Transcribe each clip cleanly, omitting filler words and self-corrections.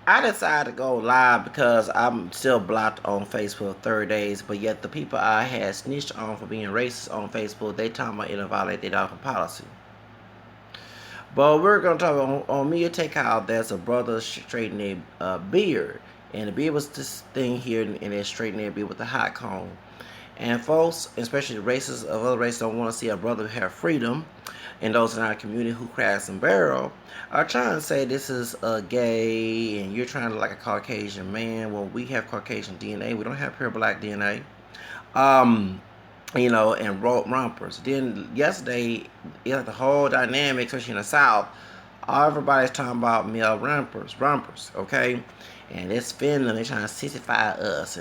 I decided to go live because I'm still blocked on Facebook 30 days, but yet the people I had snitched on for being racist on Facebook, they talking about it'll violate their dog policy. But we're gonna talk on me take out. There's a brother straightening a beard, and the beard was this thing here, and they're straightening their beard with a hot comb. And folks, especially the races of other races, don't want to see a brother have freedom. And those in our community who crash and barrel are trying to say this is a gay and you're trying to like a Caucasian man. Well, we have Caucasian DNA. We don't have pure black DNA. Um, and rompers. Then yesterday, the whole dynamic, especially in the South, everybody's talking about male rompers, okay? And it's Finland, they're trying to sissify us.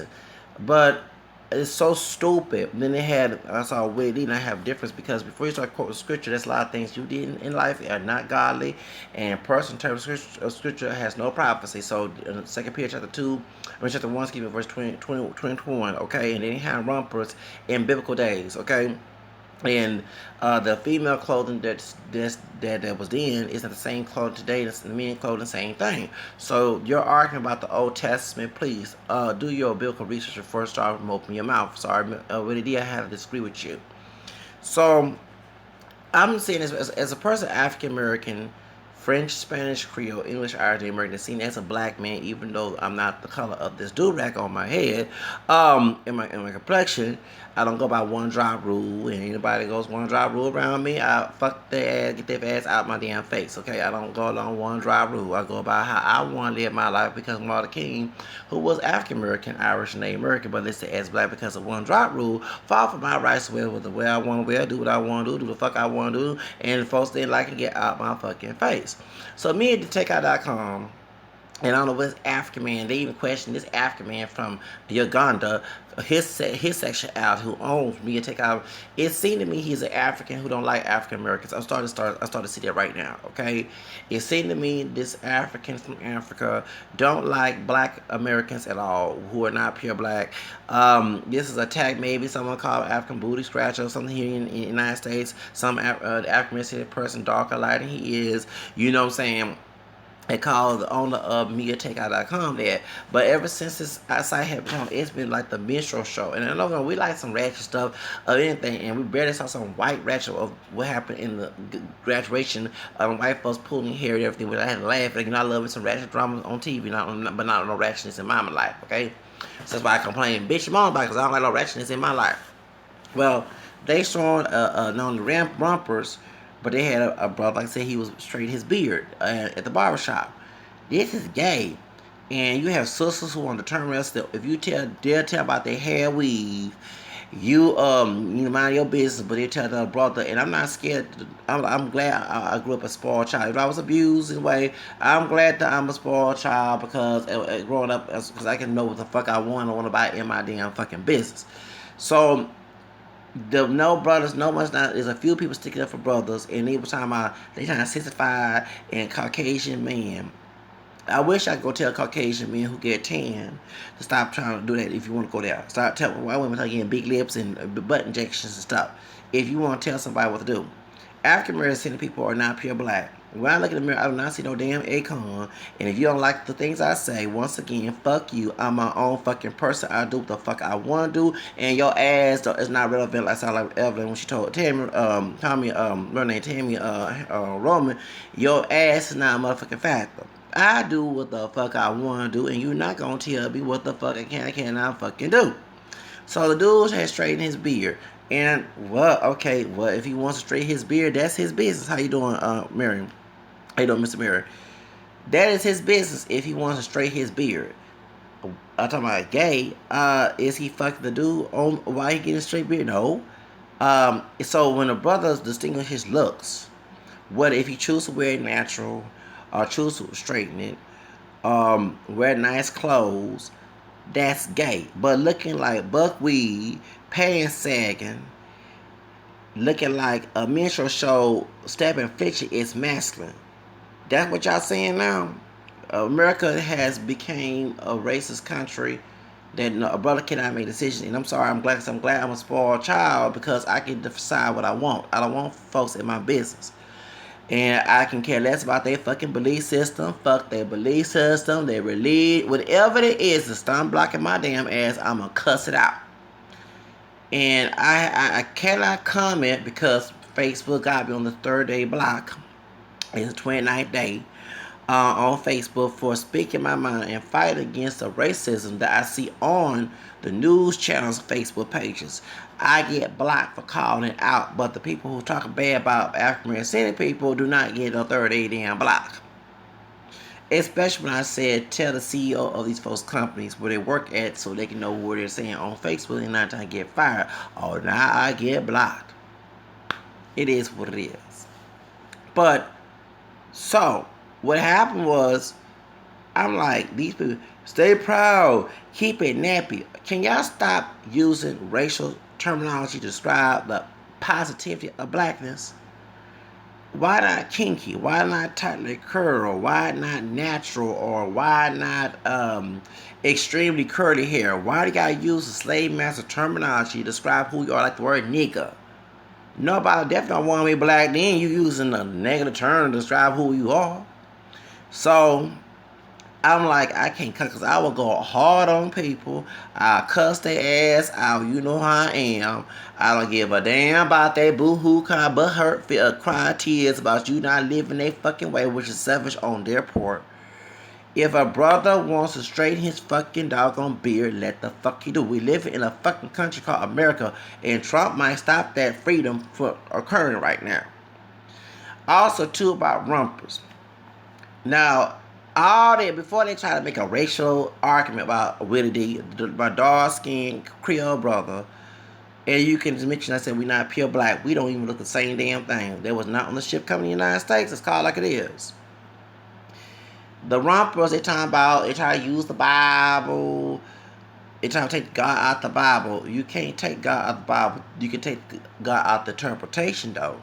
But it's so stupid. Then they had, I saw Wade and I have difference because before you start quoting scripture, there's a lot of things you did in life are not godly, and person in terms of scripture has no prophecy. So in 2 Peter chapter 2, I mean chapter 1, excuse me, verse 21, okay? And then he had rompers in biblical days, okay? And the female clothing that was then isn't the same clothing today. The men clothing, same thing. So you're arguing about the Old Testament. Please do your biblical research before start opening your mouth. Sorry, really did I have to disagree with you. So I'm saying this as a person, African American, French, Spanish, Creole, English, Irish, American, seen as a black man, even though I'm not the color of this do-rag on my head, in my complexion, I don't go by one drop rule, and anybody goes one drop rule around me, I fuck their ass, get their ass out my damn face, okay? I don't go along one drop rule. I go by how I want to live my life because Martin King, who was African American, Irish, and Native American, but listed as black because of one drop rule, fought for my rights to wear with the way I want to wear, do what I want to do the fuck I want to do, and folks didn't like it, get out my fucking face. So me at thetakeout.com, and I don't know what this African man, they even questioned this African man from Uganda, his sexuality, who owns me and take out. It seemed to me he's an African who don't like African Americans. I started to see that right now. Okay, it seemed to me this African from Africa don't like Black Americans at all, who are not pure black. This is a tag, maybe someone called African booty scratcher or something here in the United States. Some African American person darker lighter than he is. You know what I'm saying? It called the owner of MediaTakeout.com that. But ever since this site had become, it's been like the minstrel show. And I know we like some ratchet stuff of anything, and we barely saw some white ratchet of what happened in the graduation of white folks pulling hair and everything. But I had to laugh. Like, I love some ratchet drama on TV, but not no ratchetness in my life, okay? So that's why I complain, bitch, mom, because I don't like no ratchetness in my life. Well, they showing known the rompers, but they had a brother, like I said, he was straight his beard at the barbershop. This is gay. And you have sisters who want to turn around still. If you dare tell about their hair weave, you mind your business, but they tell the brother, and I'm not scared. I'm glad I grew up a spoiled child. If I was abused in a way, I'm glad that I'm a spoiled child because growing up, because I can know what the fuck I want about in my damn fucking business. So the no brothers, no much not. There's a few people sticking up for brothers, and they were talking about they trying to 65 and Caucasian man. I wish I could go tell Caucasian men who get tan to stop trying to do that. If you want to go there, start telling white women start getting big lips and butt injections and stuff. If you want to tell somebody what to do, African American people are not pure black. When I look in the mirror, I do not see no damn acorn. And if you don't like the things I say, once again, fuck you. I'm my own fucking person. I do what the fuck I want to do. And your ass is not relevant. I sound like Evelyn when she told her name Tammy, Roman, your ass is not a motherfucking factor. I do what the fuck I want to do, and you're not gonna tell me what the fuck I cannot fucking do. So the dude had straightened his beard. And okay, if he wants to straighten his beard, that's his business. How you doing, Miriam? How you doing, Mr. Mary? That is his business if he wants to straighten his beard. I'm talking about gay. Is he fucking the dude on why he getting a straight beard? No. So when a brother distinguish his looks, what if he choose to wear it natural or choose to straighten it, wear nice clothes, that's gay. But looking like buckwheat, pants sagging, looking like a minstrel show, stepping fiction is masculine. That's what y'all saying now. America has became a racist country that a brother cannot make decisions. And I'm sorry, I'm glad I'm a spoiled child because I can decide what I want. I don't want folks in my business. And I can care less about their fucking belief system. Fuck their belief system, their religion, whatever it is to stop blocking my damn ass, I'm gonna cuss it out. And I cannot comment because Facebook got me on the third day block. It's the 29th day on Facebook for speaking my mind and fight against the racism that I see on the news channels, Facebook pages. I get blocked for calling it out, but the people who talk bad about African American people do not get a 30 damn block. Especially when I said tell the CEO of these folks' companies where they work at so they can know what they're saying on Facebook and not trying to get fired. Oh, now I get blocked. It is what it is. But so what happened was I'm like, these people, stay proud, keep it nappy. Can y'all stop using racial terminology to describe the positivity of blackness? Why not kinky? Why not tightly curl? Why not natural? Or why not extremely curly hair? Why do you gotta use the slave master terminology to describe who you are, like the word nigga? Nobody definitely don't want to be black. Then you using a negative term to describe who you are. So I'm like, I can't cut because I will go hard on people. I'll cuss their ass out. You know how I am. I don't give a damn about their boo-hoo kind but hurt, crying tears about you not living their fucking way, which is selfish on their part. If a brother wants to straighten his fucking doggone beard, let the fuck he do. We live in a fucking country called America, and Trump might stop that freedom from occurring right now. Also, too, about Rompers. Now, all that before they try to make a racial argument about Willie D, my dark-skinned Creole brother, and you can just mention I said we're not pure black. We don't even look the same damn thing. That was not on the ship coming to the United States. It's called like it is. The Rompers, they talking about, they try to use the Bible. They try to take God out the Bible. You can't take God out the Bible. You can take God out the interpretation though.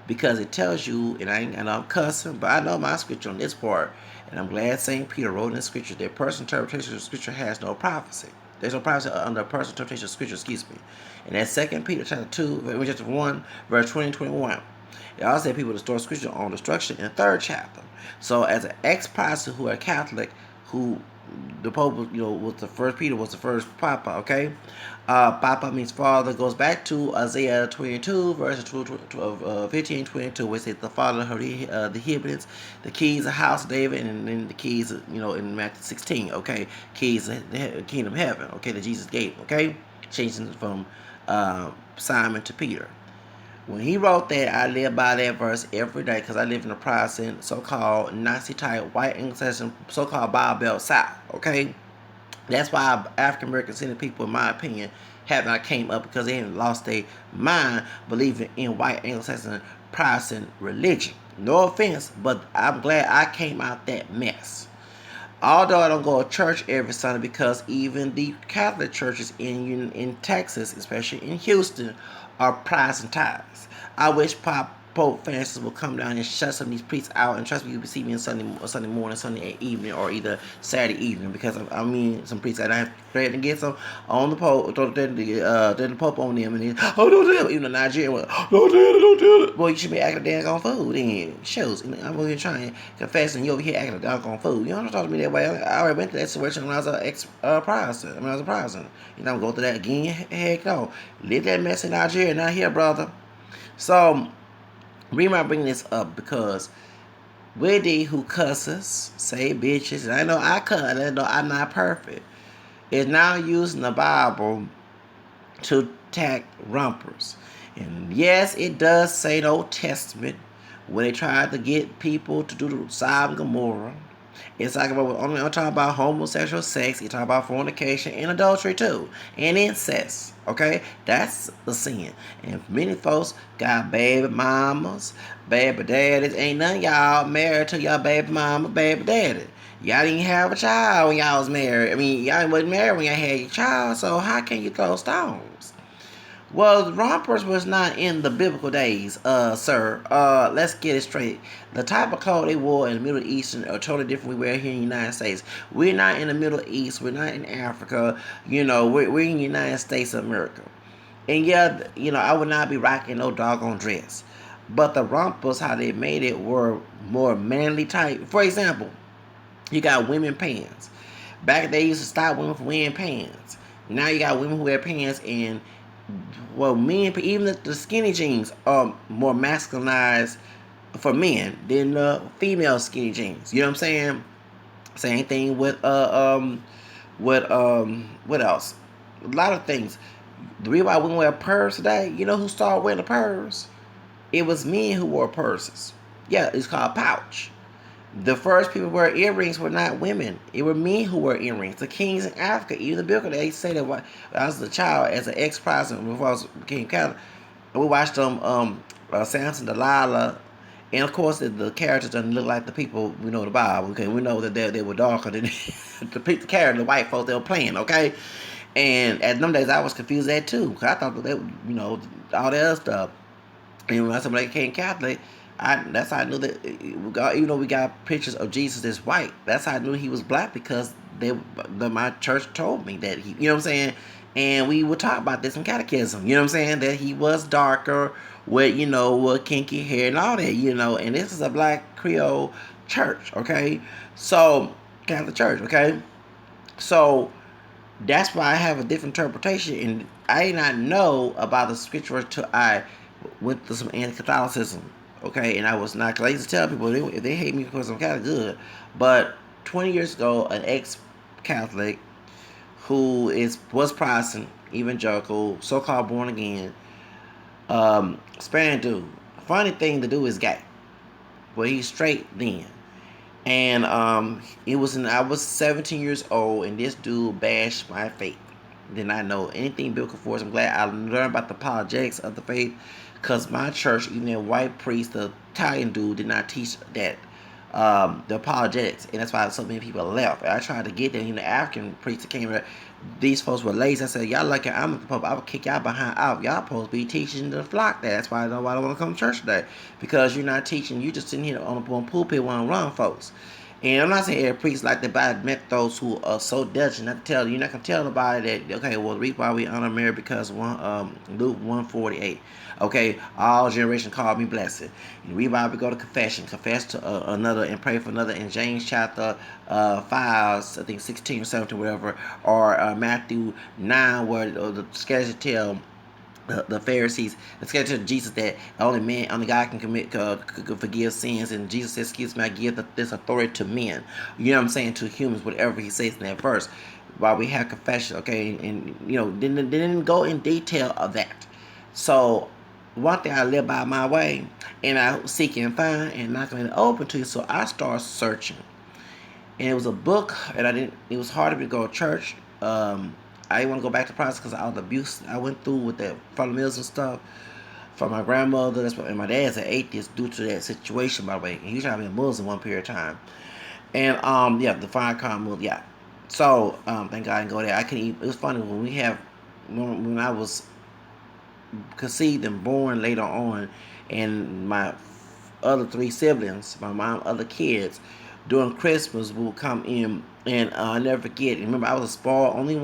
Because it tells you, and I'm cussing, but I know my scripture on this part, and I'm glad St. Peter wrote in the scripture that personal interpretation of scripture has no prophecy. There's no prophecy under personal interpretation of scripture, excuse me. And that's 2 Peter chapter 2, chapter 1, verse 20 and 21. It also said people to store scripture on destruction in the 3rd chapter. So as an ex-Protestant who are Catholic, who the Pope, was the first Peter was the first Papa, okay? Papa means father, goes back to Isaiah 22, verses 15, 22, where it says the father heard the Hebrides, the keys of house of David, and then the keys, in Matthew 16, okay? Keys of the kingdom of heaven, okay, that Jesus gave, okay? Changing from Simon to Peter. When he wrote that, I live by that verse every day because I live in a Protestant, so-called Nazi-type, white Anglo-Saxon, so-called Bible Belt South, okay? That's why African-American people, in my opinion, have not came up because they haven't lost their mind believing in white Anglo-Saxon Protestant religion. No offense, but I'm glad I came out that mess. Although I don't go to church every Sunday because even the Catholic churches in Texas, especially in Houston, are Protestantized. I wish Pope Francis will come down and shut some of these priests out, and trust me, you'll see me on Sunday morning, Sunday evening, or either Saturday evening, because I mean some priests that I have to get some on the Pope, the Pope on them, and then, oh, don't tell it, even the Nigerian one, don't tell it. Boy, you should be acting a daggone fool then. Shows, I'm over here trying to confess, and you over here acting a daggone fool. You don't talk to me that way. I already went through that situation when I was a Protestant. When I was a Protestant. I'm going through that again. Heck no. Live that mess in Nigeria, not here, brother. So, reason I bring this up because Wendy, who cusses, say bitches, and I know I cuss, and I know I'm not perfect, is now using the Bible to attack Rompers. And yes, it does say the Old Testament when they tried to get people to do the Sodom and Gomorrah. It's like I'm talking about homosexual sex. You talk about fornication and adultery too, and incest. Okay, that's the sin. And many folks got baby mamas, baby daddies. Ain't none of y'all married to your baby mama, baby daddy. Y'all didn't have a child when y'all was married. I mean, y'all wasn't married when y'all had your child. So how can you throw stones? Well, Rompers was not in the biblical days, sir. Let's get it straight. The type of clothes they wore in the Middle East are totally different we wear here in the United States. We're not in the Middle East. We're not in Africa. We're in the United States of America. And yeah, I would not be rocking no doggone dress. But the rompers, how they made it, were more manly type. For example, you got women pants. Back they used to stop women from wearing pants. Now you got women who wear pants, and well, men, even the skinny jeans are more masculinized for men than the female skinny jeans. You know what I'm saying? Same thing with what else? A lot of things. The reason why women wear purses today, you know who started wearing the purse? It was men who wore purses. Yeah, it's called pouch. The first people who wore earrings were not women. It were men who wore earrings. The kings in Africa, even the Bible, they say that when I was a child, as an ex-president, before I became Catholic, we watched them, Samson, Delilah, and of course the characters doesn't look like the people we know in the Bible. Okay, we know that they were darker than the character, the white folks they were playing. Okay, and at them days I was confused at too, because I thought that they, all that other stuff. And when somebody became Catholic, that's how I knew that even though we got pictures of Jesus that's white, that's how I knew he was black, because my church told me that he, you know what I'm saying, and we would talk about this in catechism, you know what I'm saying, that he was darker with with kinky hair and all that, and this is a black Creole church, okay, so Catholic church, okay, so that's why I have a different interpretation, and I did not know about the scripture until I went to some anti-Catholicism. Okay, and I was not, because I used to tell people if they hate me because I'm kind of good. But 20 years ago, an ex-Catholic who was Protestant, evangelical, so-called born again, Spanish dude. Funny thing to do is gay, but he's straight then. And I was 17 years old, and this dude bashed my faith. Did not know anything biblical for us. I'm glad I learned about the apologetics of the faith, because my church, even the white priest, the Italian dude, did not teach that, the apologetics, and that's why so many people left. And I tried to get them. The African priest that came there, these folks were lazy. I said, y'all lucky I'm the Pope. I would kick y'all behind out. Y'all supposed to be teaching the flock that. That's why I don't want to come to church today, because you're not teaching. You just sitting here on the pulpit wanting to run folks. And I'm not saying every priest like that, but I met those who are so diligent not to tell you. You're not gonna tell nobody that, okay, well, the reason why we honor Mary, because Luke 1:48. Okay, all generation call me blessed. And read Bible, go to confession, confess to another, and pray for another in James chapter 5, I think 16 or 17, whatever, or Matthew 9, where the scriptures tell the Pharisees, the schedule of Jesus, that only God can could forgive sins, and Jesus says, "Excuse me, I give this authority to men." You know what I'm saying, to humans, whatever he says in that verse. While we have confession, okay, and didn't go in detail of that. So one thing I live by my way, and I seek and find, and not going to open to you. So I started searching, and it was a book, and I didn't. It was hard to go to church. I didn't want to go back to process because of all the abuse I went through with that fundamentals and stuff from my grandmother. And my dad's an atheist due to that situation, by the way. And he tried to be a Muslim one period of time. And yeah, the fire Muslim, yeah. So thank God I didn't go there. I couldn't eat. It was funny when I was conceived and born later on, and my other three siblings, my mom, other kids, during Christmas will come in, and I never forget. Remember, I was a spoiled, only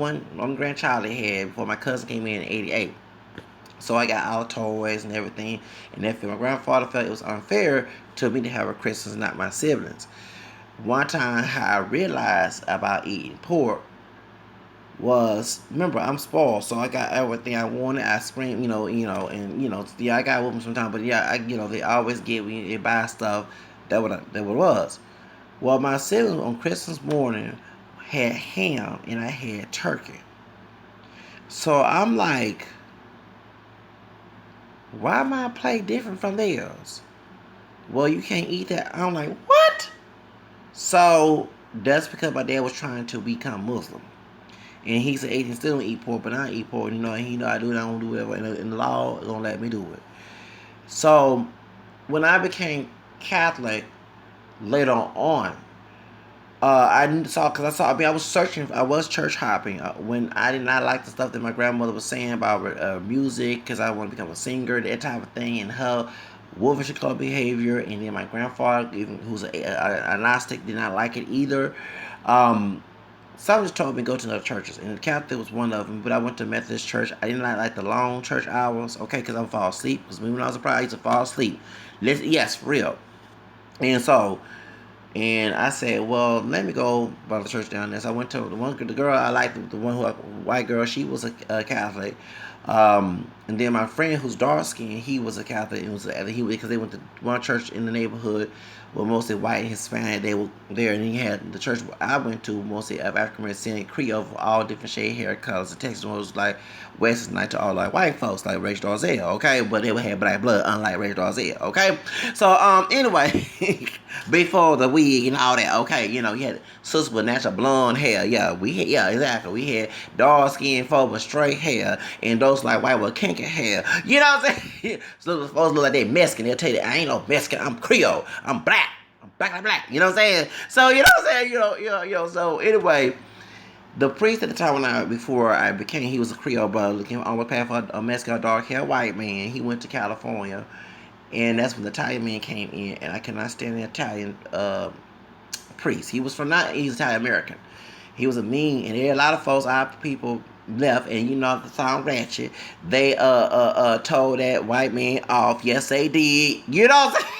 grandchild they had before my cousin came in '88. So I got all the toys and everything, and therefore my grandfather felt it was unfair to me to have a Christmas, not my siblings. One time, how I realized about eating pork was, remember, I'm spoiled, so I got everything I wanted. I scream, yeah, I got with them sometimes, but yeah, they always get me, they buy stuff. That what it was. Well, my siblings on Christmas morning had ham, and I had turkey. So I'm like, why my plate different from theirs? Well, you can't eat that. I'm like, what? So that's because my dad was trying to become Muslim. And he's an atheist, still don't eat pork, but I eat pork, and he know I do it, I don't do whatever, and the law is gonna let me do it. So when I became Catholic later on, I saw, because I was searching, I was church hopping when I did not like the stuff that my grandmother was saying about music, because I want to become a singer, that type of thing, and her wolfish club behavior. And then my grandfather, even who's a agnostic, did not like it either. Um, Some just told me to go to another churches, and the Catholic was one of them. But I went to Methodist church. I didn't like the long church hours, okay, because I would fall asleep. Because when I was a private, I used to fall asleep. Yes, for real. And so, and I said, well, let me go by the church down there. So I went to the girl I liked, the one who white girl. She was a Catholic. And then my friend who's dark skinned, he was a Catholic. And because they went to one church in the neighborhood with mostly white and Hispanic. They were there, and he had the church I went to mostly of African American, Creole, all different shade, hair colors. The Texas one was like West night to all like white folks, like Rachel Dorsey, okay, but they would have black blood, unlike Rachel Dorsey, okay. So anyway, before the wig and all that, okay, you know, you had sisters with natural blonde hair, exactly. We had dark skin folks with straight hair, and those like white with kinky hair, you know what I'm saying? So those folks look like they Mexican. They'll tell you, I ain't no Mexican, I'm Creole, I'm black. Black, black, you know what I'm saying? So, you know what I'm saying? So anyway, the priest at the time before I became, he was a Creole brother, looking on the path for a Mexican dark hair white man. He went to California, and that's when the Italian man came in, and I cannot stand the Italian priest. He's Italian American. He was a mean, and there are a lot of folks, our people left, and you know, the sound ratchet. They told that white man off. Yes, they did. You know what I'm saying?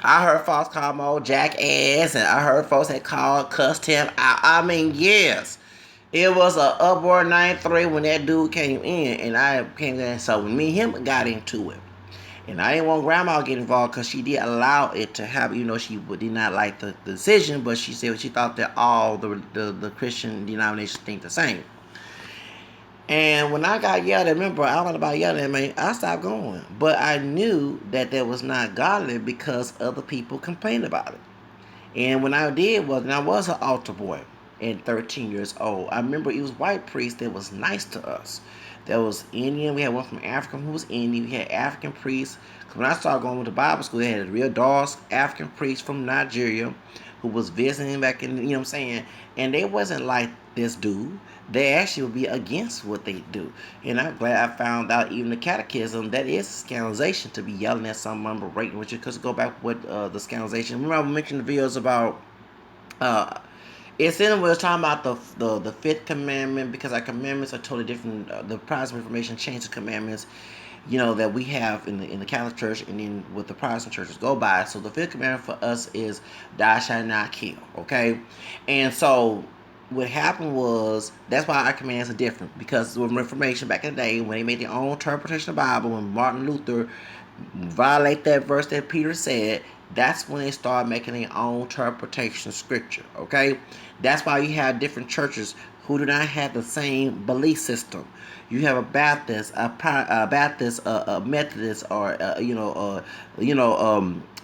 I heard folks call him old jackass, and I heard folks that cussed him out. I mean, yes. It was a upward 9-3 when that dude came in, and I came in. So when me and him got into it, and I didn't want grandma to get involved because she did allow it to happen. You know, she did not like the decision, but she said she thought that all the Christian denominations think the same. And when I got yelled at, remember, I don't know about yelling at me, I stopped going. But I knew that was not godly because other people complained about it. And when I did was, and I was an altar boy at 13 years old. I remember it was white priests that was nice to us. There was Indian. We had one from Africa who was Indian. We had African priests. When I started going with the Bible school, they had a real dark African priest from Nigeria who was visiting back in, you know what I'm saying? And they wasn't like this dude. They actually would be against what they do. And I'm glad I found out even the catechism, that is scandalization to be yelling at someone, berating with you, because go back with the scandalization. Remember I mentioned the videos about it's in we was talking about the fifth commandment, because our commandments are totally different. The Protestant Reformation changed the commandments, you know, that we have in the Catholic Church, and then what the Protestant churches go by. So the fifth commandment for us is thou shalt not kill. Okay, and so what happened was that's why our commands are different, because with Reformation back in the day when they made their own interpretation of the Bible, when Martin Luther violate that verse that Peter said, that's when they start making their own interpretation of scripture. Okay, that's why you have different churches who do not have the same belief system. You have a Baptist, a Methodist, or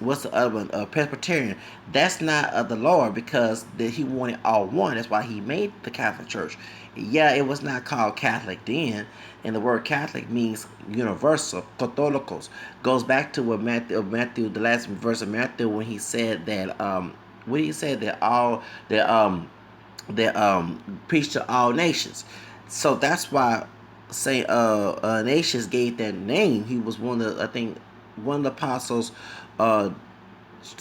what's the other one? A Presbyterian. That's not of the Lord, because He wanted all one. That's why He made the Catholic Church. Yeah, it was not called Catholic then, and the word Catholic means universal. Catholicos goes back to what Matthew, the last verse of Matthew, when he said that what he said that all that preach to all nations. So that's why Saint Ignatius gave that name. He was I think one of the apostles.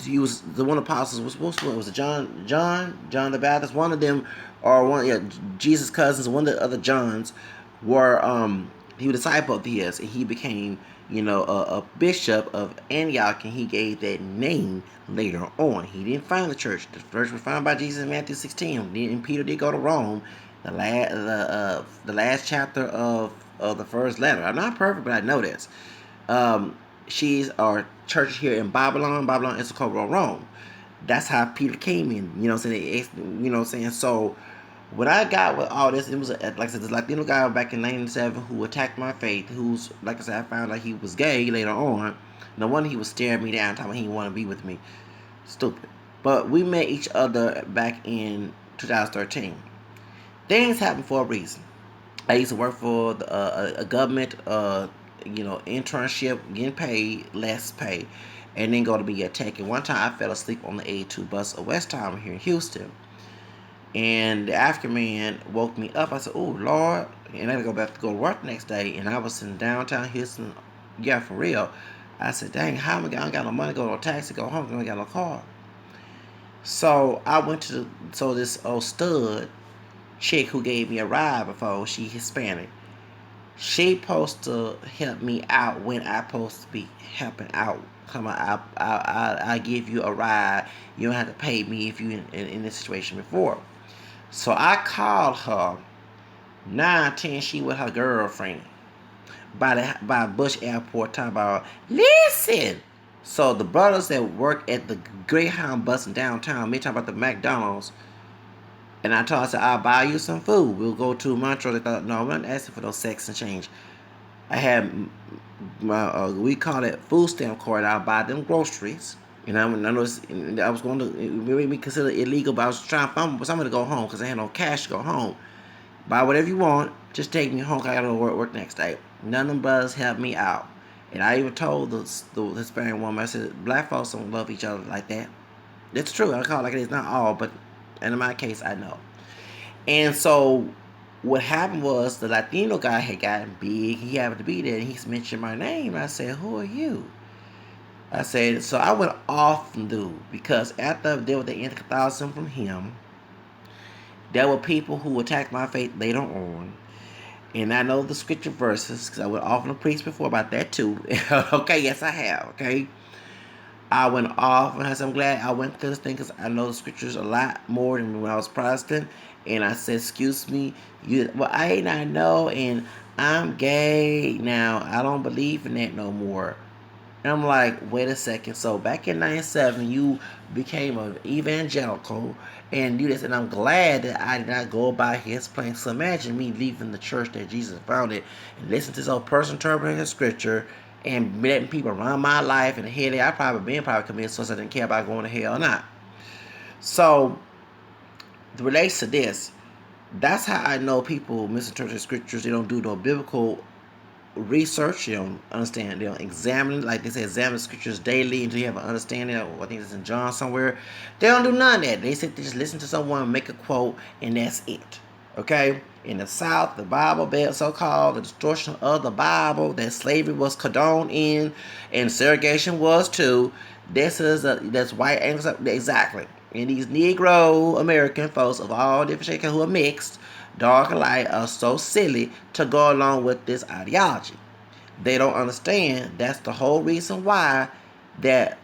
He was the one of the apostles was it John the Baptist. One of them, or one, yeah, Jesus' cousins. One of the other Johns were he was a disciple of his, and he became a bishop of Antioch, and he gave that name later on. He didn't found the church. The church was founded by Jesus in Matthew 16. And Peter did go to Rome. The last chapter of the first letter. I'm not perfect, but I know this. She's our church here in Babylon. Babylon is called Rome. That's how Peter came in. You know what I'm saying? So what I got with all this, it was like I said, this Latino guy back in 1997 who attacked my faith, who's, like I said, I found out he was gay later on. No wonder he was staring me down, telling me he didn't want to be with me. Stupid. But we met each other back in 2013. Things happen for a reason. I used to work for a government, internship, getting paid, less pay, and then go to be a tech. And one time I fell asleep on the A2 bus of West Time here in Houston. And the African man woke me up. I said, "Oh Lord!" And I had to go to work the next day. And I was in downtown Houston. Yeah, for real. I said, "Dang, how am I? I don't got no money to go to a taxi, go home. I don't got no car." So I went to this old stud chick who gave me a ride before. She Hispanic. She supposed to help me out when I supposed to be helping out. Come on, I give you a ride. You don't have to pay me if you in this situation before. So I called her 9:10. She with her girlfriend by Bush Airport talking about listen. So the brothers that work at the Greyhound bus in downtown, me talking about the McDonald's, and I told her, I said, I'll buy you some food. We'll go to Montrose. They thought, no, I'm not asking for those sex and change. I had my we call it food stamp card. I'll buy them groceries. And I know I was going to it made me consider it illegal, but I was trying to find somebody to go home because I had no cash to go home. Buy whatever you want. Just take me home. 'Cause I got to work next day. None of them brothers helped me out. And I even told the Hispanic woman, I said, black folks don't love each other like that. It's true. I call it like it is. Not all, but in my case, I know. And so what happened was the Latino guy had gotten big. He happened to be there, and he's mentioned my name. I said, "Who are you?" I said, so I went off from dude because after I dealt with the anti-Catholicism from him, there were people who attacked my faith later on. And I know the scripture verses because I went off on the priest before about that too. Okay, yes, I have. Okay. I went off and I said, I'm glad I went through this thing because I know the scriptures a lot more than when I was Protestant. And I said, excuse me, I ain't not know, and I'm gay now. I don't believe in that no more. And I'm like, wait a second. So back in '97, you became an evangelical, and you just, and I'm glad that I did not go by his plan. So imagine me leaving the church that Jesus founded and listening to this old person interpreting scripture and letting people run my life and head. I probably committed suicide. I didn't care about going to hell or not. So it relates to this. That's how I know people misinterpret scriptures. They don't do no biblical research. They don't understand. They don't examine, like they say, examine scriptures daily until you have an understanding. I think it's in John somewhere. They don't do none of that. They just listen to someone make a quote and that's it. Okay? In the South, the Bible Belt, so-called the distortion of the Bible, that slavery was condoned in, and segregation was too. That's white Anglo, exactly. And these Negro American folks of all different shades who are mixed, dark and light, are so silly to go along with this ideology. They don't understand that's the whole reason why that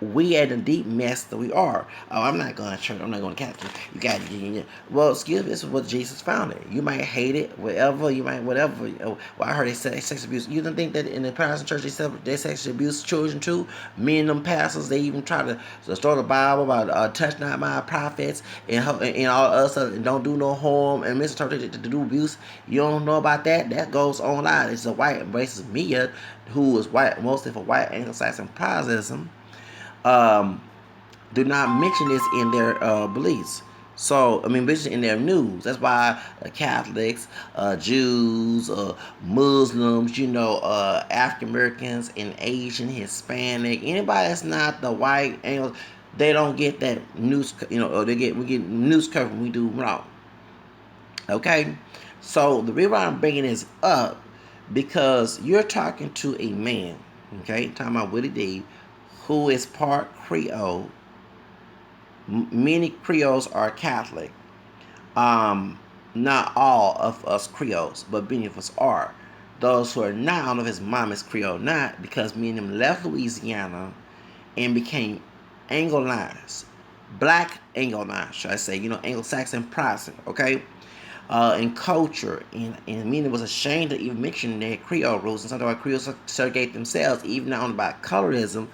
we at the deep mess that we are. Oh, I'm not going to church. I'm not going to Catholic. You got to, well, excuse me. This is what Jesus founded. You might hate it, whatever. You might whatever. Well, I heard they say sex abuse. You don't think that in the Protestant church they sexually abuse children too? Me and them pastors, they even try to start the Bible about touch not my prophets and all us and don't do no harm and misinterpret it to do abuse. You don't know about that? That goes online. It's a white racist media who is white, mostly for white Anglo-Saxon Protestantism. Do not mention this in their beliefs. So, I mean, mention in their news. That's why Catholics, Jews, Muslims, African Americans and Asian, Hispanic, anybody that's not the white Anglo, they don't get that news. Or we get news coverage when we do wrong. Okay, so the reason why I'm bringing this up because you're talking to a man. Okay, talking about Willie D, who is part Creole. Many Creoles are Catholic. Not all of us Creoles, but many of us are. Those who are not, I don't know if his mom is Creole or not, because many of them left Louisiana and became Anglo-Nines. Black Anglo-Nines, should I say, Anglo-Saxon Protestant, okay? In culture, and meaning was ashamed to even mention their Creole roots, and sometimes Creoles segregate themselves, even not only by colorism,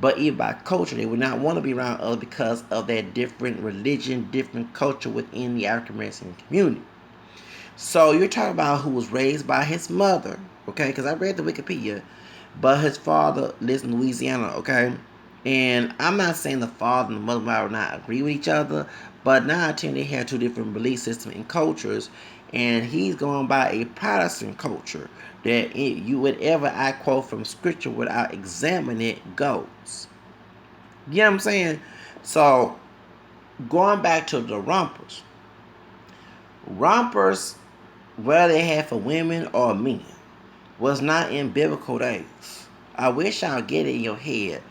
but even by culture. They would not want to be around others because of their different religion, different culture within the African American community. So you're talking about who was raised by his mother, okay? Because I read the Wikipedia, but his father lives in Louisiana, okay? And I'm not saying the father and the mother might not agree with each other, but now I think they have two different belief systems and cultures, and he's going by a Protestant culture that whatever I quote from scripture without examining it goes. You know what I'm saying? So going back to the rompers, whether they had for women or men, was not in biblical days. I wish y'all get it in your head.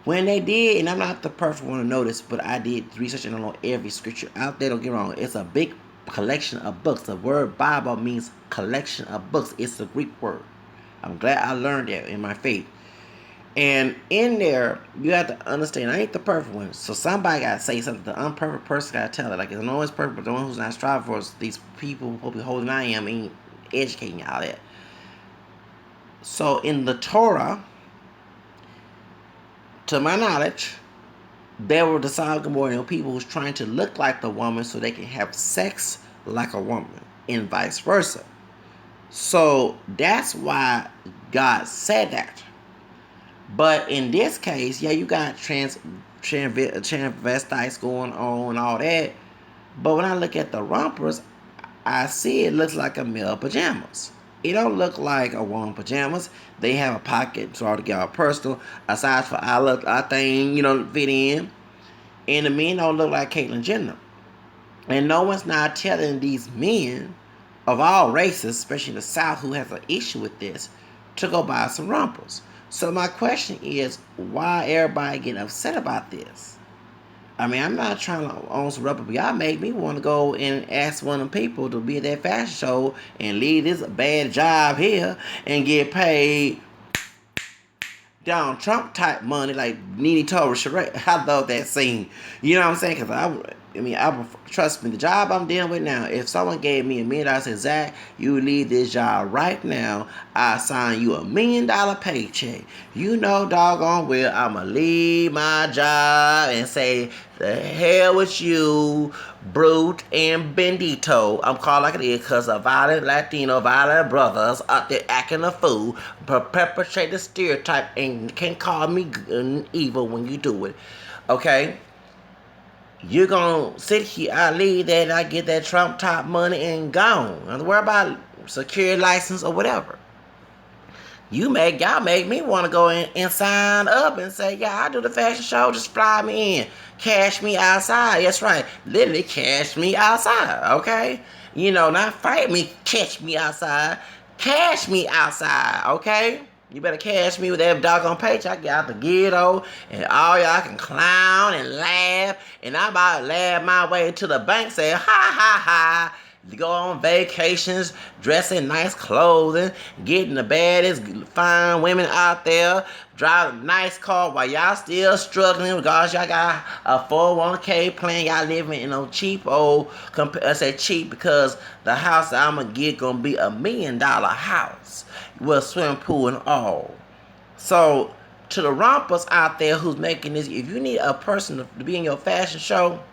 When they did, and I'm not the perfect one to know this, but I did research and I know every scripture out there. Don't get me wrong. It's a big collection of books. The word Bible means collection of books. It's a Greek word. I'm glad I learned that in my faith. And in there, you have to understand, I ain't the perfect one. So somebody got to say something. The unperfect person got to tell it. Like, it's no one's perfect, but the one who's not striving for is these people who probably holding I am ain't educating y'all that. So in the Torah, to my knowledge, there were the Sodom and Gomorrah people who's trying to look like the woman so they can have sex like a woman, and vice versa. So that's why God said that. But in this case, yeah, you got transvestites going on and all that. But when I look at the rompers, I see it looks like a male pajamas. It don't look like a woman pajamas. They have a pocket to all together personal, aside for our thing, fit in. And the men don't look like Caitlyn Jenner. And no one's not telling these men of all races, especially in the South, who has an issue with this, to go buy some rompers. So my question is, why everybody getting upset about this? I mean, I'm not trying to own some rubber, but y'all make me want to go and ask one of them people to be at that fashion show and leave this bad job here and get paid Donald Trump type money like Nene Torah Sheree. I love that scene. You know what I'm saying? Because trust me, the job I'm dealing with now, if someone gave me $1 million and said, Zach, you leave this job right now, I sign you $1 million paycheck. You know doggone well I'm going to leave my job and say, the hell with you, Brute and Bendito. I'm called like it is because of violent brothers out there acting a fool, perpetrate the stereotype, and can't call me evil when you do it. Okay? You're going to sit here, I leave that, and I get that Trump top money and gone. Don't worry about security license or whatever. Y'all make me want to go in and sign up and say, yeah, I do the fashion show, just fly me in. Cash me outside. That's right. Literally cash me outside, okay? Not fight me, catch me outside. Cash me outside, okay? You better cash me with that doggone paycheck. I get out the ghetto, and all y'all can clown and laugh, and I'm about to laugh my way to the bank, say, ha, ha, ha. Go on vacations, dress in nice clothing, getting the baddest fine women out there, driving a nice car while y'all still struggling because y'all got a 401k plan. Y'all living in a cheap I say cheap because the house I'm going to get going to be $1 million house with a swimming pool and all. So, to the rompers out there who's making this, if you need a person to be in your fashion show,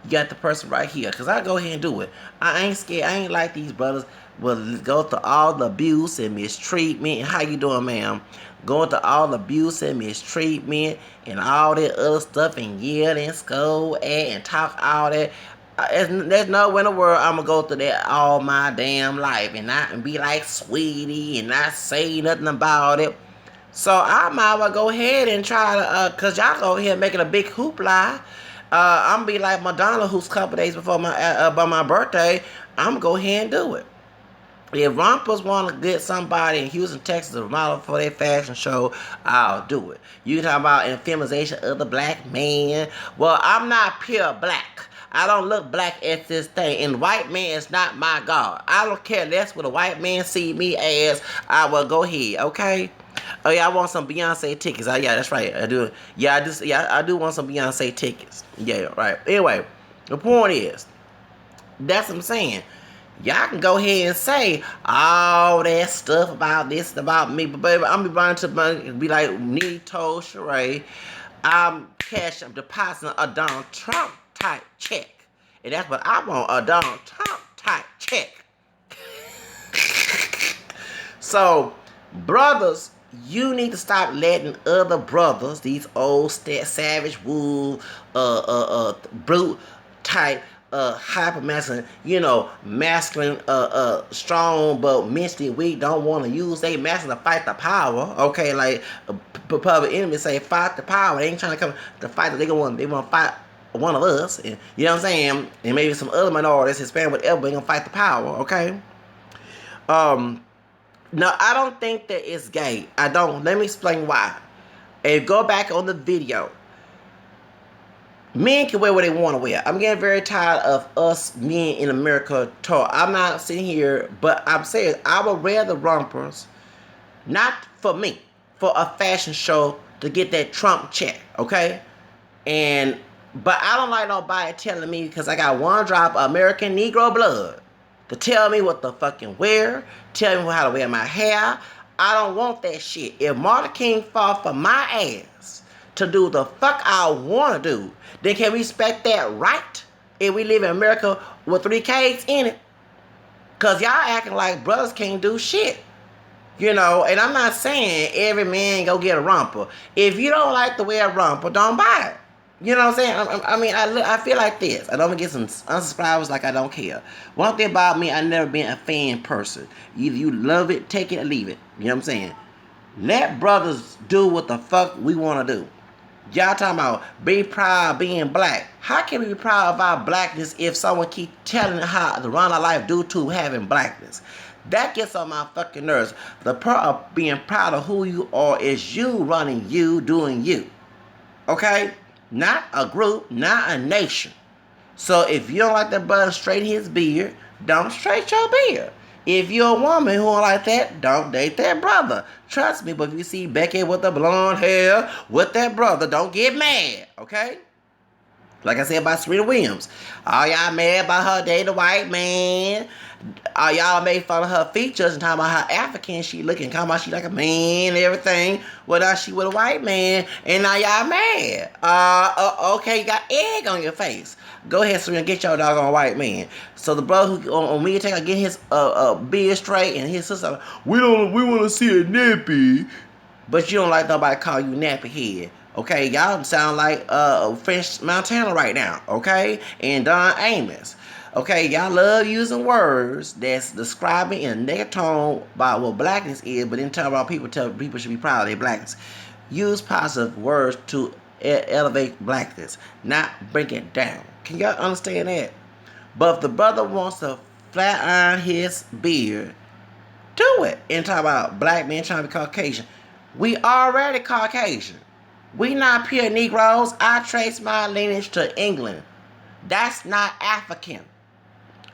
you got the person right here. Because I go ahead and do it. I ain't scared. I ain't like these brothers will go through all the abuse and mistreatment. How you doing, ma'am? Going through all the abuse and mistreatment and all that other stuff and yell and scold and talk all that. There's nowhere in the world I'm going to go through that all my damn life and not be like sweetie and not say nothing about it. So I might well go ahead and try to, because y'all go here making a big hoopla. I'm going to be like Madonna, who's a couple days before my birthday. I'm going to go ahead and do it. If Rompers want to get somebody in Houston, Texas to model for their fashion show, I'll do it. You talk about infeminization of the black man. Well, I'm not pure black. I don't look black at this thing. And white man is not my God. I don't care less what a white man see me as. I will go ahead, okay? Oh yeah, I want some Beyonce tickets. Yeah, that's right. I do. Yeah, I do want some Beyonce tickets. Yeah, right. Anyway, the point is, that's what I'm saying. Y'all can go ahead and say all that stuff about this, about me, but baby, I'm be like Nene Torah Sheree. I'm depositing a Donald Trump type check, and that's what I want, a Donald Trump type check. So, brothers, you need to stop letting other brothers, these old savage wool, brute type, hyper masculine, masculine, strong but mentally weak, don't want to use their masculine to fight the power. Okay, like public enemy say, fight the power. They ain't trying to come to fight. They want to fight one of us, and you know what I'm saying, and maybe some other minorities, Hispanic, whatever. They gonna fight the power. Okay. No, I don't think that it's gay. I don't. Let me explain why. And go back on the video. Men can wear what they want to wear. I'm getting very tired of us men in America talk. I'm not sitting here, but I'm saying I would wear the rompers, not for me, for a fashion show to get that Trump check, okay? But I don't like nobody telling me, because I got one drop of American Negro blood, to tell me what to fucking wear, tell me how to wear my hair. I don't want that shit. If Martin King fought for my ass to do the fuck I want to do, then can we respect that right if we live in America with 3 Ks in it? Because y'all acting like brothers can't do shit. You know, and I'm not saying every man go get a romper. If you don't like the way a romper, don't buy it. You know what I'm saying? I feel like this. I don't get some unsubscribers like I don't care. One thing about me, I never been a fan person. Either you love it, take it, or leave it. You know what I'm saying? Let brothers do what the fuck we want to do. Y'all talking about be proud of being black. How can we be proud of our blackness if someone keep telling how to run our life due to having blackness? That gets on my fucking nerves. The part of being proud of who you are is you running you, doing you. Okay? Not a group, not a nation. So if you don't like that brother straighten his beard, don't straighten your beard. If you're a woman who don't like that, don't date that brother. Trust me, but if you see Becky with the blonde hair with that brother, don't get mad, okay? Like I said about Serena Williams. All y'all mad about her dating a white man. All y'all made fun of her features and talking about how African she looking. Talking about she like a man and everything. Well, she with a white man. And now y'all mad. Okay, you got egg on your face. Go ahead, Serena, get your doggone white man. So the brother who on me take get his beard straight, and his sister, we want to see a nappy. But you don't like nobody call you nappy head. Okay, y'all sound like French Montana right now, okay? And Don Amos. Okay, y'all love using words that's describing in a negative tone about what blackness is, but then tell people should be proud of their blackness. Use positive words to elevate blackness, not bring it down. Can y'all understand that? But if the brother wants to flat iron his beard, do it. And talk about black men trying to be Caucasian. We already Caucasian. We not pure Negroes. I trace my lineage to England. That's not African.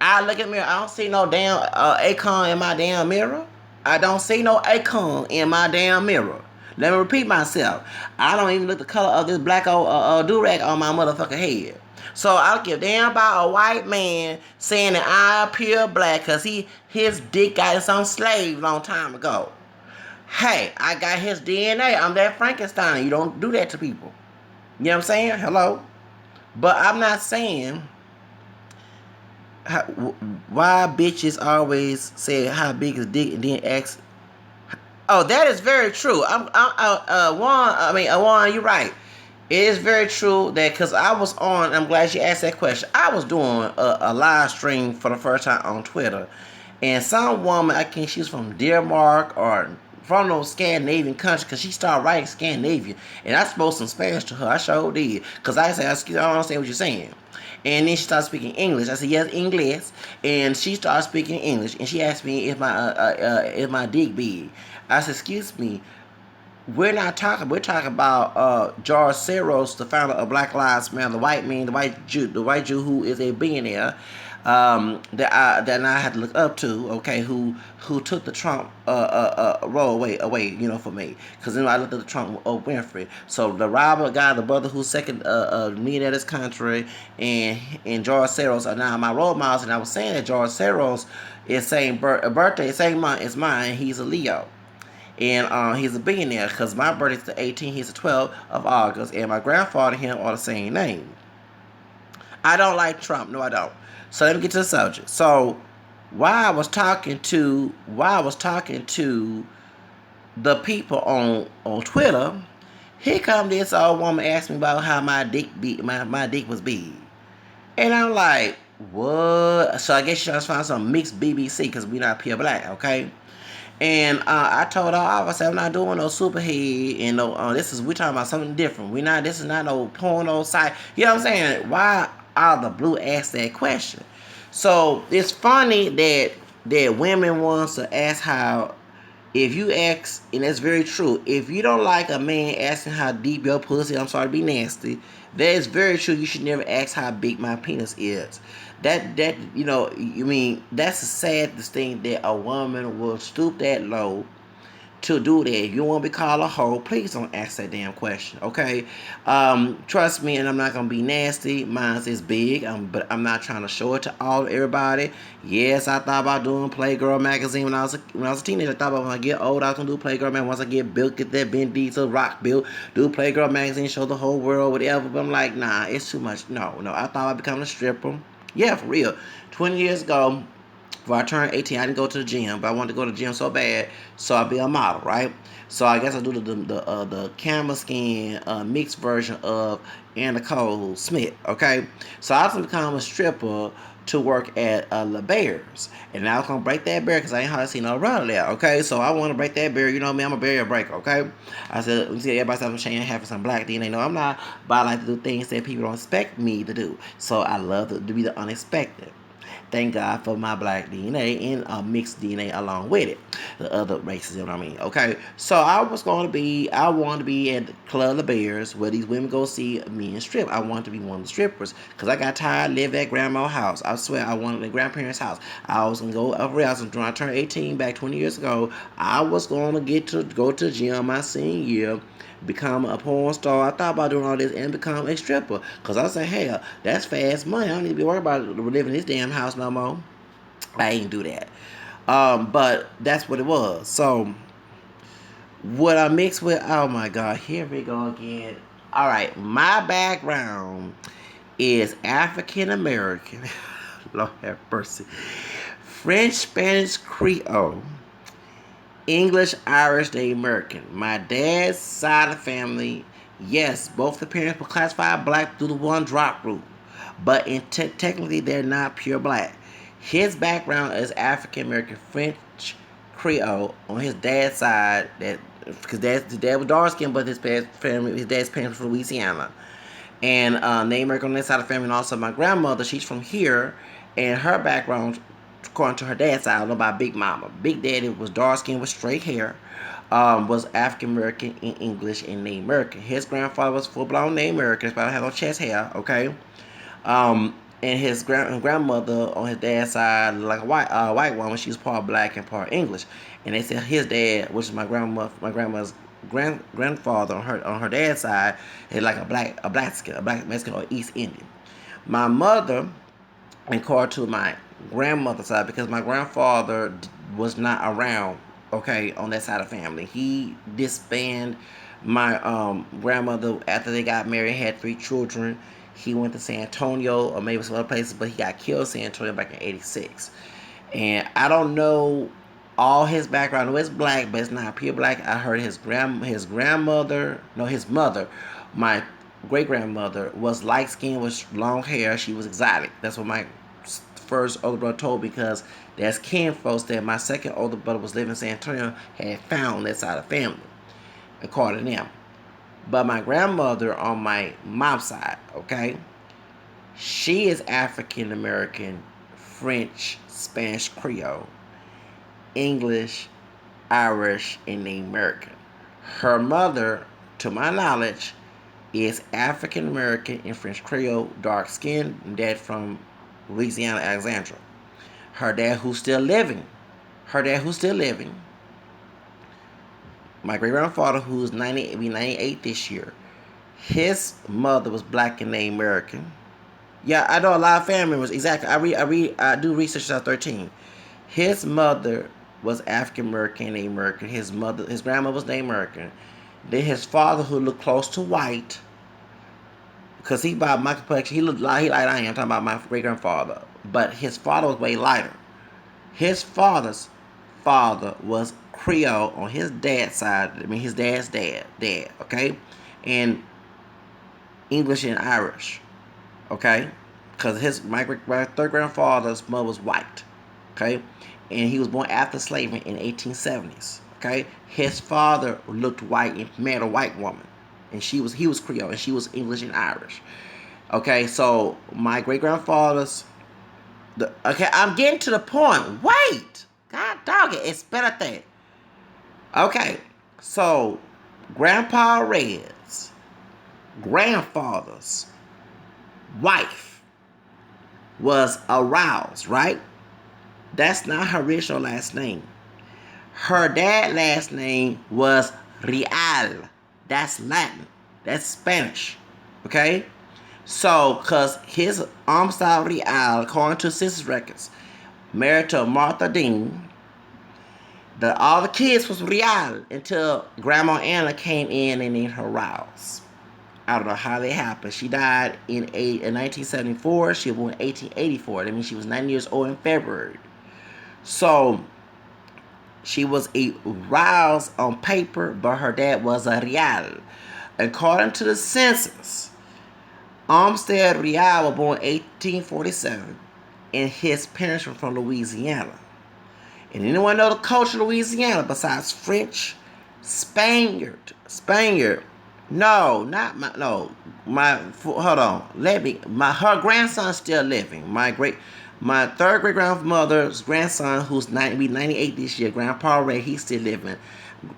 I look in the mirror. I don't see no damn acorn in my damn mirror. I don't see no acorn in my damn mirror. Let me repeat myself. I don't even look the color of this black old do-rag on my motherfucking head. So I don't give a damn about a white man saying that I'm pure black because his dick got some slave long time ago. Hey, I got his DNA. I'm that Frankenstein. You don't do that to people. You know what I'm saying? Hello? But I'm not saying why bitches always say how big is dick and then ask. Oh, that is very true. Juan, you're right. It is very true that because I was on, I'm glad you asked that question. I was doing a live stream for the first time on Twitter. And some woman, I think she was from Denmark or from those Scandinavian countries, because she started writing Scandinavian. And I spoke some Spanish to her. I sure did. Because I said, I don't understand what you're saying. And then she started speaking English. I said, yes, English. And she started speaking English. And she asked me if my dick big. I said, excuse me. We're talking about George Soros, the founder of Black Lives Matter, the white man, the white Jew who is a billionaire, that I had to look up to, okay, who took the Trump role away, you know, for me, because then I looked at the Trump Winfrey. So the Robert guy, the brother who's second millionaire of this country, and George Soros are now my role models, and I was saying that George Soros is same birthday, same month as mine. He's a Leo. And he's a billionaire because my birthday's the 18th, he's the 12th of August, and my grandfather and him are the same name. I don't like Trump. No, I don't. So let me get to the subject. So while I was talking to the people on Twitter, here come this old woman asking me about how my dick was big. And I'm like, what? So I guess she's trying to find some mixed BBC because we're not pure black, okay? And I told her, I said, I'm not doing no superhead and no, we're talking about something different. This is not no porno site. You know what I'm saying? Why out of the blue ask that question? So it's funny that women wants to ask how If you ask, and that's very true, if you don't like a man asking how deep your pussy, I'm sorry to be nasty, that is very true. You should never ask how big my penis is. That you mean that's a sad thing that a woman will stoop that low to do that. If you want to be called a hoe, please don't ask that damn question, okay? Trust me, and I'm not gonna be nasty. Mine is big, but I'm not trying to show it to everybody. Yes, I thought about doing Playgirl magazine when I was a teenager. I thought about when I get old, I was gonna do Playgirl magazine. Once I get built, get that Ben Diesel rock built, do Playgirl magazine, show the whole world, whatever. But I'm like, nah, it's too much. No. I thought I'd become a stripper. Yeah, for real. 20 years ago, before I turned 18, I didn't go to the gym, but I wanted to go to the gym so bad, so I'd be a model, right? So I guess I do the camera skin mixed version of Anna Cole Smith, okay? So I was gonna become a stripper to work at La Bears, and I was gonna break that barrier because I ain't hardly seen no brother there, okay? So I want to break that barrier. You know me, I'm a barrier breaker, okay? I said, let me see, everybody says I'm saying having some black DNA. No, I'm not, but I like to do things that people don't expect me to do. So I love to be the unexpected. Thank God for my black DNA and mixed DNA along with it. The other races, you know what I mean? Okay. So I wanted to be at the Club of Bears where these women go see me and strip. I wanted to be one of the strippers because I got tired of living at grandma's house. I swear, I wanted at grandparents' house. I was going to go up else. When I turned 18 back 20 years ago, I was going to go to the gym my senior year, become a porn star. I thought about doing all this and become a stripper. Because I said, hey, that's fast money. I don't need to be worried about living in this damn house no more. I ain't do that. But that's what it was. So, what I mixed with, oh my God, here we go again. All right, my background is African American. Lord have mercy. French, Spanish, Creole, English, Irish, Native American. My dad's side of the family, yes, both the parents were classified black through the one drop rule, but technically they're not pure black. His background is African American, French, Creole on his dad's side. That because his dad was dark skinned, but his dad's parents were from Louisiana, and Native American on that side of the family. And also my grandmother, she's from here, and her background, according to her dad's side, I don't know about Big Mama. Big Daddy was dark skinned with straight hair, was African American in English and Native American. His grandfather was full blown Native American, that's why I have no chest hair, okay? And his grandmother on his dad's side, like a white woman, she was part black and part English. And they said his dad, which is my grandma's grandfather on her dad's side, is like a black Mexican or East Indian. My mother, and according to my grandmother's side, because my grandfather was not around, okay, on that side of the family. He disbanded my grandmother after they got married, had 3 children. He went to San Antonio or maybe some other places, but he got killed in San Antonio back in '86. And I don't know all his background. I know it's black, but it's not pure black. I heard his mother, my great grandmother, was light skinned with long hair. She was exotic. That's what my first older brother told me, because there's kin folks that my second older brother was living in San Antonio had found on that side of the family, according to them. But my grandmother on my mom's side, okay, she is African American, French, Spanish, Creole, English, Irish, and Native American. Her mother, to my knowledge, is African American and French Creole, dark skinned, dad from Louisiana, Alexandria. Her dad, who's still living, my great grandfather, who's 98 this year, his mother was black and Native American. Yeah, I know a lot of family members. Exactly. I do research since I was 13. His mother was African American, Native American. His grandmother was Native American. Then his father, who looked close to white, because he about my complexion, he looked like I am. I'm talking about my great grandfather, but his father was way lighter. His father's father was Creole on his dad's side. I mean, his dad's dad, okay, and English and Irish, okay, because my third grandfather's mother was white, okay, and he was born after slavery in 1870s, okay. His father looked white and married a white woman, and he was Creole and she was English and Irish, okay. So my great grandfather's okay, I'm getting to the point. Wait, God dog it, espérate. Okay, so Grandpa Red's grandfather's wife was aroused, right? That's not her original last name. Her dad's last name was Real. That's Latin. That's Spanish. Okay? So, because his Amstel Real, according to Census records, married to Martha Dean, all the kids was Real until Grandma Anna came in and named her Rouse. I don't know how that happened. She died in 1974. She was born in 1884. That means she was 9 years old in February. So she was a Rouse on paper, but her dad was a Real. According to the census, Armstead Real was born in 1847, and his parents were from Louisiana. And anyone know the culture of Louisiana besides French? Spaniard. No, not my, no. Hold on. Her grandson's still living. My third great grandmother's grandson, who's 98 this year, Grandpa Ray, he's still living.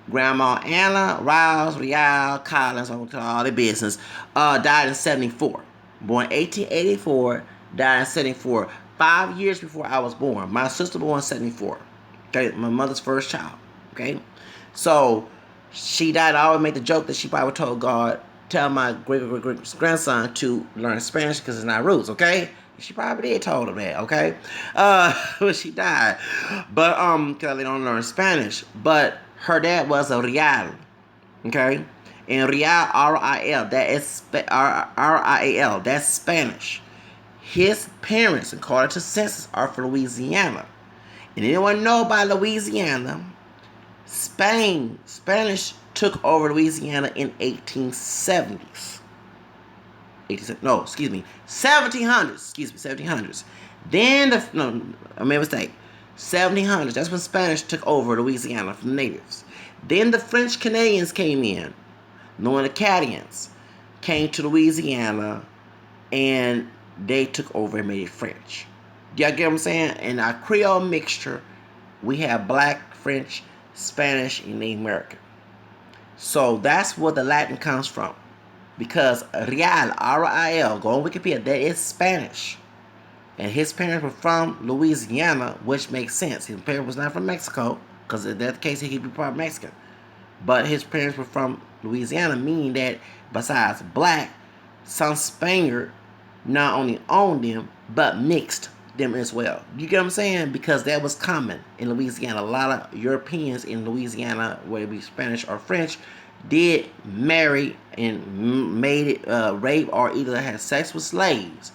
Grandma Anna, Riles, Real, Collins, I'm gonna all their business, died in 74. Born 1884, died in 74. 5 years before I was born. My sister born in 74. Okay, my mother's first child. Okay, so she died. I always make the joke that she probably told God, tell my great grandson to learn Spanish because it's not roots. Okay, she probably did told him that. Okay, when she died, but because they don't learn Spanish. But her dad was a Real. Okay, and Real R-I-L. That is R-I-A-L. That's Spanish. His parents, according to census, are from Louisiana. And anyone know about Louisiana? Spanish took over Louisiana in 1870s. 1700s. 1700s. I made a mistake. 1700s. That's when Spanish took over Louisiana from the natives. Then the French Canadians came in. Knowing the Acadians came to Louisiana, and they took over and made it French. Y'all get what I'm saying? In our Creole mixture, we have black, French, Spanish, and Native American. So that's where the Latin comes from. Because Real, R-I-L, go on Wikipedia, that is Spanish. And his parents were from Louisiana, which makes sense. His parents was not from Mexico, because in that case, he could be part Mexican. But his parents were from Louisiana, meaning that besides black, some Spaniard not only owned them, but mixed them as well. You get what I'm saying? Because that was common in Louisiana. A lot of Europeans in Louisiana, whether it be Spanish or French, did marry and made it rape or either had sex with slaves.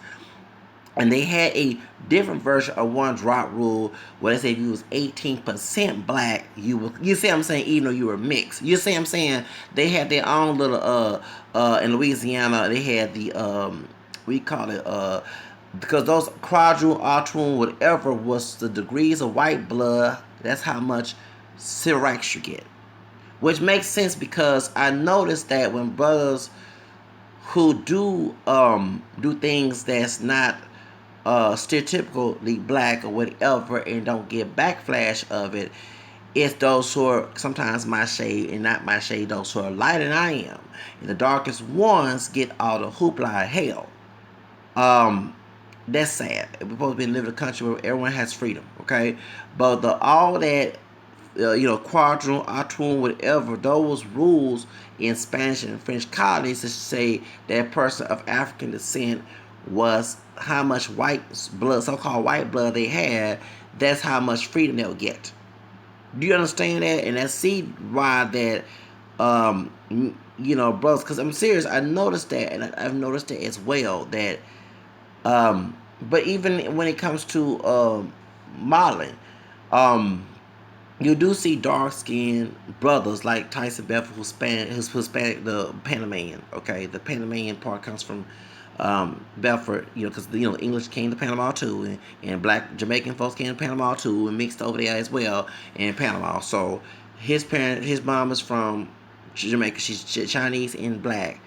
And they had a different version of one drop rule where they say if you was 18% black, you see what I'm saying, even though you were mixed. You see what I'm saying? They had their own little in Louisiana, they had the we call it because those quadroon, artroon, whatever was the degrees of white blood, that's how much Syrax you get. Which makes sense because I noticed that when brothers who do things that's not stereotypically black or whatever and don't get backlash of it, it's those who are sometimes my shade and not my shade, those who are lighter than I am. And the darkest ones get all the hoopla of hell. That's sad. We're supposed to be living in a country where everyone has freedom, okay? But all that, quadroon, artroon, whatever, those rules in Spanish and French colonies to say that person of African descent was how much white blood, so-called white blood they had, that's how much freedom they'll get. Do you understand that? And that's see why that, brothers, because I'm serious, I noticed that, and I've noticed it as well, that, but even when it comes to modeling, you do see dark-skinned brothers like Tyson Bedford, who's Hispanic, the Panamanian. Okay, the Panamanian part comes from Bedford, because English came to Panama too, and black Jamaican folks came to Panama too, and mixed over there as well in Panama. So his mom is from Jamaica. She's Chinese and black,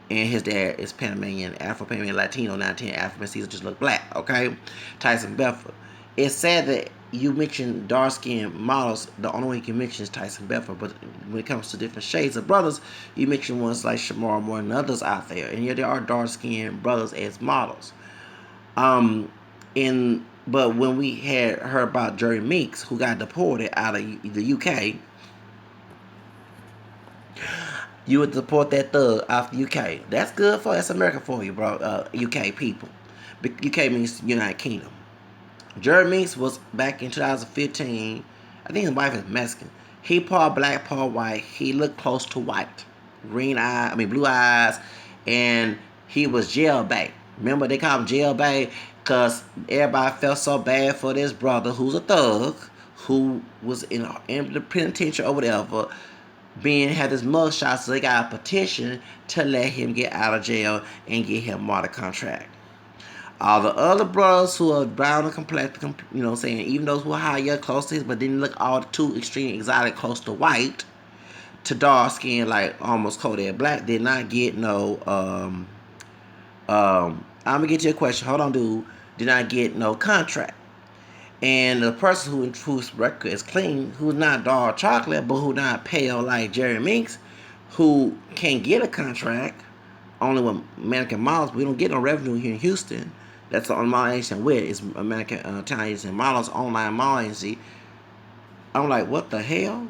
and his dad is Panamanian, Afro-Panamanian, Latino, 19 African Caesar just look black. Okay, Tyson Bedford. It's sad that you mentioned dark skinned models, the only one you can mention is Tyson Bedford. But when it comes to different shades of brothers, you mention ones like Shamar Moore and others out there. And yeah, there are dark skinned brothers as models. Um, in but when we had heard about Jerry Meeks, who got deported out of the UK, you would deport that thug out the UK. That's good for that's America for you, bro. UK people. UK means United Kingdom. Jerry Meeks was back in 2015. I think his wife is Mexican. He part black, part white. He looked close to white, blue eyes, and he was jailbait. Remember they called him jailbait because everybody felt so bad for this brother who's a thug, who was in the penitentiary or whatever, being had his mug shot, so they got a petition to let him get out of jail and get him a martyr contract. All the other brothers who are brown and complexion, you know what I'm saying, even those who are higher, close to his, but didn't look all too extreme exotic, close to white, to dark skin, like almost Kodak Black, did not get no, I'm gonna get you a question. Hold on, dude. Did not get no contract. And the person whose record is clean, who's not dark chocolate, but who not pale like Jerry Minks, who can get a contract, only with American models. We don't get no revenue here in Houston. That's the only model agency with is American Italians and models online model agency. I'm like, what the hell?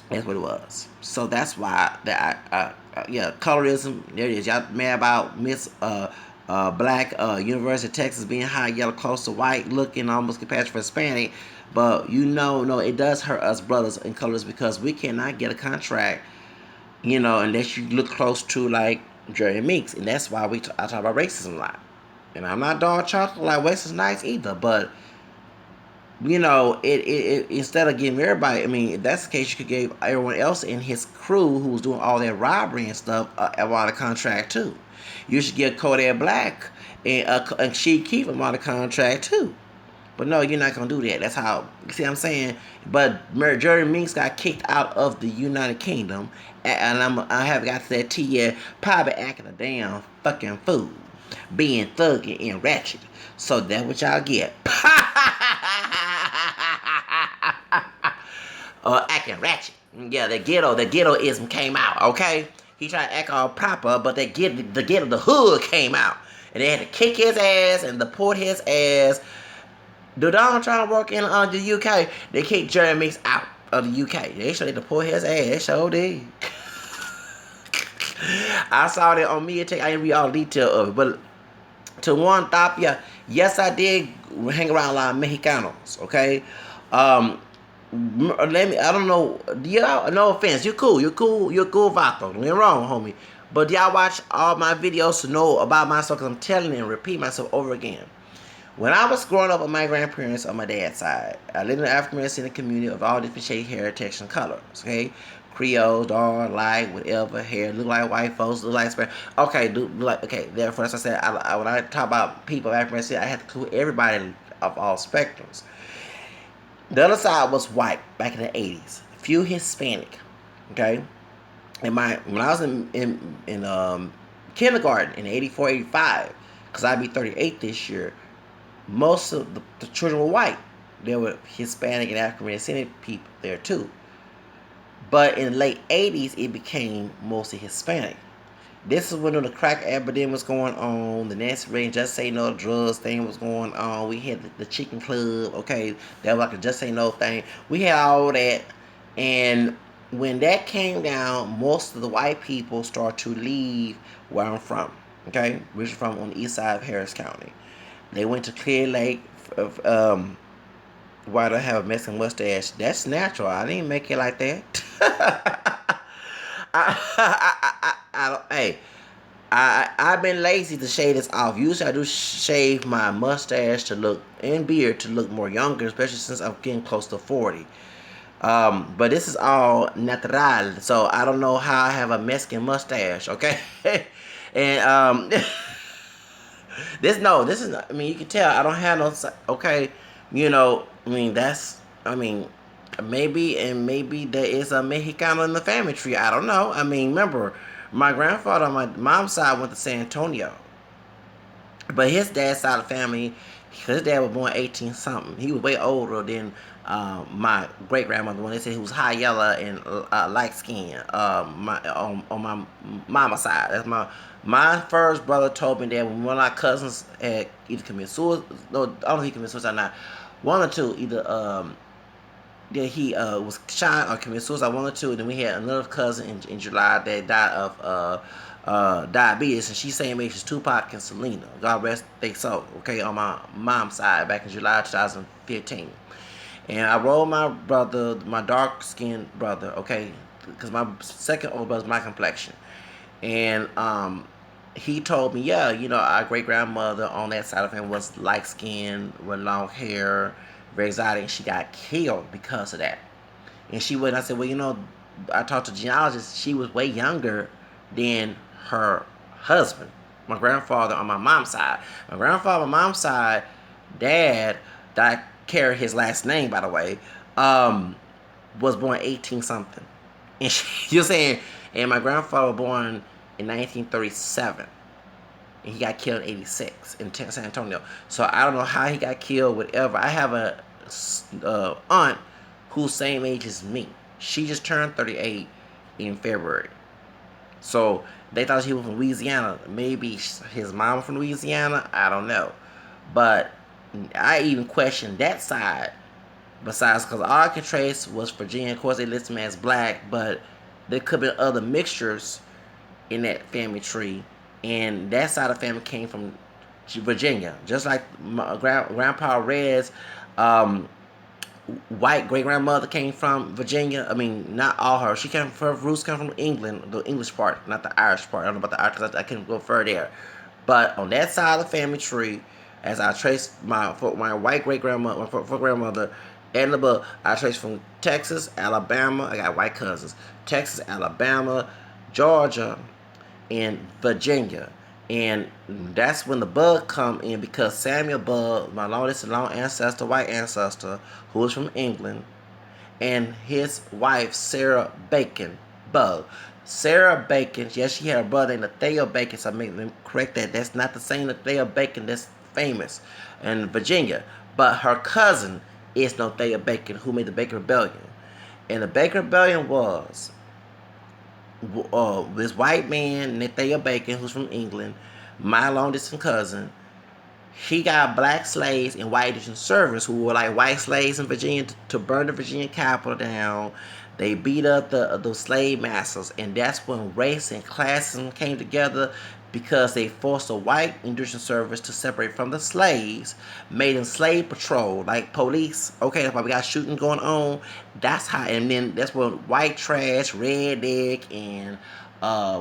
That's what it was. So that's why yeah, colorism. There it is. Y'all mad about Miss Black University of Texas being high yellow, close to white, looking almost compared for Hispanic. But no, it does hurt us brothers in colors because we cannot get a contract, unless you look close to like Jerry Meeks, and that's why I talk about racism a lot. And I'm not dark chocolate like West is nice either, but it instead of giving everybody, I mean, if that's the case, you could give everyone else in his crew who was doing all that robbery and stuff a lot of contract too. You should give Kodak Black and she keep him on the contract too. But no, you're not gonna do that. That's how. You see what I'm saying? But Jerry Minks got kicked out of the United Kingdom, and I have got to that T yet, probably acting a damn fucking fool, being thuggy and ratchet. So that's what y'all get. Acting ratchet. Yeah, the ghettoism came out. Okay, he tried to act all proper, but the hood came out, and they had to kick his ass and deport his ass. Do Donald Trump work in the UK? They kicked Jerry Meeks out of the UK. They should deport his ass. They sure did. I saw that on Media Tech. I didn't read all the detail of it, but to one top, yeah, yes, I did hang around a lot of Mexicanos. Okay, I don't know. Y'all, no offense, you're cool, Vato. Don't get me wrong, homie. But y'all watch all my videos to know about myself, because I'm telling and repeat myself over again. When I was growing up with my grandparents on my dad's side, I lived in the African-American community of all different shades, hair, texture, and colors. Okay, Creole, dark, light, whatever, hair, look like white folks, look like Spanish. Okay, therefore, as I said, when I talk about people of African-American, I have to include everybody of all spectrums. The other side was white back in the 80s. A few Hispanic. Okay, when I was in kindergarten in 84, 85, because I'd be 38 this year. Most of the children were white. There were Hispanic and African American people there too. But in the late 80s, it became mostly Hispanic. This is when the crack epidemic was going on. The Nancy Reagan Just Say No drugs thing was going on. We had the Chicken Club. Okay, that was like a Just Say No thing. We had all that. And when that came down, most of the white people started to leave where I'm from. Okay, which is from on the east side of Harris County. They went to Clear Lake. Why do I have a Mexican mustache? That's natural. I didn't make it like that. I've been lazy to shave this off. Usually I do shave my mustache to look, and beard to look more younger, especially since I'm getting close to 40. But this is all natural, so I don't know how I have a Mexican mustache, okay? And this is not, I mean, you can tell I don't have no, okay, maybe there is a Mexicano in the family tree. I don't know. I mean, remember, my grandfather on my mom's side went to San Antonio. But his dad's side of the family, because his dad was born 18 something, he was way older than my great grandmother. When they said he was high yellow and light skin, on my mama side, that's my first brother told me that when one of our cousins had either committed suicide, no, I don't know if he committed suicide or not, one or two, either that he was shot or committed suicide, one or two. And then we had another cousin in July that died of diabetes, and she's same age as Tupac and Selena. God rest they soul. Okay, on my mom's side, back in July 2015. And I rolled my brother, my dark skinned brother. Okay, because my second old brother's my complexion, and he told me, yeah, our great grandmother on that side of him was light skinned with long hair, very exotic. She got killed because of that. And she went. I said, well, I talked to a genealogist. She was way younger than her husband, my grandfather on my mom's side. My grandfather on my mom's side, dad, that I carry his last name, by the way, was born 18 something. And you're saying, and my grandfather was born in 1937. And he got killed in 86 in San Antonio. So I don't know how he got killed, whatever. I have a aunt who's same age as me. She just turned 38 in February. So they thought he was from Louisiana. Maybe his mom from Louisiana. I don't know. But I even questioned that side. Besides, because all I could trace was Virginia. Of course, they list him as black, but there could be other mixtures in that family tree. And that side of the family came from Virginia. Just like my Grandpa Red's white great grandmother came from Virginia. I mean, not all her. Her roots come from England, the English part, not the Irish part. I don't know about the Irish because I couldn't go further there. But on that side of the family tree, as I traced my white great grandmother, my grandmother, and the book, I traced from Texas, Alabama. I got white cousins. Texas, Alabama, Georgia, and Virginia. And that's when the Bug come in, because Samuel Bug, my long ancestor, white ancestor, who was from England, and his wife Sarah Bacon Bug. Sarah Bacon, yes, she had a brother named Nathaniel Bacon, so I make them correct that. That's not the same Nathaniel Bacon that's famous in Virginia. But her cousin is Nathaniel Bacon, who made the Bacon Rebellion. And the Bacon Rebellion was this white man, Nathaniel Bacon, who's from England, my long distance cousin. He got black slaves and white Egyptian servants who were like white slaves in Virginia to burn the Virginia Capitol down. They beat up the slave masters, and that's when race and classism came together, because they forced the white indentured servants to separate from the slaves, made them slave patrol, like police. Okay, that's why we got shooting going on. That's how, and then that's when white trash, redneck, and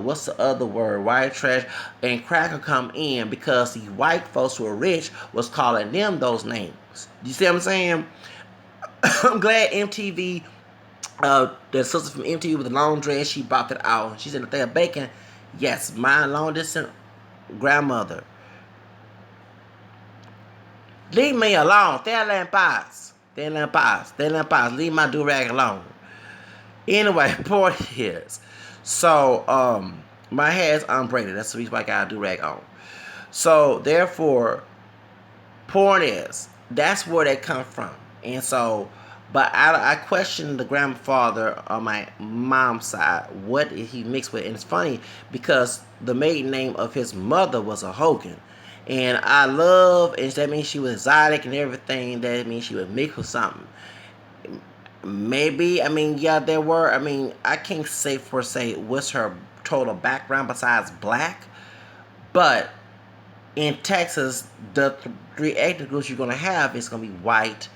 what's the other word? White trash and cracker come in, because the white folks who were rich was calling them those names. You see what I'm saying? I'm glad MTV, the sister from MTV with the long dress, she brought it out. She said that they're bacon. Yes, my long distance grandmother. Leave me alone. Déjala en paz. Déjala en paz. Déjala en paz. Leave my do-rag alone. Anyway, point is, so my hair is unbraided. That's the reason why I got a do-rag on. So therefore, point is, that's where they come from. And so, but I questioned the grandfather on my mom's side, what he mixed with. And it's funny because the maiden name of his mother was a Hogan. And I love, and that means she was exotic and everything. That means she was mixed with something. Maybe, I mean, yeah, there were, I mean, I can't say what's her total background besides black. But in Texas, the three ethnic groups you're going to have is going to be white,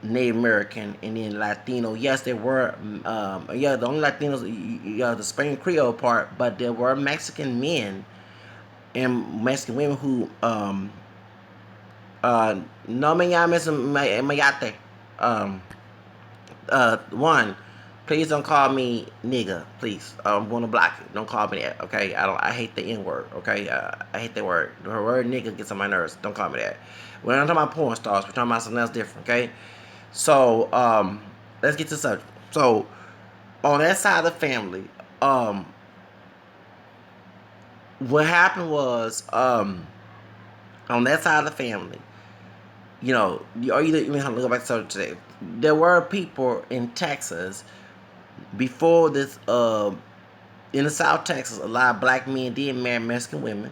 Native American, and then Latino. Yes, there were, the only Latinos, the Spanish Creole part, but there were Mexican men and Mexican women who, no me llames mayate, one, please don't call me nigga, please. I'm gonna block you. Don't call me that, okay? I hate the N word, okay? I hate that word. The word nigga gets on my nerves. Don't call me that. We're not talking about porn stars. We're talking about something else different, okay? So, let's get to the subject. So, on that side of the family, what happened was, on that side of the family, or either even have to go back to today. There were people in Texas before this. In the South Texas, a lot of black men did marry Mexican women.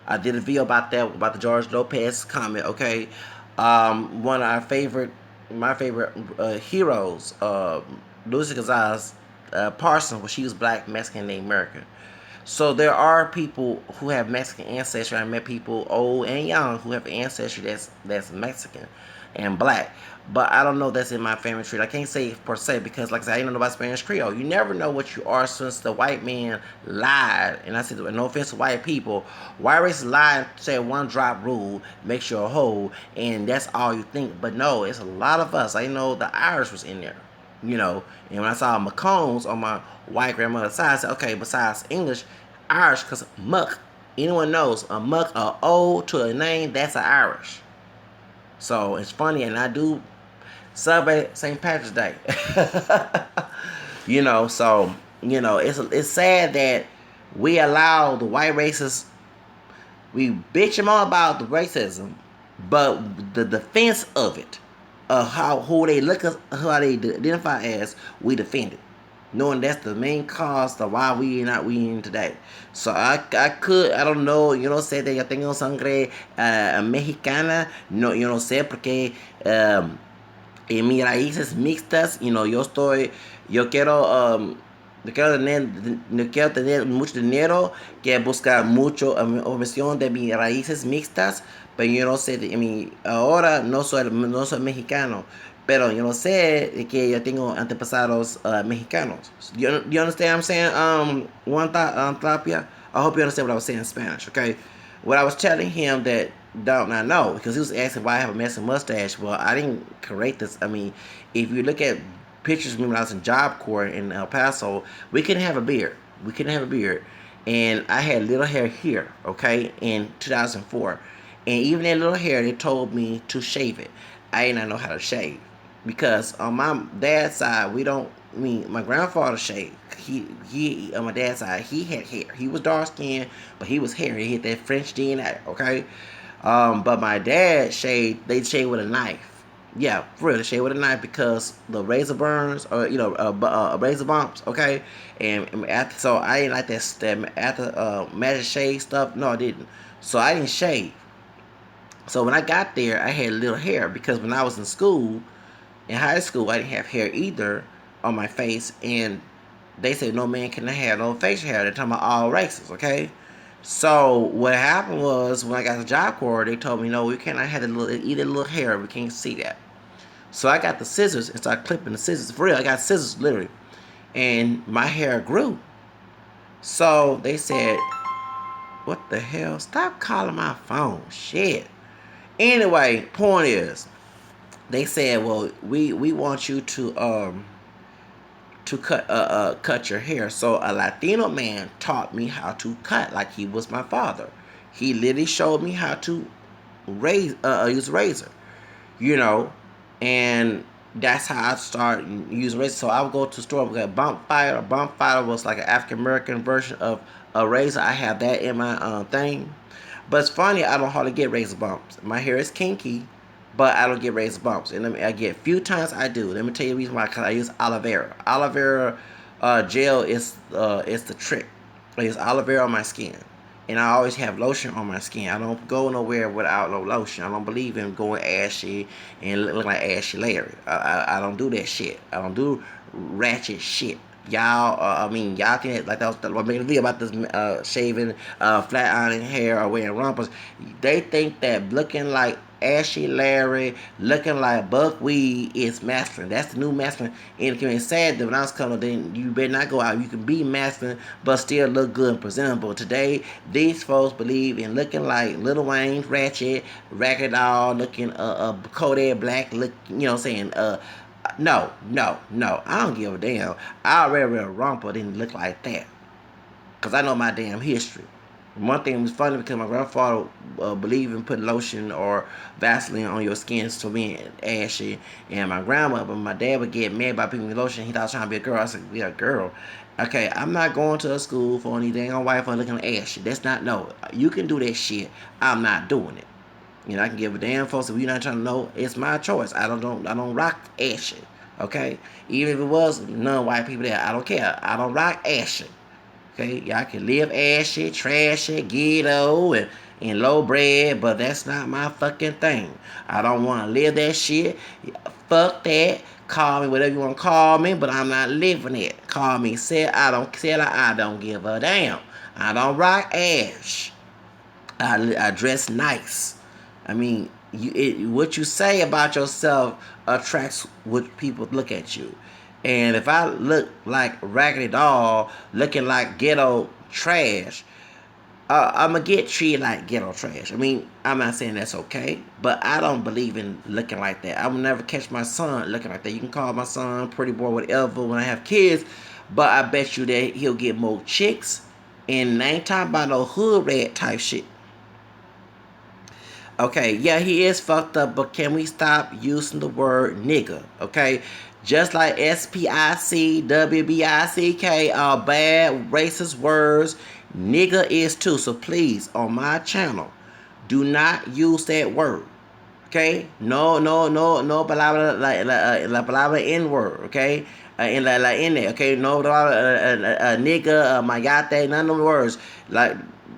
I did a video about that, about the George Lopez comment. Okay, one of my favorite heroes, Lucy Gonzalez Parsons, well, she was black, Mexican, Native American. So there are people who have Mexican ancestry. I met people old and young who have ancestry that's Mexican and black. But I don't know that's in my family tree. I can't say per se because, like I said, I didn't know about Spanish Creole. You never know what you are since the white man lied. And I said, no offense to white people, white racists lie and say one drop rule makes you a whole, and that's all you think. But no, it's a lot of us. I know the Irish was in there. And when I saw McCones on my white grandmother's side, I said, okay, besides English, Irish, because muck, anyone knows, a muck, a O to a name, that's an Irish. So it's funny, and I do celebrate St. Patrick's Day. So, it's sad that we allow the white racists, we bitch them all about the racism, but the defense of it, who they how they identify as, we defend it, knowing that's the main cause of why we not winning today. So I don't know, sé de yo tengo sangre mexicana, no, yo no sé porque en mis raíces mixtas, yo quiero, no quiero tener mucho dinero, que buscar mucho omisión de mis raíces mixtas, pero yo no sé, ahora no soy mexicano, pero yo no sé que yo tengo antepasados mexicanos. You understand what I'm saying? One thought, Tapia. I hope you understand what I was saying in Spanish. Okay, what I was telling him that don't not know, because he was asking why I have a messy mustache. Well, I didn't correct this. If you look at pictures of me when I was in Job Corps in El Paso, we couldn't have a beard. We couldn't have a beard, and I had little hair here. Okay, in 2004, and even that little hair, they told me to shave it. I did not know how to shave because on my dad's side, we don't. My grandfather shaved. He on my dad's side, he had hair. He was dark skinned, but he was hairy. He had that French DNA. Okay, but my dad shaved. They shaved with a knife. Yeah, for real, they shave with a knife because the razor burns or razor bumps. Okay, and after, so I didn't like that after magic shave stuff. No, I didn't. So I didn't shave. So when I got there, I had little hair because when I was in school, in high school, I didn't have hair either on my face, and they said no man can have no facial hair. They're talking about all races, okay? So what happened was when I got the Job Corps, they told me no, we cannot have either little hair. We can't see that. So I got the scissors and started clipping the scissors. For real, I got scissors literally, and my hair grew. So they said, "What the hell? Stop calling my phone, shit." Anyway, point is, they said, "Well, we want you to cut your hair." So a Latino man taught me how to cut like he was my father. He literally showed me how to use a razor, you know, and that's how I started using razor. So I would go to the store and get bump fighter. A bump fighter was like an African American version of a razor. I have that in my thing. But it's funny, I don't hardly get razor bumps. My hair is kinky, but I don't get razor bumps. And I get a few times I do. Let me tell you the reason why. Because I use aloe vera. Aloe vera gel is the trick. I use aloe vera on my skin. And I always have lotion on my skin. I don't go nowhere without no lotion. I don't believe in going ashy and look like Ashy Larry. I don't do that shit. I don't do ratchet shit. Y'all, y'all can, like I was making a video about this shaving, flat ironing hair or wearing rompers. They think that looking like Ashy Larry, looking like buckwheat is masculine. That's the new masculine. And it can be sad that when I was coming, then you better not go out. You can be masculine, but still look good and presentable. Today, these folks believe in looking like Lil Wayne, Ratchet, Ragged Doll, looking Kodak Black, look, saying no. I don't give a damn. I'd rather wear a romper than look like that. Because I know my damn history. One thing was funny because my grandfather believed in putting lotion or Vaseline on your skin to be ashy. And my grandma, but my dad would get mad by putting lotion. He thought I was trying to be a girl. I said, "Be a girl." Okay, I'm not going to a school for any dang on wife or looking ashy. That's not, no. You can do that shit. I'm not doing it. You know, I can give a damn folks if you're not trying to know. It's my choice. I don't rock ass shit. Okay, even if it was non-white people there, I don't care. I don't rock ass shit. Okay, y'all can live ass shit, trash shit, ghetto, and low bread, but that's not my fucking thing. I don't want to live that shit. Fuck that. Call me whatever you want to call me, but I'm not living it. Call me I don't give a damn. I don't rock ass. I dress nice. I mean, what you say about yourself attracts what people look at you. And if I look like Raggedy Doll, looking like ghetto trash, I'm going to get treated like ghetto trash. I mean, I'm not saying that's okay, but I don't believe in looking like that. I will never catch my son looking like that. You can call my son pretty boy, whatever, when I have kids, but I bet you that he'll get more chicks, and I ain't talking about no hood rat type shit. Okay, yeah, he is fucked up, but can we stop using the word nigga? Okay, just like SPIC, WBICK are bad racist words, nigga is too. So please, on my channel, do not use that word. Okay, no, palabra la palabra N word. Okay, in la in there. Okay, no nigga, mayate, none of the words like.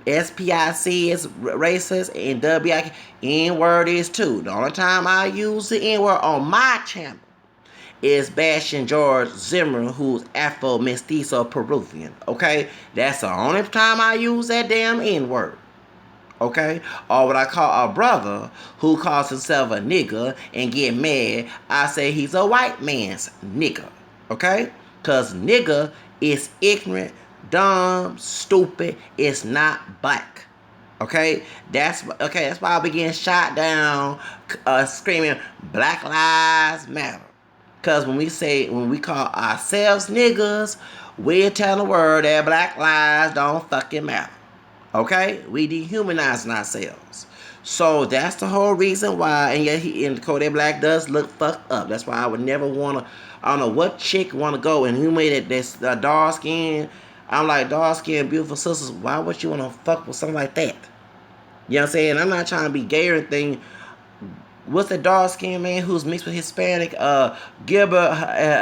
SPIC is racist and WIK N word is too. The only time I use the N word on my channel is bashing George Zimmerman, who's Afro Mestizo Peruvian. Okay, that's the only time I use that damn N word. Okay, or what I call a brother who calls himself a nigga and get mad, I say he's a white man's nigga. Okay, cause nigga is ignorant, dumb, stupid. It's not black. Okay, that's why I be getting shot down, screaming Black Lives Matter. Cause when we call ourselves niggas, we're telling the world that black lives don't fucking matter. Okay, we dehumanizing ourselves. So that's the whole reason why. And yet, Kodak Black does look fucked up. That's why I would never want to. I don't know what chick want to go and who made it this dark skin. I'm like, dark skin, beautiful sisters. Why would you want to fuck with something like that? You know what I'm saying? I'm not trying to be gay or anything. What's the dark skinned man who's mixed with Hispanic? Gilbert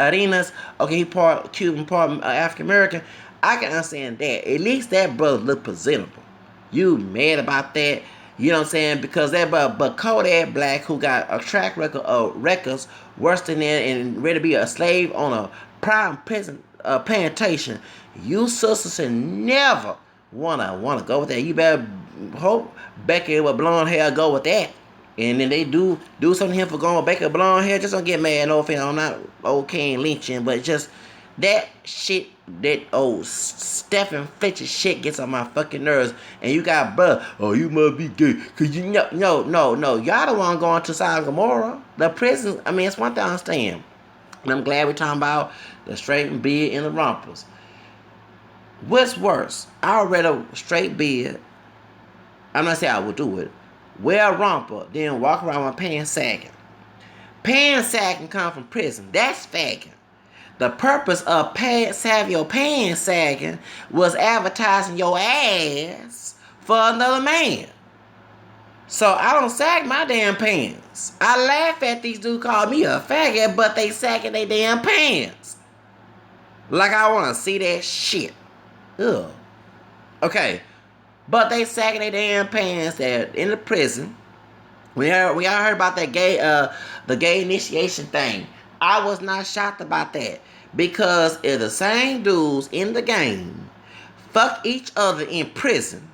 Arenas. Okay, he part Cuban, part African American. I can understand that. At least that brother look presentable. You mad about that? You know what I'm saying? Because that but Kodak Black, who got a track record of records worse than that and ready to be a slave on a prime prison plantation, you sisters should never wanna go with that. You better hope Becky with blonde hair go with that. And then they do something to him for going with Becky with blonde hair. Just don't get mad. No offense, I'm not okay and lynching, but just that shit, that old Stephen Fletcher shit gets on my fucking nerves. And you got, bruh, oh, you must be gay. Cause you know, no. Y'all the one going to Sodom and Gomorrah. The prison, I mean, it's one thing I understand. And I'm glad we're talking about the straight beard and the rompers. What's worse? I would rather straight beard. I'm not saying I would do it. Wear a romper, then walk around with pants sagging. Pants sagging come from prison. That's fagging. The purpose of have your pants sagging was advertising your ass for another man. So I don't sag my damn pants. I laugh at these dudes call me a faggot, but they sagging their damn pants. Like I want to see that shit. Ugh. Okay. But they sagging their damn pants in the prison. We all heard about that the gay initiation thing. I was not shocked about that. Because if the same dudes in the game fuck each other in prison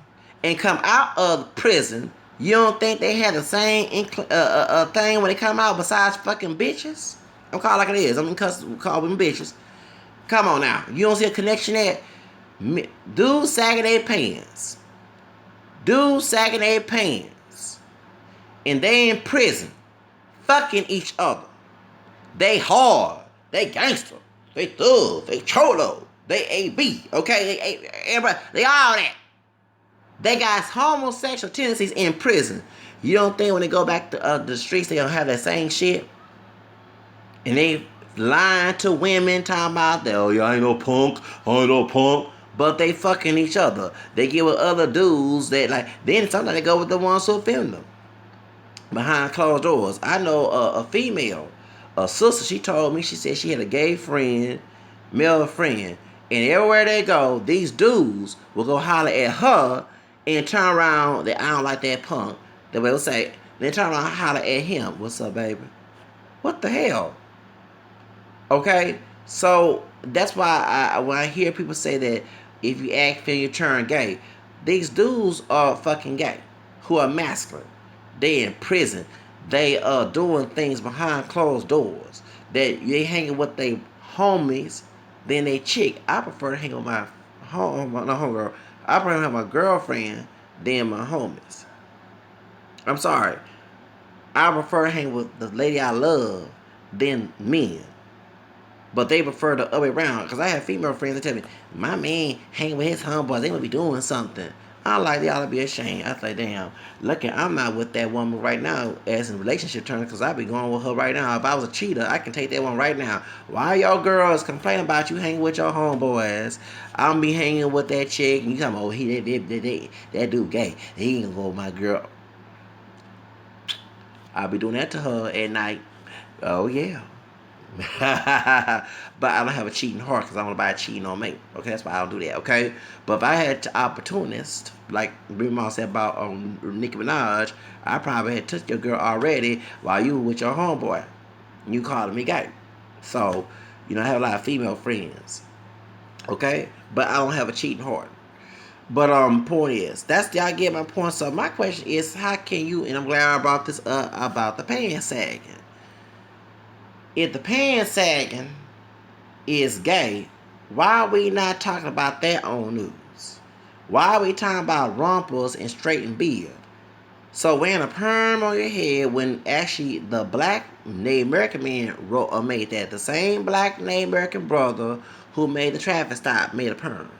and come out of prison, you don't think they had the same thing when they come out besides fucking bitches? I'm calling like it is. I'm gonna call them bitches. Come on now. You don't see a connection there? Dudes sagging their pants. Dudes sagging their pants. And they in prison. Fucking each other. They hard. They gangster. They thug. They cholo. They AB. Okay? Everybody. They all that. They got homosexual tendencies in prison. You don't think when they go back to the streets they don't have that same shit? And they lying to women talking about that, oh, y'all ain't no punk. I ain't no punk. But they fucking each other. They get with other dudes that like. Then sometimes they go with the ones who offend them. behind closed doors. I know a female, a sister. She told me, she said she had a gay friend, male friend, and everywhere they go, these dudes will go holler at her and turn around. That I don't like that punk. They will say, then turn around and holler at him. What's up, baby? What the hell? Okay, so that's why when I hear people say that if you act then you turn gay, these dudes are fucking gay, who are masculine. They in prison. They are doing things behind closed doors. That they hanging with their homies than they chick. I prefer to hang with my homegirl. I prefer to have my girlfriend than my homies. I'm sorry. I prefer to hang with the lady I love than men. But they prefer the other way around. Because I have female friends that tell me, my man hang with his homeboys, they must be doing something. I like, they ought to be ashamed. I like, damn, look, I'm not with that woman right now as in relationship terms because I be going with her right now. If I was a cheater, I can take that one right now. Why y'all girls complaining about you hanging with your homeboys? I'm be hanging with that chick and you talking about, oh, that dude gay. He ain't gonna go with my girl. I'll be doing that to her at night. Oh, yeah. But I don't have a cheating heart because I don't buy cheating on me. Okay, that's why I don't do that. Okay, but if I had opportunist, like Big Mom said about Nicki Minaj, I probably had touched your girl already while you were with your homeboy. You calling me gay. So, I have a lot of female friends. Okay, but I don't have a cheating heart. But point is, I get my point. So my question is, how can you? And I'm glad I brought this up about the pants sagging. If the pants sagging is gay, why are we not talking about that on news? Why are we talking about rompers and straightened beard? So wearing a perm on your head when actually the black Native American man made that. The same black Native American brother who made the traffic stop made a perm.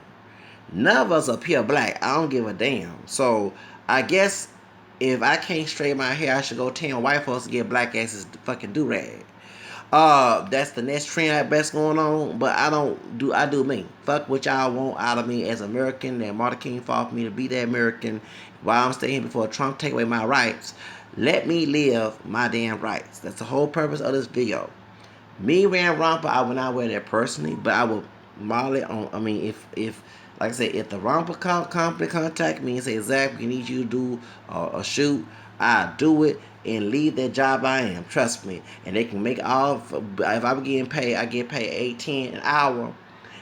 None of us are pure black. I don't give a damn. So I guess if I can't straighten my hair, I should go tell white folks to get black asses fucking do-rag. That's the next trend I best going on, but I do me. Fuck what y'all want out of me as American. That Martin King fought for me to be that American while I'm staying before Trump take away my rights. Let me live my damn rights. That's the whole purpose of this video. Me wearing romper, I would not wear that personally, but I would model it on. I mean, if like I said, if the romper company contact me and say, Zach, we need you to do a shoot, I do it and leave that job I am. Trust me. And they can make all. If I'm getting paid, I get paid $18 an hour.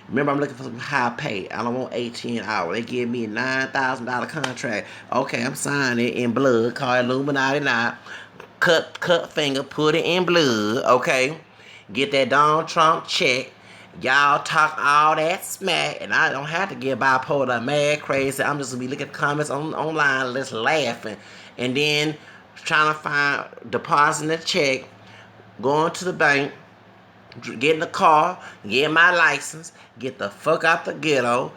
Remember, I'm looking for some high pay. I don't want $18 an hour. They give me a $9,000 contract. Okay, I'm signing it in blood. Call it Illuminati now. Cut finger, put it in blood. Okay, get that Donald Trump check. Y'all talk all that smack, and I don't have to get bipolar, mad, crazy. I'm just gonna be looking at the comments online, just laughing, and then trying to find depositing a check, going to the bank, get in the car, get my license, get the fuck out the ghetto,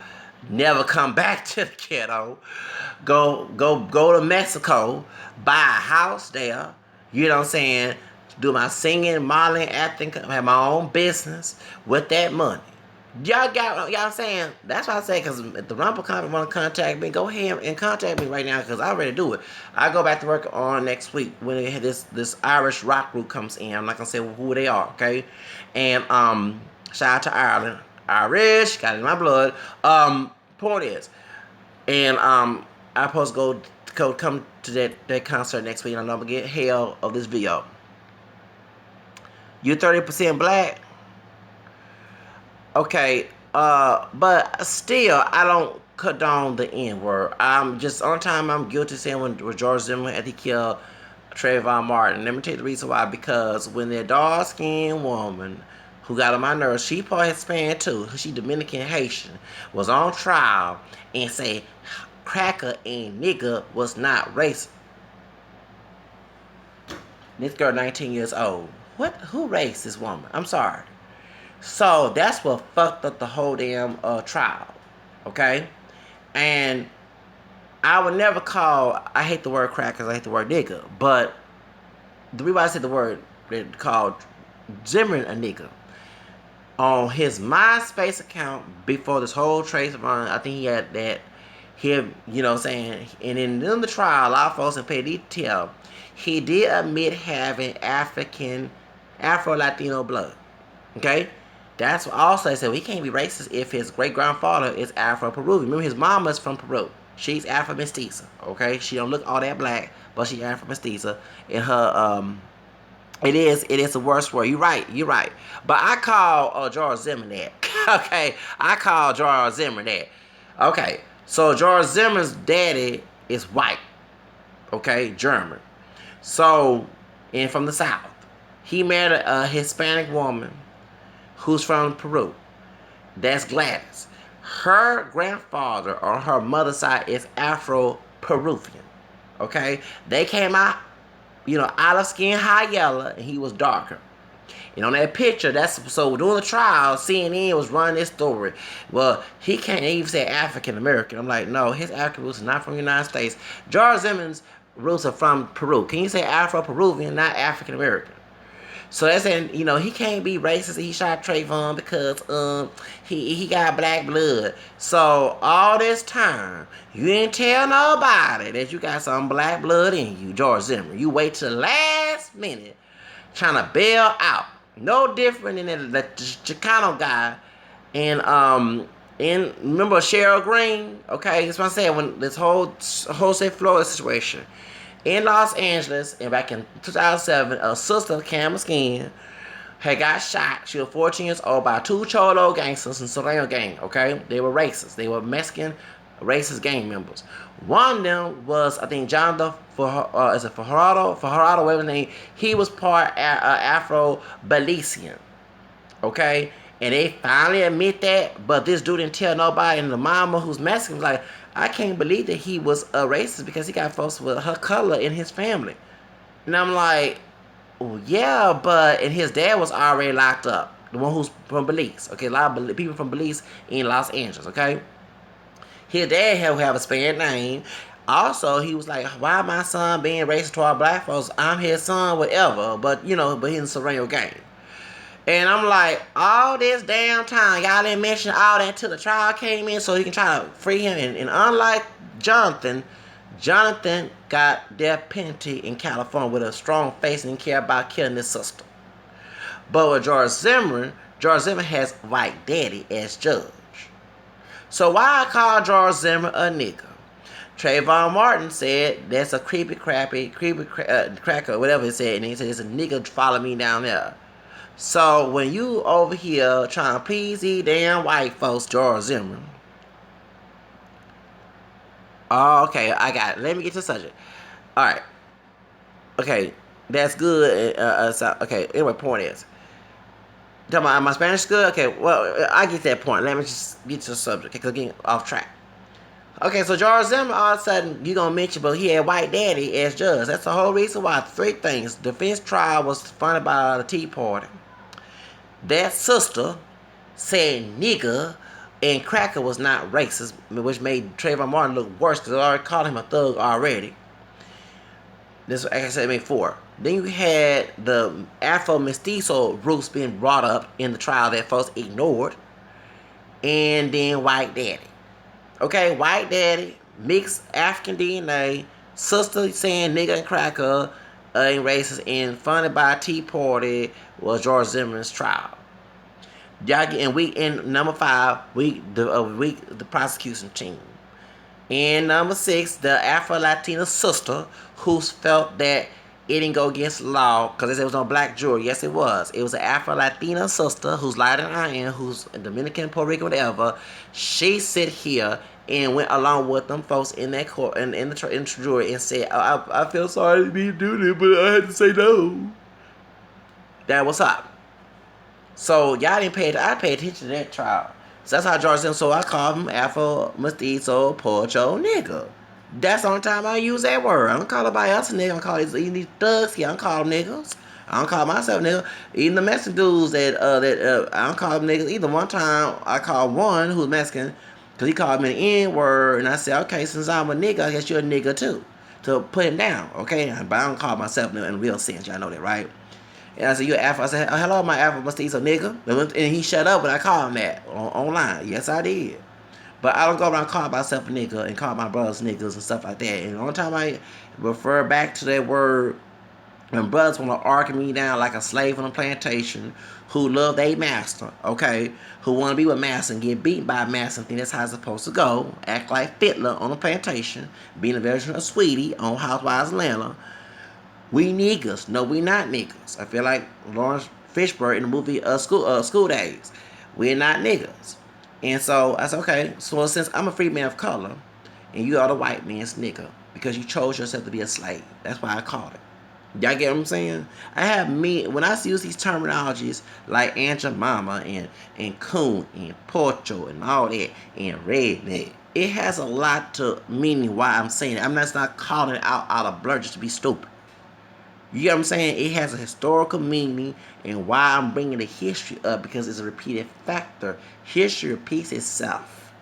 never come back to the ghetto, go to Mexico, buy a house there, you know what I'm saying, do my singing, modeling, acting, have my own business with that money. Y'all saying? That's why I say, because if the Rumble company want to contact me, go ahead and contact me right now, because I already do it. I go back to work on next week when this Irish rock group comes in. I'm not going to say who they are, okay? And shout out to Ireland. Irish, got it in my blood. Point is, and I'm supposed to come to that concert next week, and I'm going to get hell of this video. You 30% black? Okay, but still, I don't condone the N-word. I'm just, on time I'm guilty saying when George Zimmerman had to kill Trayvon Martin. Let me tell you the reason why. Because when that dark-skinned woman who got on my nerves, she part Hispanic too, she Dominican Haitian, was on trial and say cracker and nigga was not racist. This girl 19 years old. Who raised this woman? I'm sorry. So that's what fucked up the whole damn trial. Okay? And I would never I hate the word crackers, I hate the word nigga, but the reason I said the word called Zimmerman a nigga, on his MySpace account before this whole trace run, I think you know what I'm saying? And in the trial, a lot of folks in pay detail, he did admit having Afro-Latino blood. Okay? That's what also I said, well, he can't be racist if his great-grandfather is Afro-Peruvian. Remember, his mama's from Peru. She's Afro-Mestiza. Okay? She don't look all that black, but she's Afro-Mestiza. And it is the worst word. You're right. But I call George Zimmerman that. Okay? I call George Zimmerman that. Okay, so George Zimmerman's daddy is white, okay, German. So, and from the South. He married a Hispanic woman who's from Peru. That's Gladys. Her grandfather on her mother's side is Afro-Peruvian, okay? They came out, olive skin, high yellow, and he was darker. And on that picture, so during the trial, CNN was running this story. Well, he can't even say African American. I'm like, no, his African roots are not from the United States. George Zimmerman's roots are from Peru. Can you say Afro-Peruvian, not African American? So that's saying, he can't be racist. He shot Trayvon because he got black blood. So all this time, you didn't tell nobody that you got some black blood in you, George Zimmerman. You wait till the last minute trying to bail out. No different than the Chicano guy and remember Cheryl Green? Okay, that's what I said when this whole Jose Flores situation in Los Angeles and back in 2007, a sister, Cam Skin, had got shot. She was 14 years old by two Cholo gangsters in Serrano gang. Okay, they were racist. They were Mexican racist gang members. One of them was, I think, Jonathan Fajardo, whatever his name. He was part Afro-Belizean. Okay? And they finally admit that, but this dude didn't tell nobody. And the mama, who's Mexican, was like, I can't believe that he was a racist because he got folks with her color in his family. And I'm like, oh, yeah, and his dad was already locked up. The one who's from Belize. Okay, a lot of people from Belize in Los Angeles, okay? His dad have a Spanish name. Also, he was like, why my son being racist toward black folks? I'm his son, whatever. But he's in Serrano gang. And I'm like, all this damn time, y'all didn't mention all that until the trial came in so he can try to free him. And unlike Jonathan got death penalty in California with a strong face and didn't care about killing his sister. But with George Zimmerman has white daddy as judge. So why I call George Zimmerman a nigga? Trayvon Martin said that's a creepy cracker, whatever he said, and he said it's a nigga follow me down there. So when you over here trying to please these damn white folks, George Zimmerman. Oh, okay, I got it. Let me get to the subject. All right. Okay, that's good. Okay, anyway, point is. Talking about my Spanish good? Okay, well, I get that point. Let me just get to the subject, because I'm getting off track. Okay, so George Zimmerman, all of a sudden, you gonna mention, but he had white daddy as judge. That's the whole reason why. Three things. Defense trial was funded by the Tea Party. That sister said nigga and cracker was not racist, which made Trayvon Martin look worse, because I already called him a thug already. This, like I said, made four. Then you had the Afro-Mestizo roots being brought up in the trial that folks ignored. And then white daddy. Okay, white daddy, mixed African DNA, sister saying nigga and cracker ain't racist, and funded by Tea Party was George Zimmerman's trial. In number 5, the prosecution team. And number 6, the Afro-Latina sister who felt that it didn't go against the law because they said it was on black jury. Yes, it was. It was an Afro-Latina sister who's lighter than I am, who's Dominican, Puerto Rican, whatever. She sit here and went along with them folks in that court in the jury and said, I feel sorry to be doing it, but I had to say no. That was up. So y'all didn't pay. I paid attention to that trial. So that's how George Zimmerman. So I called him Afro-Mestizo, Pocho, nigga. That's the only time I use that word. I don't call nobody else a nigga. I call these thugs. Yeah, I don't call them niggas. I don't call myself nigga. Even the Mexican dudes that I don't call them niggas either. One time I called one who's Mexican because he called me an N-word, and I said, okay, since I'm a nigga, I guess you're a nigga too. To put him down, okay? But I don't call myself nigga in real sense. Y'all know that, right? And I said, you Afro? I said, hello, my Afro-Mestizo nigga. And he shut up when I called him that online. Yes, I did. But I don't go around calling myself a nigga and call my brothers niggas and stuff like that. And the only time I refer back to that word when brothers want to argue me down like a slave on a plantation who love their master, okay, who want to be with master and get beat by master and think that's how it's supposed to go, act like Fiddler on a plantation, being a version of Sweetie on Housewives of Atlanta. We niggas. No, we not niggas. I feel like Lawrence Fishburne in the movie School Days. We're not niggas. And so I said, okay, so since I'm a free man of color, and you are the white man's nigga, because you chose yourself to be a slave. That's why I called it. Y'all get what I'm saying? I have me when I use these terminologies like Aunt Mama and coon and porcho and all that and redneck. It has a lot to meaning why I'm saying it. I'm just not calling it out of blur just to be stupid. You get what I'm saying? It has a historical meaning and why I'm bringing the history up because it's a repeated factor. History repeats itself.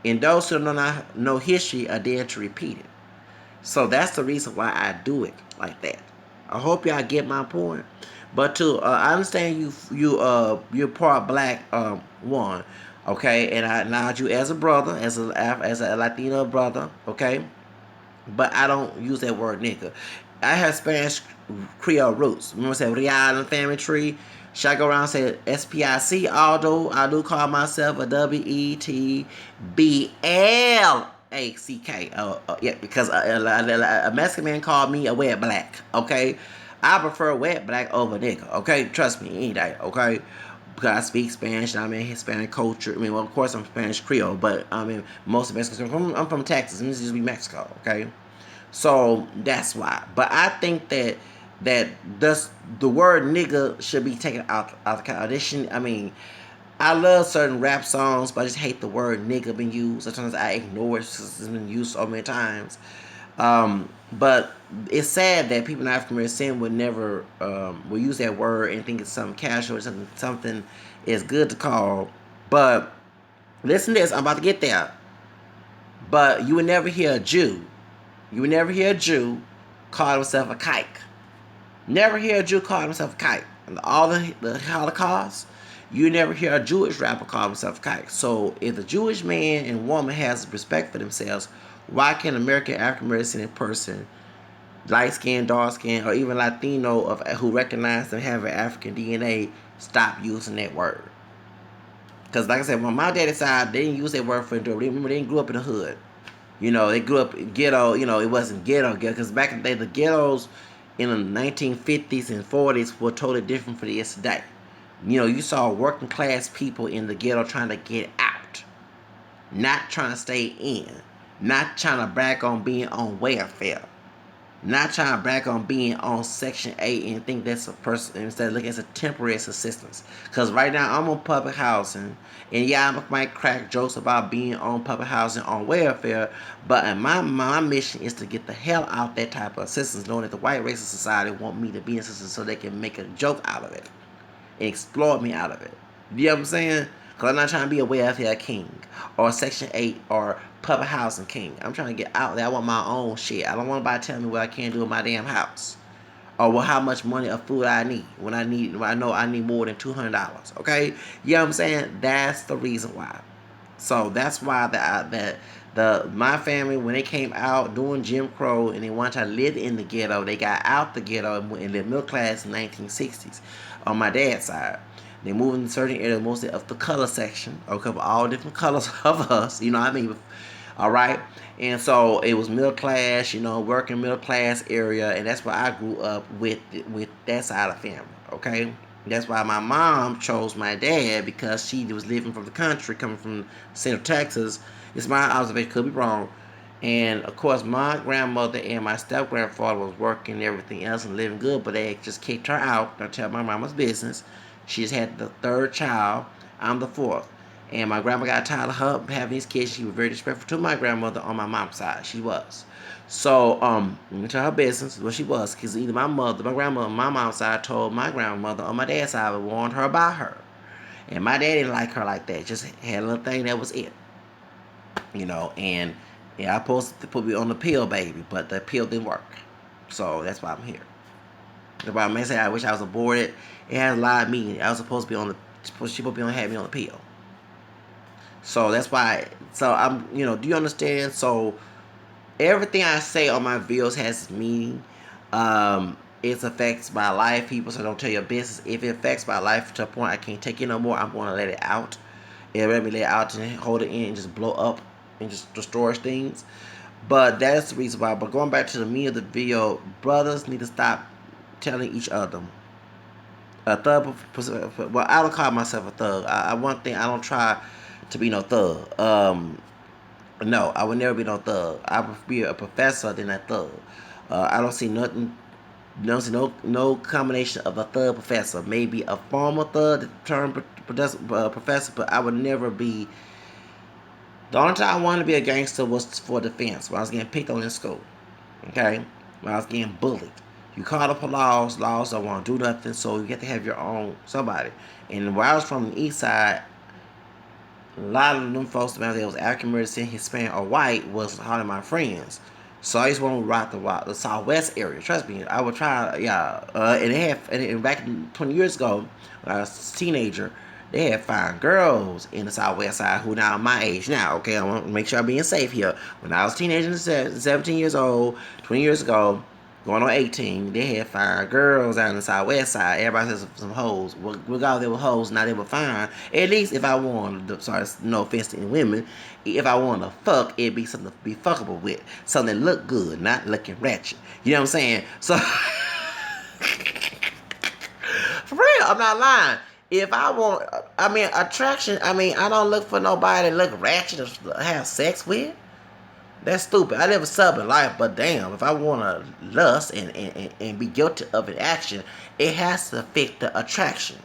And those who do not know history are there to repeat it. So that's the reason why I do it like that. I hope y'all get my point. But I understand you're part black one, okay, and I acknowledge you as a brother, as a Latino brother, okay. But I don't use that word nigga. I have Spanish Creole roots. Remember I said Real in the family tree? Should I go around and say SPIC? Although I do call myself a WETBLACK. Yeah, because a Mexican man called me a wet black. Okay, I prefer wet black over nigga. Okay, trust me, any day. Okay, because I speak Spanish and I'm in Hispanic culture. I mean, well, of course I'm Spanish Creole, but I mean most of Mexicans. I'm from Texas. This just be Mexico. Okay. So that's why. But I think that the word nigga should be taken out of the audition. I mean, I love certain rap songs, but I just hate the word nigga being used. Sometimes I ignore it because it's been used so many times. But it's sad that people in African American would never will use that word and think it's something casual or something is good to call. But listen to this, I'm about to get there. But you would never hear a Jew. You would never hear a Jew call himself a kike. Never hear a Jew call himself a kike. And all the Holocaust, you never hear a Jewish rapper call himself a kike. So if the Jewish man and woman has respect for themselves, why can American African American person, light skin, dark skin, or even Latino who recognize them having African DNA stop using that word? Because like I said, when my daddy's side, they didn't use that word for endurance. Remember, they didn't grow up in the hood. You know, they grew up ghetto. You know, it wasn't ghetto because back in the day, the ghettos in the 1950s and 40s were totally different from this today. You know, you saw working class people in the ghetto trying to get out, not trying to stay in, not trying to brag on being on welfare, not trying to brag on being on Section 8 and think that's a person instead of looking at it as a temporary assistance. Because right now I'm on public housing, and yeah, I might crack jokes about being on public housing on welfare, but my mission is to get the hell out that type of assistance, knowing that the white racist society want me to be in assistance so they can make a joke out of it and exploit me out of it. You know what I'm saying? Because I'm not trying to be a welfare king or a Section 8 or public housing king. I'm trying to get out there. I want my own shit. I don't want nobody telling me what I can't do in my damn house. Or well, how much money or food I need when I know I need more than $200. Okay? You know what I'm saying? That's the reason why. So that's why my family, when they came out doing Jim Crow and they wanted to live in the ghetto, they got out the ghetto and lived middle class in the 1960s. On my dad's side, they moved in certain areas, mostly of the color section, okay, all different colors of us, you know what I mean? All right, and so it was middle class, you know, working middle class area, and that's why I grew up with that side of the family. Okay, that's why my mom chose my dad because she was living from the country, coming from Central Texas. It's my observation, could be wrong. And of course, my grandmother and my step grandfather was working and everything else and living good, but they just kicked her out. Don't tell my mama's business. She's had the third child. I'm the fourth. And my grandma got tired of her having these kids. She was very disrespectful to my grandmother on my mom's side. She was. So, into her business, well, she was. Because either my grandmother on my mom's side told my grandmother on my dad's side warned her about her. And my dad didn't like her like that. Just had a little thing, that was it. You know, and yeah, I supposed to put me on the pill, baby. But the pill didn't work. So, that's why I'm here. The problem is, I wish I was aborted. It has a lot of meaning. I was supposed to be on the, she supposed to be on, had me on the pill. So that's why. So I'm, do you understand? So everything I say on my videos has meaning. It affects my life. People say don't tell your business. If it affects my life to a point I can't take it no more, I'm going to let it out. It let me let it out and hold it in and just blow up and just destroy things. But that's the reason why. But going back to the meat of the video, brothers need to stop telling each other. A thug, well, I don't call myself a thug. One thing, I don't try to be no thug. No, I would never be no thug. I would be a professor than a thug. I don't see nothing. Don't see no combination of a thug professor. Maybe a former thug that turned professor, but I would never be. The only time I wanted to be a gangster was for defense. When I was getting picked on in school, okay, when I was getting bullied. You call up for laws don't want to do nothing, so you get to have your own somebody. And where I was from the east side, a lot of them folks, whether it was African American, Hispanic, or white, was hardly my friends. So I used to want to rock the Southwest area. Trust me, I would try, yeah. And back 20 years ago, when I was a teenager, they had fine girls in the Southwest side who now my age now. Okay, I want to make sure I'm being safe here. When I was a teenager, 17 years old, 20 years ago, going on 18, they had fine girls out on the Southwest side. Everybody says some hoes. Regardless, they were hoes, now they were fine. At least if I wanted, sorry, no offense to any women, if I wanted to fuck, it'd be something to be fuckable with. Something that looked good, not looking ratchet. You know what I'm saying? So, for real, I'm not lying. If I want, attraction, I don't look for nobody that look ratchet to have sex with. That's stupid. I never sub in life, but damn, if I want to lust and be guilty of an action, it has to fit the attraction.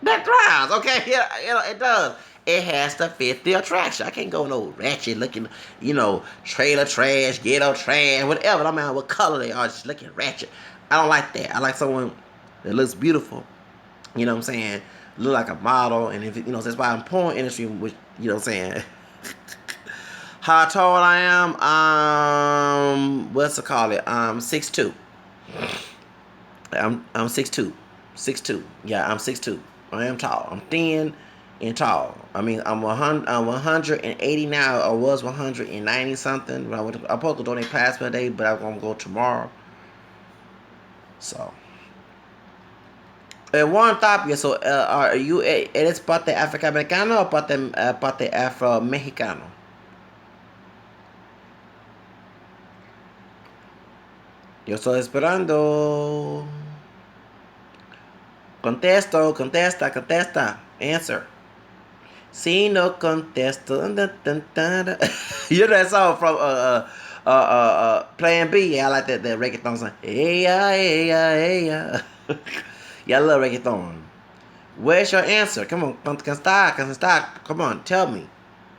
That drives, okay? Yeah, it does. It has to fit the attraction. I can't go no ratchet looking, trailer trash, ghetto trash, whatever. I mean, what color they are, just looking ratchet. I don't like that. I like someone that looks beautiful. You know what I'm saying? Look like a model, and if that's why I'm porn industry, which you know what I'm saying. How tall I am? What's it call it? 6'2". I'm 6'2". 6'2". Yeah, I'm 6'2". I am tall. I'm thin and tall. I'm 180 now. I was 190 something. I'm supposed to donate plasma today, but I'm gonna go tomorrow. So. One topic. So, are you eres parte afroamericano o parte afro-mexicano? Yo estoy esperando. Contesta. Answer. Si no contesto. You know that song from Plan B? Yeah, I like that reggaeton song. Hey ya, hey ya, hey ya. Yeah, I love reggaeton. Where's your answer? Come on, contesta. Come on, tell me.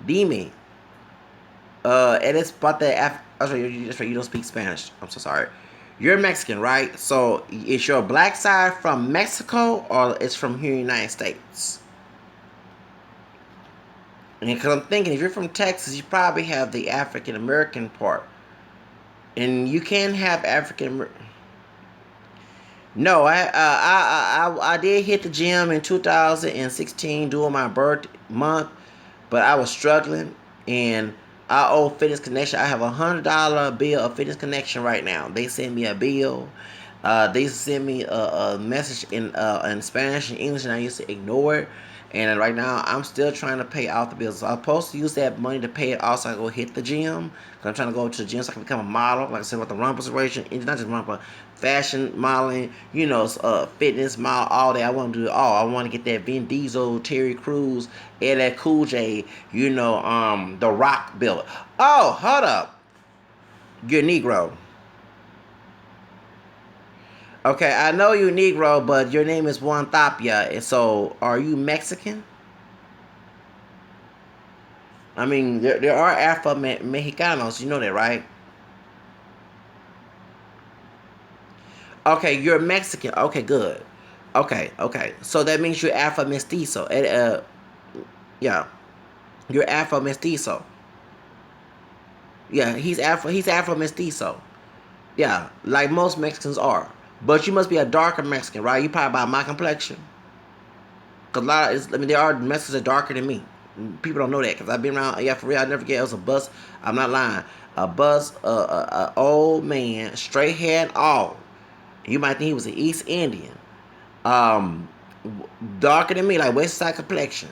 Dime. Eres parte you don't speak Spanish. I'm so sorry. You're Mexican, right? So is your black side from Mexico or it's from here in the United States? And because I'm thinking, if you're from Texas, you probably have the African American part, and you can have African. No, I did hit the gym in 2016 during my birth month, but I was struggling, and I owe Fitness Connection. I have $100 bill of Fitness Connection right now. They send me a bill. They send me a message in Spanish and English, and I used to ignore it. And right now, I'm still trying to pay off the bills. So I'm supposed to use that money to pay it off so I go hit the gym. Because I'm trying to go to the gym so I can become a model. Like I said, with the Rompers situation, it's not just Romper, fashion, modeling, fitness, model, all that. I want to do it all. I want to get that Vin Diesel, Terry Crews, LL Cool J, The Rock build. Oh, hold up. You're Negro. Okay, I know you're Negro, but your name is Juan Tapia. And so, are you Mexican? There are Afro-Mexicanos. You know that, right? Okay, you're Mexican. Okay, good. Okay. So that means you're Afro-Mestizo. Yeah. You're Afro-Mestizo. Yeah, he's Afro-Mestizo. Yeah, like most Mexicans are. But you must be a darker Mexican, right? You probably about my complexion. Cause there are Mexicans that are darker than me. People don't know that because I've been around. Yeah, for real, I never forget. It was a bus. I'm not lying. A bus, old man, straight hair and all. You might think he was an East Indian. Um, Darker than me, like West Side complexion.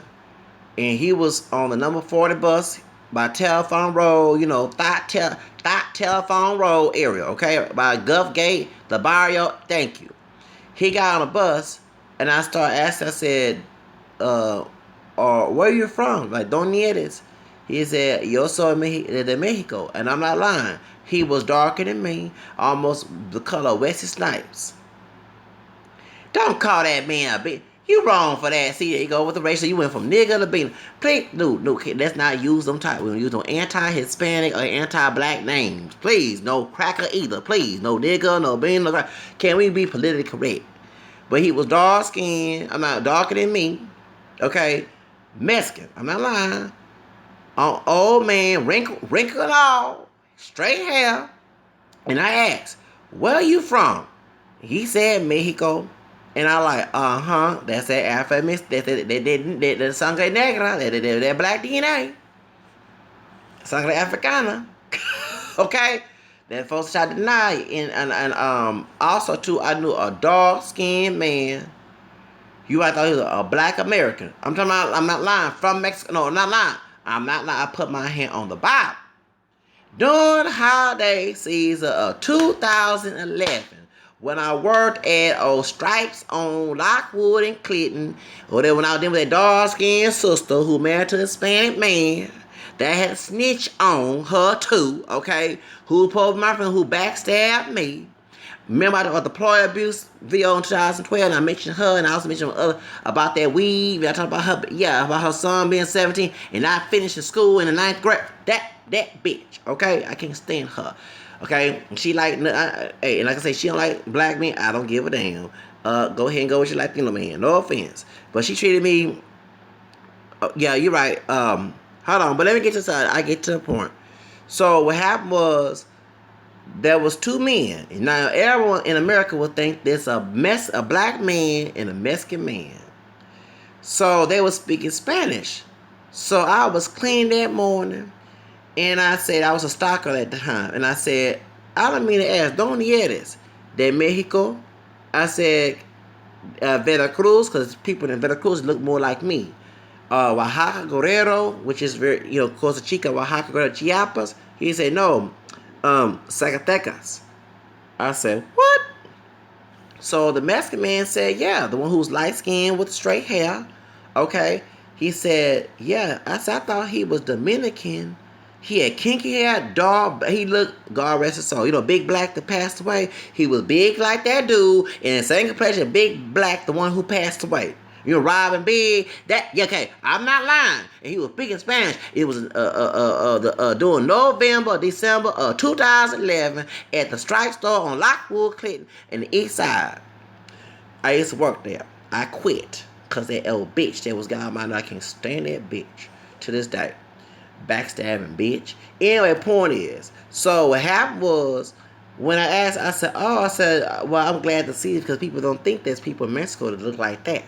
And he was on the number 40 bus by Telephone Road, Thought Telephone Road area, okay? By Gulf Gate, the barrio, thank you. He got on a bus, and I started asking, I said, uh, where you from? Like, ¿dónde eres? He said, yo soy de Mexico. And I'm not lying. He was darker than me, almost the color of Wesley Snipes. Don't call that man a bitch. You wrong for that. See, there you go with the racial. You went from nigga to bean. Please, no, let's not use them type. We don't use no anti-Hispanic or anti-black names. Please, no cracker either. Please, no nigga, no bean, no cracker. Can we be politically correct? But he was dark skinned. I'm not darker than me. Okay, Mexican. I'm not lying. Old man, wrinkled and all, straight hair. And I asked, where are you from? He said Mexico. And I like, that's that Alpha-Miss, that Sangre Negra, that black DNA. Sangre Africana. Okay? That folks tried to deny. And also, too, I knew a dark-skinned man. You might thought he was a black American. I'm talking about, I'm not lying, from Mexico. No, I'm not lying. I'm not lying. I put my hand on the Bible. During holiday season of 2011, when I worked at Stripes on Lockwood and Clinton, or then when I was dealing with that dark-skinned sister who married to a Hispanic man that had a snitch on her too, okay, who pulled my friend, who backstabbed me. Remember the deploy abuse video in 2012, and I mentioned her, and I also mentioned about that weed. I talked about her, about her son being 17 and not finishing school in the 9th grade. That bitch, okay? I can't stand her, okay? She like, hey, and like I say, she don't like black men. I don't give a damn. Go ahead and go with your Latino man. No offense, but she treated me. Yeah, you're right. Hold on, but let me get to the side. I get to the point. So what happened was, there was two men. Now everyone in America would think there's a black man and a Mexican man. So they were speaking Spanish. So I was clean that morning, and I said, I was a stalker at the time, and I said, I don't mean to ask, ¿dónde eres? De Mexico. I said, Veracruz, because people in Veracruz look more like me. Oaxaca, Guerrero, which is very, Costa Chica, Oaxaca, Guerrero, Chiapas. He said, no, Zacatecas. I said, what? So the Mexican man said, yeah, the one who's light skinned with straight hair. Okay. He said, yeah. I said, I thought he was Dominican. He had kinky hair, dark. He looked, God rest his soul. Big black that passed away. He was big like that dude. And same complexion, big black, the one who passed away. Robin Big. Okay, I'm not lying. And he was speaking Spanish. It was during November, December of 2011 at the Strike store on Lockwood, Clinton, in the East Side. I used to work there. I quit because that old bitch that was got my. I can't stand that bitch to this day. Backstabbing bitch. Anyway, point is, so what happened was, when I asked, I said, well, I'm glad to see it because people don't think there's people in Mexico that look like that.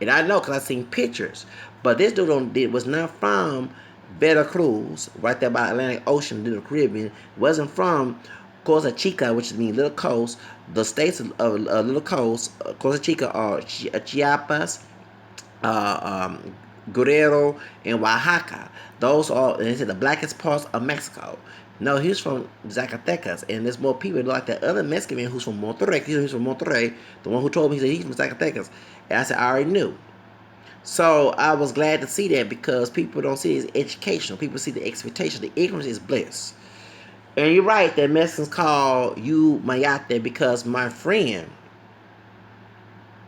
And I know because I've seen pictures. But this dude was not from Veracruz, right there by Atlantic Ocean, the Caribbean. Wasn't from Costa Chica, which means little coast. The states of little coast, Costa Chica, are Chiapas, Guerrero, and Oaxaca. Those are, and they said, the blackest parts of Mexico. No, he's from Zacatecas, and there's more people like that other Mexican man who's from Monterrey. He's from Monterrey. The one who told me, he said he's from Zacatecas. And I said, I already knew. So I was glad to see that because people don't see it as educational. People see the expectation. The ignorance is bliss. And you're right that Mexicans call you mayate because my friend,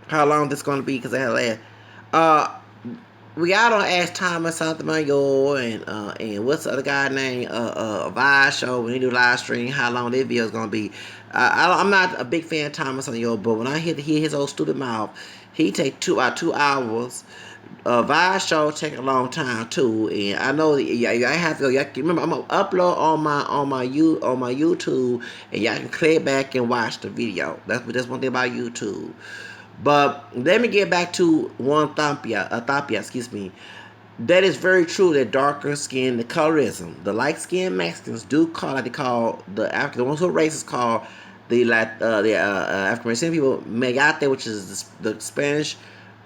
how long this going to be because I had last, we got on Ask Thomas Santamayor and what's the other guy named Vice show when he do live stream, how long this video is gonna be. I'm not a big fan of Thomas Santamayor, but when I hear his old stupid mouth, he take 2 hours. Vice show take a long time too, and I know I have to go. Y'all can remember, I'm gonna upload on my YouTube, and y'all can click back and watch the video. That's one thing about YouTube. But let me get back to Tapia, excuse me. That is very true. That darker skin, the colorism, the light skinned Mexicans do call, like they call the African, the ones who are racist call the African American people Mayate, which is the Spanish,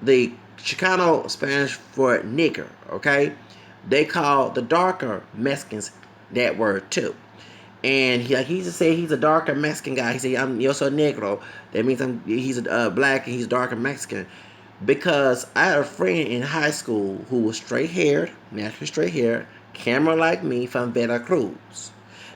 the Chicano Spanish for nigger. Okay, they call the darker Mexicans that word too. And he just said he's a darker Mexican guy. He said I'm yo soy negro. That means he's black and he's darker Mexican. Because I had a friend in high school who was straight haired, naturally straight haired, camera like me from Veracruz.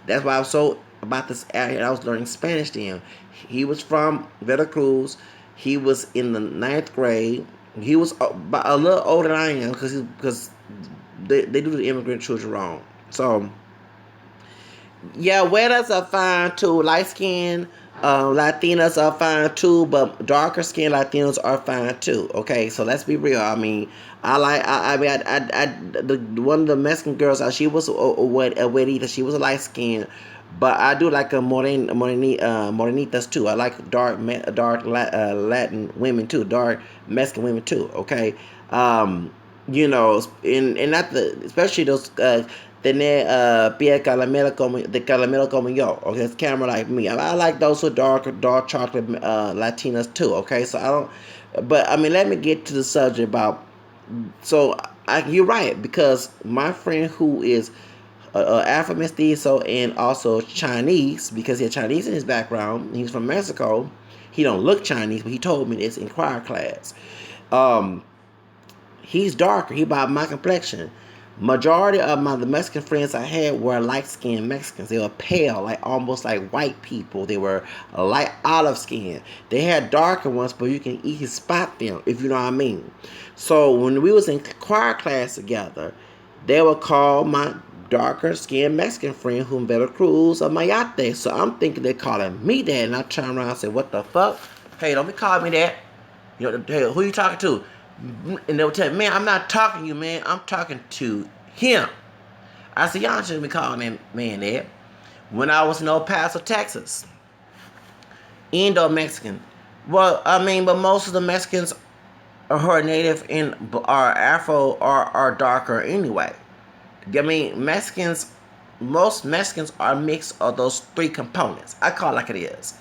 That's why I was so about this. I was learning Spanish then. He was from Veracruz. He was in the ninth grade. He was about a little older than I am because they do the immigrant children wrong. So yeah, wetters are fine too. Light skin Latinas are fine too, but darker skin Latinos are fine too. Okay, so let's be real. I mean, the one of the Mexican girls, she was a wettita. She was a light skin, but I do like morenitas too. I like Latin women too, dark Mexican women too. Okay, and not the especially those tener piel caramelo como yo. Okay, it's camera like me. I like those who dark chocolate Latinas too. Okay, so I don't. But I mean, let me get to the subject about. So you're right because my friend who is Afro mestizo and also Chinese because he had Chinese in his background. He's from Mexico. He don't look Chinese, but he told me this in choir class. Um, he's darker. He about my complexion. Majority of the Mexican friends I had were light skinned Mexicans. They were pale, like almost like white people. They were light olive skin. They had darker ones, but you can easily spot them if you know what I mean. So when we was in choir class together, they would call my darker skinned Mexican friend Humberto Cruz a Mayate. So I'm thinking they're calling me that, and I turn around and say, "What the fuck? Hey, don't be calling me that. Hey, who you talking to?" And they would tell me, "Man, I'm not talking to you, man. I'm talking to him." I said, "Y'all shouldn't be calling that man that." When I was in El Paso, Texas, Indo-Mexican. Well, I mean, but most of the Mexicans who are native and are Afro are darker anyway. I mean, most Mexicans are a mix of those three components. I call it like it is.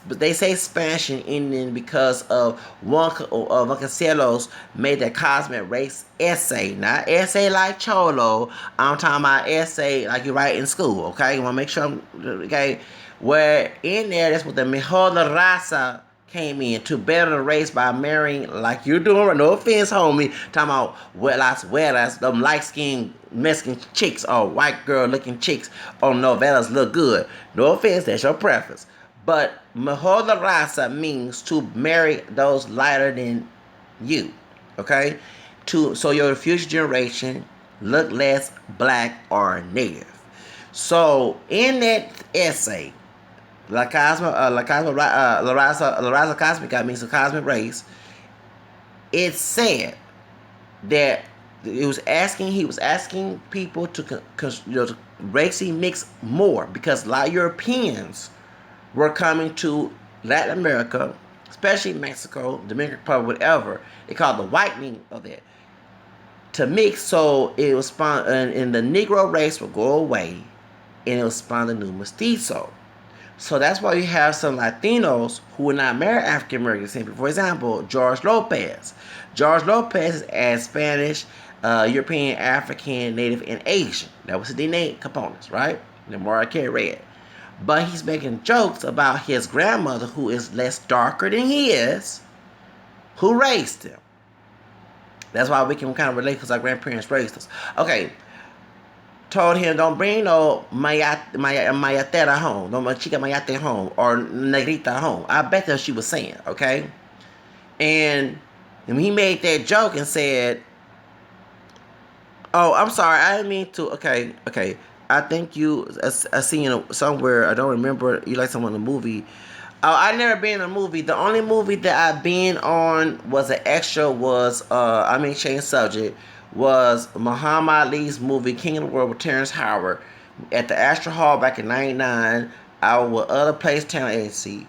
But they say Spanish and Indian because of one of Vasconcelos made that cosmic race essay, not essay like Cholo. I'm talking about essay like you write in school. Okay, you want to make sure okay. Where in there, that's what the mejor la raza came in to better the race by marrying like you're doing. No offense, homie. Talking about huelas, them light skinned Mexican chicks or white girl looking chicks on novelas look good. No offense, that's your preference. But mejor de raza means to marry those lighter than you, okay? So your future generation look less black or native. So in that essay, La Raza Cosmica means the cosmic race. It said that he was asking people to racially mix more because a lot of Europeans were coming to Latin America, especially Mexico, Dominican Republic, whatever. They call it the whitening of it. To mix so it was spawned, and the Negro race would go away, and it was spawned the new mestizo. So that's why you have some Latinos who would not marry African Americans. For example, George Lopez. George Lopez is as Spanish, European, African, Native, and Asian. That was the DNA components, right? The Mariah read. But he's making jokes about his grandmother, who is less darker than he is, who raised him. That's why we can kind of relate because our grandparents raised us. Okay, told him don't bring no mayatera home, no chica mayate home, or negrita home. I bet that she was saying, okay? And he made that joke and said, "Oh, I'm sorry, I didn't mean to." Okay. I think I seen you somewhere. I don't remember. You like someone in the movie. Oh, I never been in a movie. The only movie that I've been on was an extra. Change subject. Was Muhammad Ali's movie King of the World with Terrence Howard at the Astor Hall back in '99. I was with other place talent agency,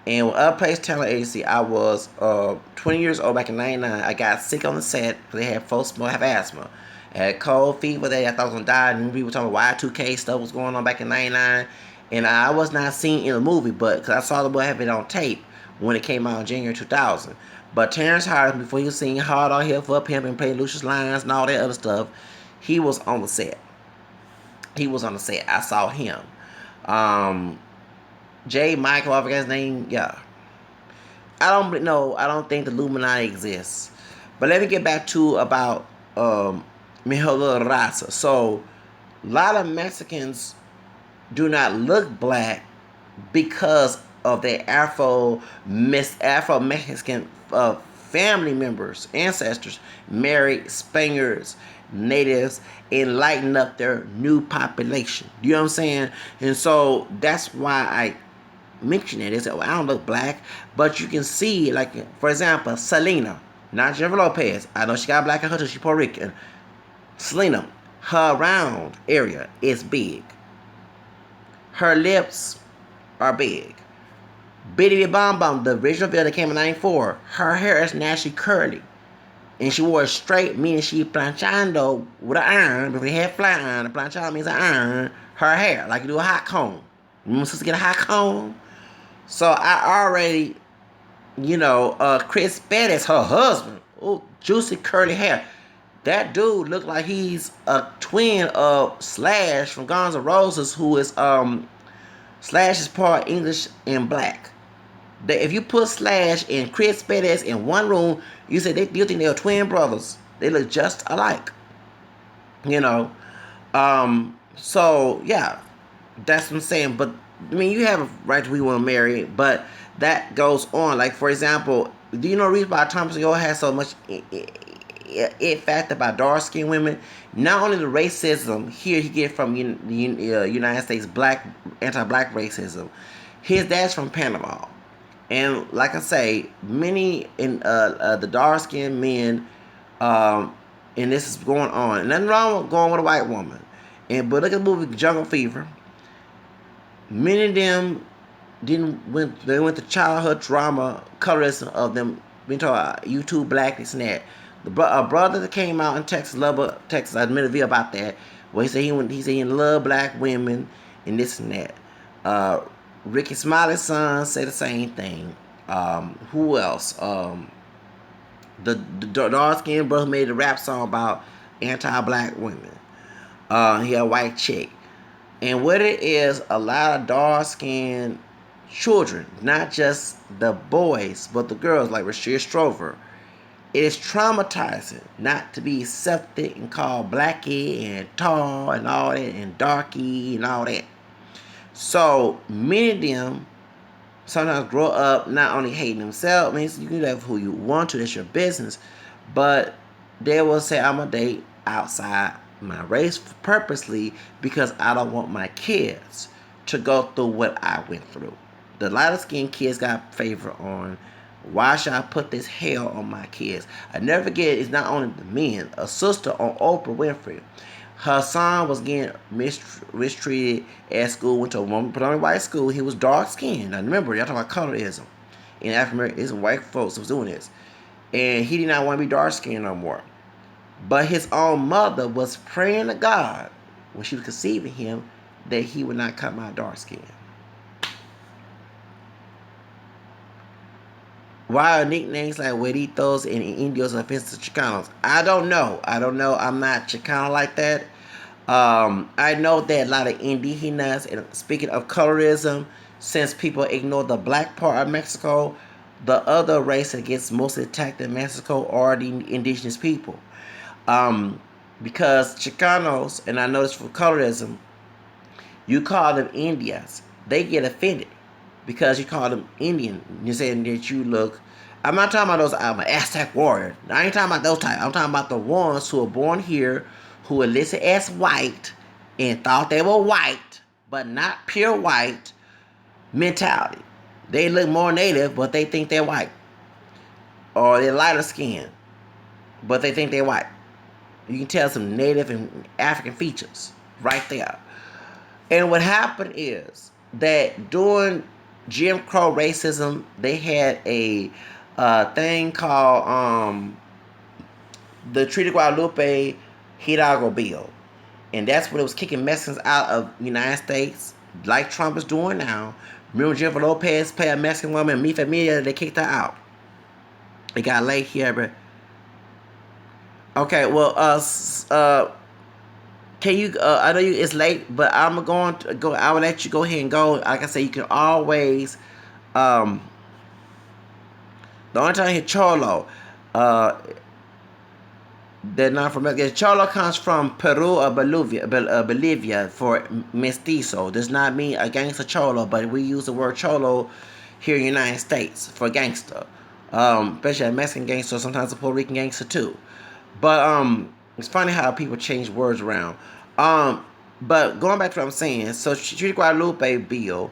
And with Up Place Talent Agency, I was 20 years old back in '99. I got sick on the set because they had folks who have asthma. I had cold fever there. I thought I was going to die. And people talking about Y2K stuff was going on back in '99. And I was not seen in the movie, but because I saw the boy have it on tape when it came out in January 2000. But Terrence Howard, before he was singing Hard on Here for Pimp and playing Lucius Lyons and all that other stuff, he was on the set. He was on the set. I saw him. J. Michael, I forgot his name. Yeah. I don't know. I don't think the Illuminati exists. But let me get back to about Mijola Raza. So, a lot of Mexicans do not look black because of their Afro-Mexican family members, ancestors, married Spaniards, natives, and lighten up their new population. You know what I'm saying? And so that's why I mention it. They say, well, I don't look black, but you can see, like, for example, Selena, not Jennifer Lopez. I know she got black in her too. She's Puerto Rican. Selena, her round area is big. Her lips are big. Bitty Bom Bom, the original video that came in '94, her hair is naturally curly. And she wore it straight, meaning she planchando with an iron. If we had flat iron, a planchado means an iron, her hair, like you do a hot comb. Remember supposed to get a hot comb? So I already, Chris Bettis, her husband, oh, juicy curly hair. That dude looked like he's a twin of Slash from Guns N' Roses, who is Slash is part English and black. If you put Slash and Chris Bettis in one room, you think they're twin brothers. They look just alike. So yeah, that's what I'm saying. But I mean, you have a right to be want to marry, but that goes on. Like, for example, do you know the reason why Thomas Yo has so much it fact about dark skinned women? Not only the racism here he get from the United States anti-black racism. His dad's from Panama, and like I say, many in the dark skinned men, and this is going on. And nothing wrong with going with a white woman. But look at the movie Jungle Fever. Many of them they went to childhood trauma, colorism of them being told you too black, this and that. A brother that came out in Texas, Lubbock, Texas, I made a video about that, where he said he love black women and this and that. Ricky Smiley's son said the same thing. Who else? The dark skinned brother made a rap song about anti-black women. He had a white chick. And what it is, a lot of dark-skinned children, not just the boys, but the girls, like Rashida Strover. It is traumatizing not to be accepted and called blackie and tall and all that and darky and all that. So many of them sometimes grow up not only hating themselves. I mean, you can have who you want to, that's your business, but they will say, I'm going to date outside my race purposely because I don't want my kids to go through what I went through. The lighter skinned kids got favor on. Why should I put this hell on my kids? I never forget, it's not only the men. A sister on Oprah Winfrey, her son was getting mistreated at school, went to a predominantly white school. He was dark skinned. Now remember, y'all talking about colorism. In African American, white folks was doing this. And he did not want to be dark skinned no more. But his own mother was praying to God when she was conceiving him that he would not come out dark skinned. Why are nicknames like Hueritos and Indios offensive to Chicanos? I don't know. I'm not Chicano like that. I know that a lot of Indigenas, and speaking of colorism, since people ignore the black part of Mexico, the other race that gets mostly attacked in Mexico are the indigenous people. Because Chicanos, and I know this for colorism, you call them Indias, they get offended because you call them Indian. You're saying that you look. I'm not talking about those. I'm an Aztec warrior. I ain't talking about those types. I'm talking about the ones who were born here, who were listed as white and thought they were white, but not pure white mentality. They look more native, but they think they're white, or they're lighter skinned, but they think they're white. You can tell some native and African features right there. And what happened is that during Jim Crow racism, they had a thing called the Treaty Guadalupe Hidalgo Bill. And that's when it was kicking Mexicans out of the United States, like Trump is doing now. Remember Jennifer Lopez played a Mexican woman, Mi Familia, they kicked her out. It got late here, but okay. Well, can you? I know you. It's late, but I'm going to go. I will let you go ahead and go. Like I said, you can always. Um, the only time I hear cholo, uh, they're not from Mexico. Cholo comes from Peru or Bolivia for mestizo. Does not mean a gangster cholo, but we use the word cholo here in the United States for gangster. Especially a Mexican gangster, sometimes a Puerto Rican gangster too. But it's funny how people change words around. But going back to what I'm saying, so Treaty Guadalupe bill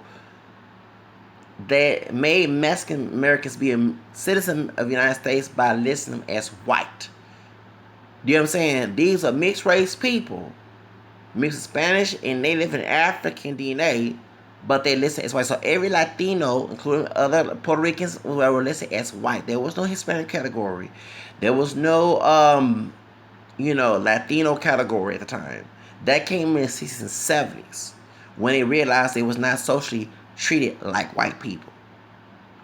that made Mexican Americans be a citizen of the United States by listing them as white. You know what I'm saying? These are mixed race people, mixed Spanish and Native and African DNA, but they listed as white. So every Latino, including other Puerto Ricans, were listed as white. There was no Hispanic category. There was no Latino category at the time. That came in the 60s and 70s when they realized they was not socially treated like white people.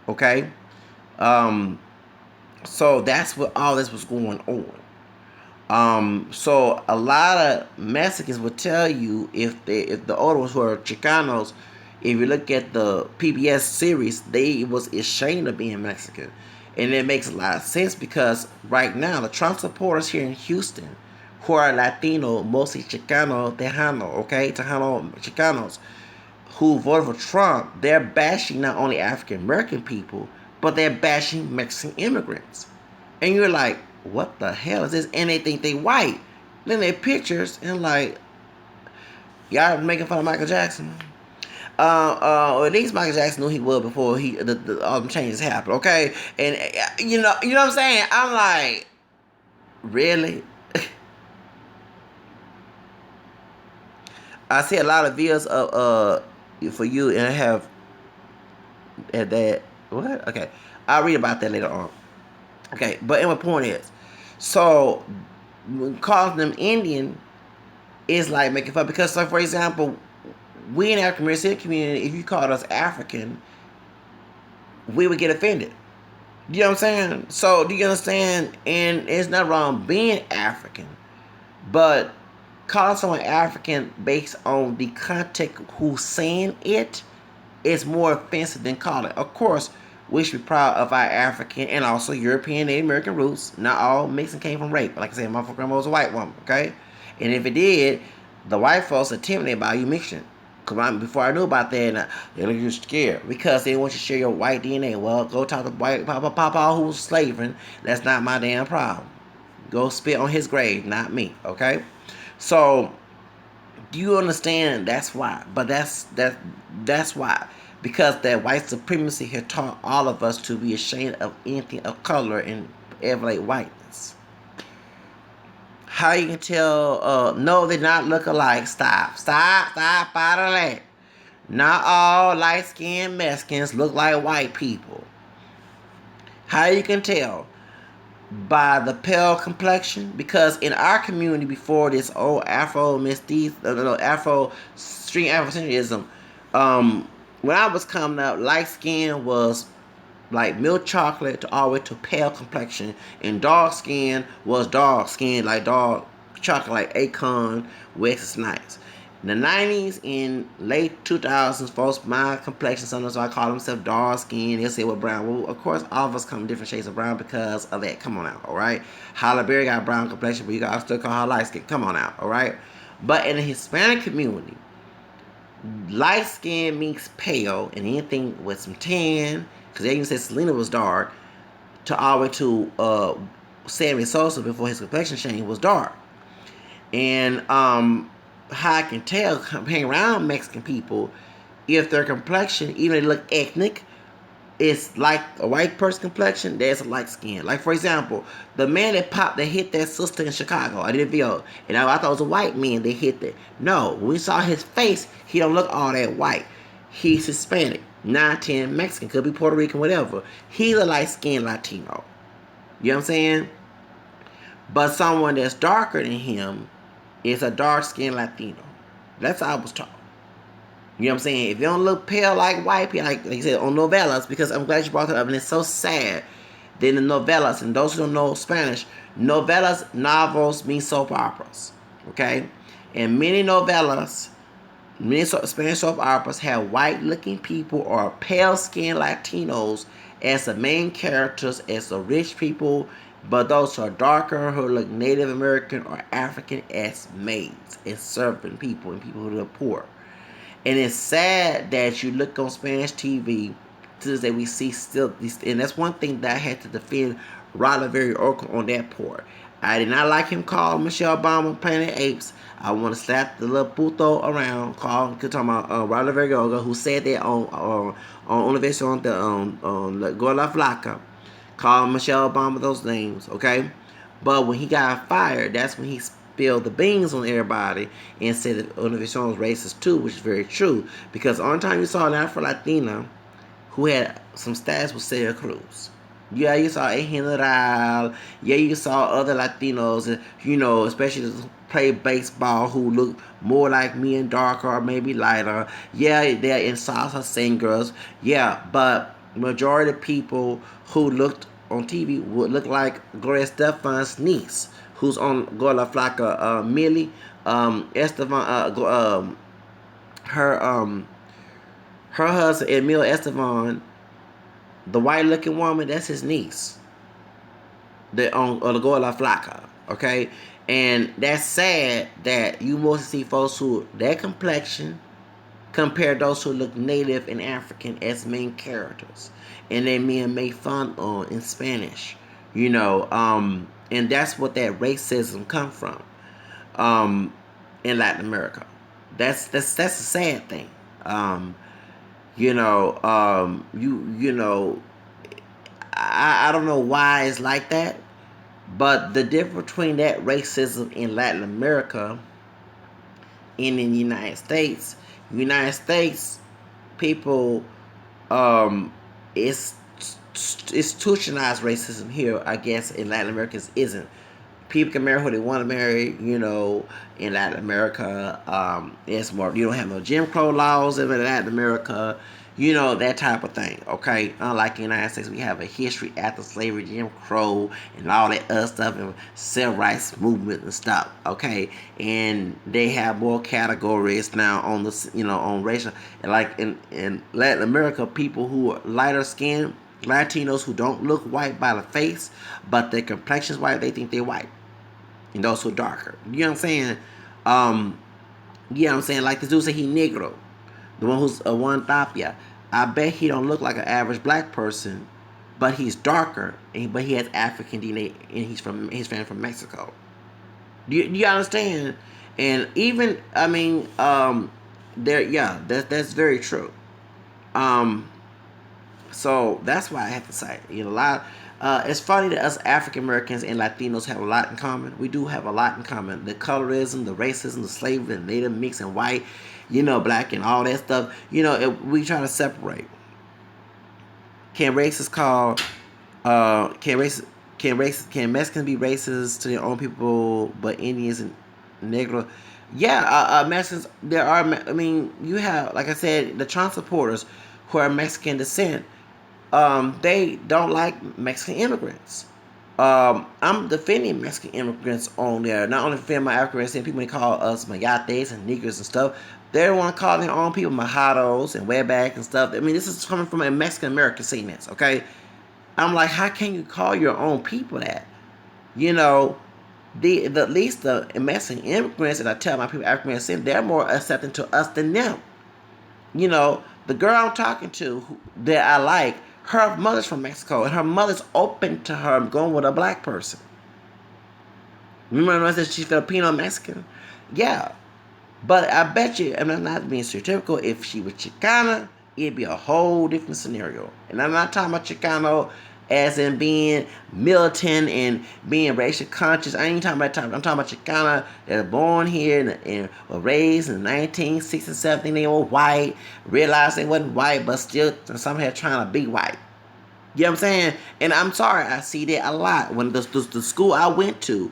Okay? So that's what all this was going on. So a lot of Mexicans would tell you if the older ones who are Chicanos, if you look at the PBS series, they was ashamed of being Mexican. And it makes a lot of sense because right now the Trump supporters here in Houston, who are Latino, mostly Chicano, Tejano, okay, Tejano Chicanos, who voted for Trump, they're bashing not only African American people, but they're bashing Mexican immigrants. And you're like, what the hell is this? And they think they white. Then they pictures and like, y'all making fun of Michael Jackson. Or at least Michael Jackson knew he was before all them changes happened. Okay, and you know what I'm saying. I'm like, really? I see a lot of videos of for you, and I have that. What? Okay, I'll read about that later on. Okay, but my point is, so calling them Indian is like making fun because, like, for example, we in the African American community, if you called us African, we would get offended. You know what I'm saying? So do you understand? And it's not wrong being African, but calling someone African based on the context who's saying it is more offensive than calling. Of course, we should be proud of our African and also European Native American roots. Not all mixing came from rape. Like I said, my grandma was a white woman, okay? And if it did, the white folks are intimidated by you mixing. Because before I knew about that, they look you scared because they want you to share your white DNA. Well, go talk to white Papa who was slaving. That's not my damn problem. Go spit on his grave, not me, okay? So, do you understand? That's why. But that's why. Because that white supremacy had taught all of us to be ashamed of anything of color and elevate whiteness. How you can tell, no, they're not look alike. Stop out of that. Not all light-skinned Mexicans look like white people. How you can tell? By the pale complexion. Because in our community before this old Afro street Afrocentrism, when I was coming up, light skin was like milk chocolate to all the way to pale complexion, and dark skin was dark skin like dark chocolate like Acorn, West Nights. In the 90s and late 2000s, folks, my complexion, sometimes I call themselves dark skin. They'll say, well, brown. Well, of course, all of us come in different shades of brown because of that. Come on out, all right? Halle Berry got brown complexion, but you got still call her light skin. Come on out, all right? But in the Hispanic community, light skin means pale, and anything with some tan, because they even said Selena was dark, to all the way to Sammy Sosa before his complexion change was dark. And how I can tell, hang around Mexican people, if their complexion, even if they look ethnic, it's like a white person complexion, there's a light skin. Like, for example, the man that hit that sister in Chicago, I did a video, and I thought it was a white man that hit that. No, when we saw his face, he don't look all that white. He's Hispanic. 9, 10 Mexican. Could be Puerto Rican, whatever. He's a light-skinned Latino. You know what I'm saying? But someone that's darker than him is a dark-skinned Latino. That's how I was taught. You know what I'm saying? If they don't look pale like white people, like you said, on novellas, because I'm glad you brought it up, and it's so sad. Then the novellas, and those who don't know Spanish, novellas, novels mean soap operas. Okay? And many novellas, many Spanish soap operas have white-looking people or pale-skinned Latinos as the main characters, as the rich people, but those who are darker, who look Native American or African, as maids and servant people and people who are poor. And it's sad that you look on Spanish TV to this day we see still these, and that's one thing that I had to defend Roderick Orco on that part. I did not like him call Michelle Obama Planet Apes. I want to slap the little puto around. Call talking about Roderick Orco, who said that on Univision on the Go La Flaca. Call Michelle Obama those names, okay? But when he got fired, that's when he spilled the beans on everybody and said that Univision was racist too, which is very true. Because the only time you saw an Afro-Latina who had some stats with Celia Cruz. Yeah, you saw A General. Yeah, you saw other Latinos, you know, especially those who play baseball who look more like me and darker or maybe lighter. Yeah, they're in salsa singers. Yeah, but majority of people who looked on TV would look like Gloria Estefan's niece, who's on Gola Flaca, Millie, Estevan, her her husband, Emil Estevan, the white looking woman, that's his niece. The on the Goa La Flaca. Okay? And that's sad that you mostly see folks who their complexion compare those who look native and African as main characters. And they being made fun on in Spanish. You know, and that's what that racism come from. In Latin America. That's a sad thing. You know, I don't know why it's like that, but the difference between that racism in Latin America and in the United States people, it's institutionalized racism here. I guess in Latin America isn't. People can marry who they want to marry, you know, in Latin America. It's more, you don't have no Jim Crow laws in Latin America, you know, that type of thing, okay? Unlike the United States, we have a history after slavery, Jim Crow, and all that other stuff, and civil rights movement and stuff, okay? And they have more categories now on the, you know, on racial, and like in Latin America, people who are lighter skinned, Latinos who don't look white by the face, but their complexion's white, they think they're white. And those who are darker. You know what I'm saying? You know what I'm saying? Like this dude say he negro. The one who's a one tapia. I bet he don't look like an average black person, but he's darker, but he has African DNA, and he's from Mexico. Do you understand? And even, I mean, that's very true. So that's why I have to say, you know, a lot. It's funny that us African Americans and Latinos have a lot in common. We do have a lot in common. The colorism, the racism, the slavery, the native mix and white, you know, black and all that stuff. You know, we try to separate. Can racists call? Can Mexicans be racist to their own people, but Indians and Negro? Yeah, Mexicans. There are. I mean, you have, like I said, the Trump supporters who are Mexican descent. They don't like Mexican immigrants. I'm defending Mexican immigrants on there. Not only defending my African descent, people may call us mayates and niggers and stuff. They want to call their own people majados and wetbacks and stuff. I mean, this is coming from a Mexican American saying this, okay? I'm like, how can you call your own people that? You know, at least the Mexican immigrants, and I tell my people African descent, they're more accepting to us than them. You know, the girl I'm talking to that I like, her mother's from Mexico, and her mother's open to her going with a black person. Remember when I said she's Filipino Mexican? Yeah. But I bet you, and I'm not being stereotypical, if she was Chicana, it'd be a whole different scenario. And I'm not talking about Chicano as in being militant and being racial conscious. I ain't talking about I'm talking about Chicana that are born here and were raised in the 1960s, 70s. They were white, realized they wasn't white, but still somehow trying to be white. You know what I'm saying? And I'm sorry, I see that a lot. When the school I went to,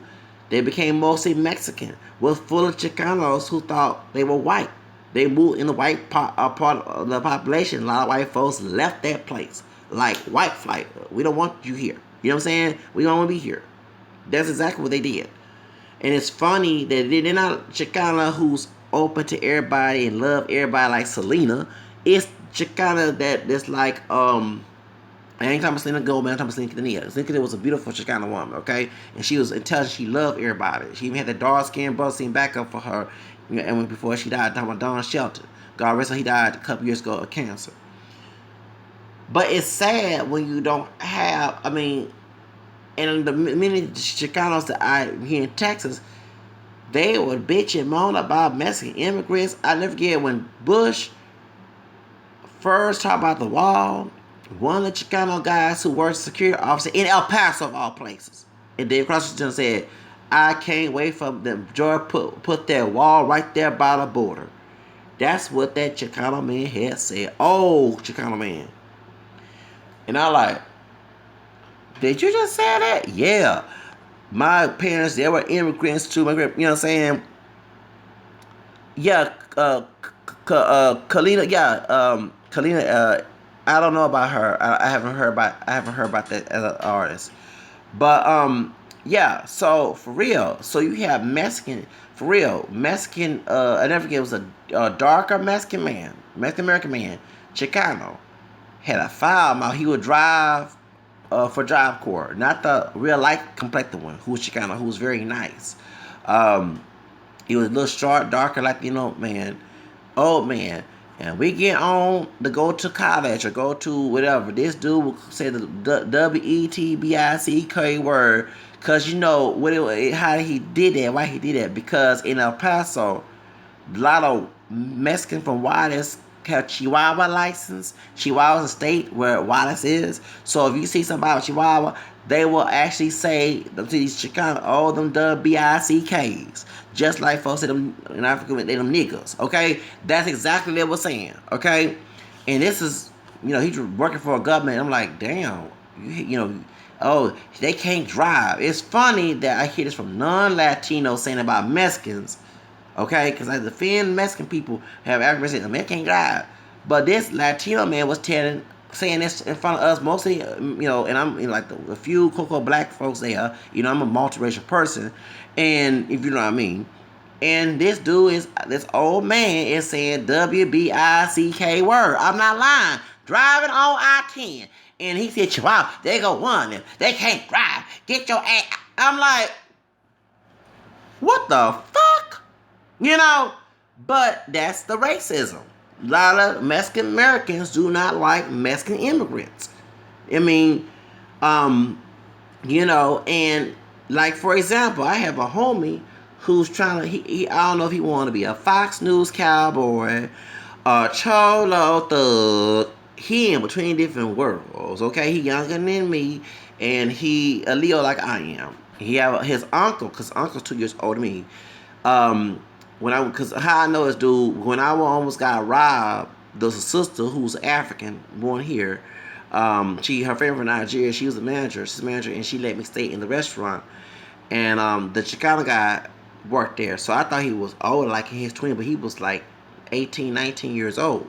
they became mostly Mexican, was full of Chicanos who thought they were white. They moved in the white part of the population. A lot of white folks left that place. Like white flight. We don't want you here. You know what I'm saying? We don't want to be here. That's exactly what they did. And it's funny that they're not Chicana who's open to everybody and love everybody like Selena. It's Chicana that's like I ain't talking about Selena Gomez, I'm talking about Selena Quintanilla. Selena Quintanilla was a beautiful Chicana woman, okay? And she was intelligent. She loved everybody. She even had the dark skin brother seen back up for her. And when, before she died, talking about Don Shelton. God rest her, he died a couple years ago of cancer. But it's sad when you don't have, I mean, and the many Chicanos that I here in Texas, they would bitch and moan about Mexican immigrants. I never forget when Bush first talked about the wall. One of the Chicano guys who works security officer in El Paso of all places. And Dave Washington said, I can't wait for them Georgia put their wall right there by the border. That's what that Chicano man had said. Oh, Chicano man. And I like, did you just say that? Yeah. My parents, they were immigrants too. You know what I'm saying? Yeah, Kalina, Kalina, I don't know about her. I haven't heard about that as an artist. But yeah. So for real, so you have Mexican for real Mexican. I never forget it was a darker Mexican man, Mexican American man, Chicano, had a foul mouth. He would drive for Job Corps, not the real light complected one, who was Chicano, who was very nice. Um, he was a little short, darker, Latino man, old man. And we get on to go to college or go to whatever. This dude will say the WETBICK word. Because you know how he did that, why he did that. Because in El Paso, a lot of Mexican from Juarez have Chihuahua license. Chihuahua is a state where Juarez is. So if you see somebody with Chihuahua, they will actually say to these Chicanos, all them WBICKs. Just like folks say them in Africa, they them niggas. Okay? That's exactly what they were saying. Okay? And this is, he's working for a government. I'm like, damn, oh, they can't drive. It's funny that I hear this from non-Latinos saying about Mexicans. Okay, because I defend Mexican people have African saying, man can't drive. But this Latino man was saying this in front of us, mostly, and I'm like a few Coco black folks there. I'm a multiracial person, and if you know what I mean. And this old man is saying WBICK word. I'm not lying. Driving on I-10. And he said, Chihuahua, they go one. They can't drive. Get your ass. I'm like, what the fuck? But that's the racism. A lot of Mexican Americans do not like Mexican immigrants. I mean, and like for example, I have a homie who's trying to, I don't know if he want to be a Fox News cowboy, a Cholo thug. He in between different worlds, okay? He younger than me, and he a Leo like I am. He have his uncle, because uncle's 2 years older than me. Because how I know this dude, when I almost got robbed, there's a sister who's African, born here. Her family from Nigeria. She was a manager. She's a manager, and she let me stay in the restaurant. And the Chicano guy worked there, so I thought he was older, like his twin, but he was like 18, 19 years old.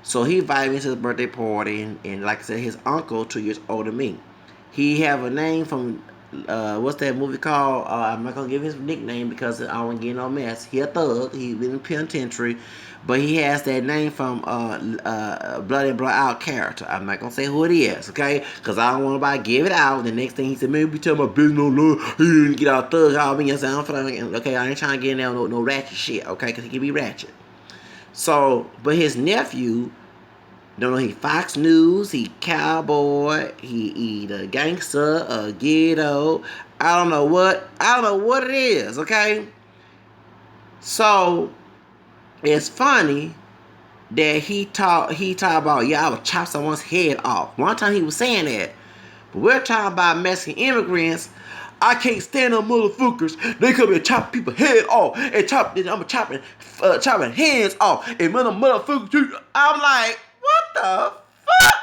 So he invited me to his birthday party, and like I said, his uncle, 2 years older than me. He have a name from what's that movie called? I'm not gonna give his nickname because I don't want to get no mess. He a thug. He been in penitentiary, but he has that name from Blood and Blood Out character. I'm not gonna say who it is, okay? Because I don't want nobody to give it out. The next thing he said, man, be telling my business no love. He didn't get out thug. I mean, I don't feel like, okay, I ain't trying to get in there no ratchet shit, okay? Because he can be ratchet. So, but his nephew. Don't know, he Fox News, he cowboy, he the gangster, a ghetto. I don't know what it is, okay? So it's funny that he talk about, yeah, I would chop someone's head off. One time he was saying that, But we're talking about Mexican immigrants. I can't stand them motherfuckers. They come and chop people's head off and I'm chopping hands off. And motherfuckers, I'm like, what the fuck?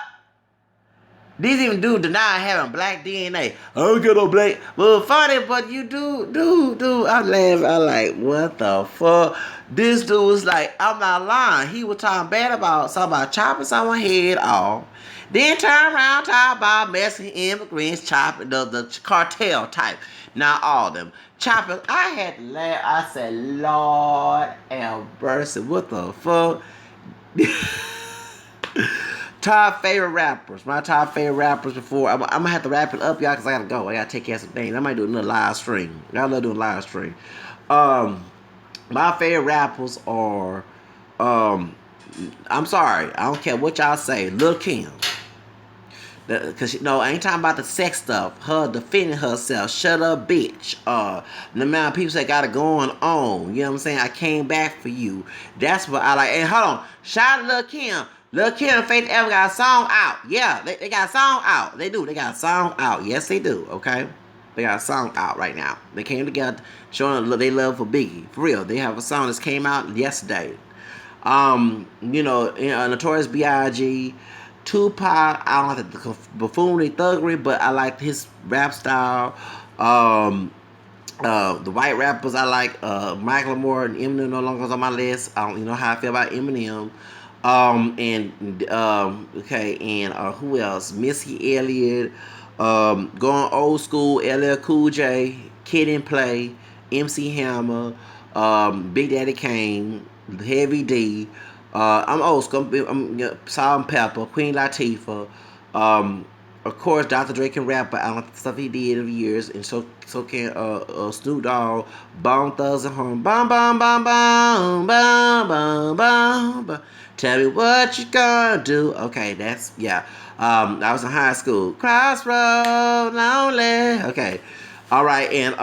These even dudes deny having black DNA. I don't get no black. Well, funny, but you do. I laugh. I like, what the fuck? This dude was like, I'm not lying. He was talking bad about something about chopping someone's head off. Then turn around talk about Mexican immigrants chopping the cartel type. Not all of them. Chopping. I had to laugh. I said, Lord have mercy. What the fuck? Top favorite rappers. My top favorite rappers before. I'm going to have to wrap it up, y'all, because I got to go. I got to take care of some things. I might do another live stream. I love doing live stream. My favorite rappers are, I'm sorry. I don't care what y'all say. Lil' Kim. Because, I ain't talking about the sex stuff. Her defending herself. Shut up, bitch. The amount of people that got it going on. You know what I'm saying? I came back for you. That's what I like. And hold on. Shout out to Lil' Kim. Lil' Kim and Faith Ever got a song out. Yeah, they got a song out. They do. They got a song out. Yes, they do. Okay? They got a song out right now. They came together showing they love for Biggie. For real. They have a song that came out yesterday. Notorious B.I.G., Tupac, I don't like the buffoonery thuggery, but I like his rap style. The white rappers I like, Michael Moore and Eminem no longer on my list. I don't know how I feel about Eminem. Who else? Missy Elliott, going old school, LL Cool J, Kid and Play, MC Hammer, Big Daddy Kane, Heavy D. I'm old school. I'm Salt and Pepper, Queen Latifah. Of course, Dr. Dre can rap, but I don't like the stuff he did over years, and so can Snoop Dogg, Bone Thugs and Harmony. Bum bum bum bum bum bum bum bum. Tell me what you gonna do. Okay, that's yeah. I was in high school. Crossroad, lonely. Okay, all right, and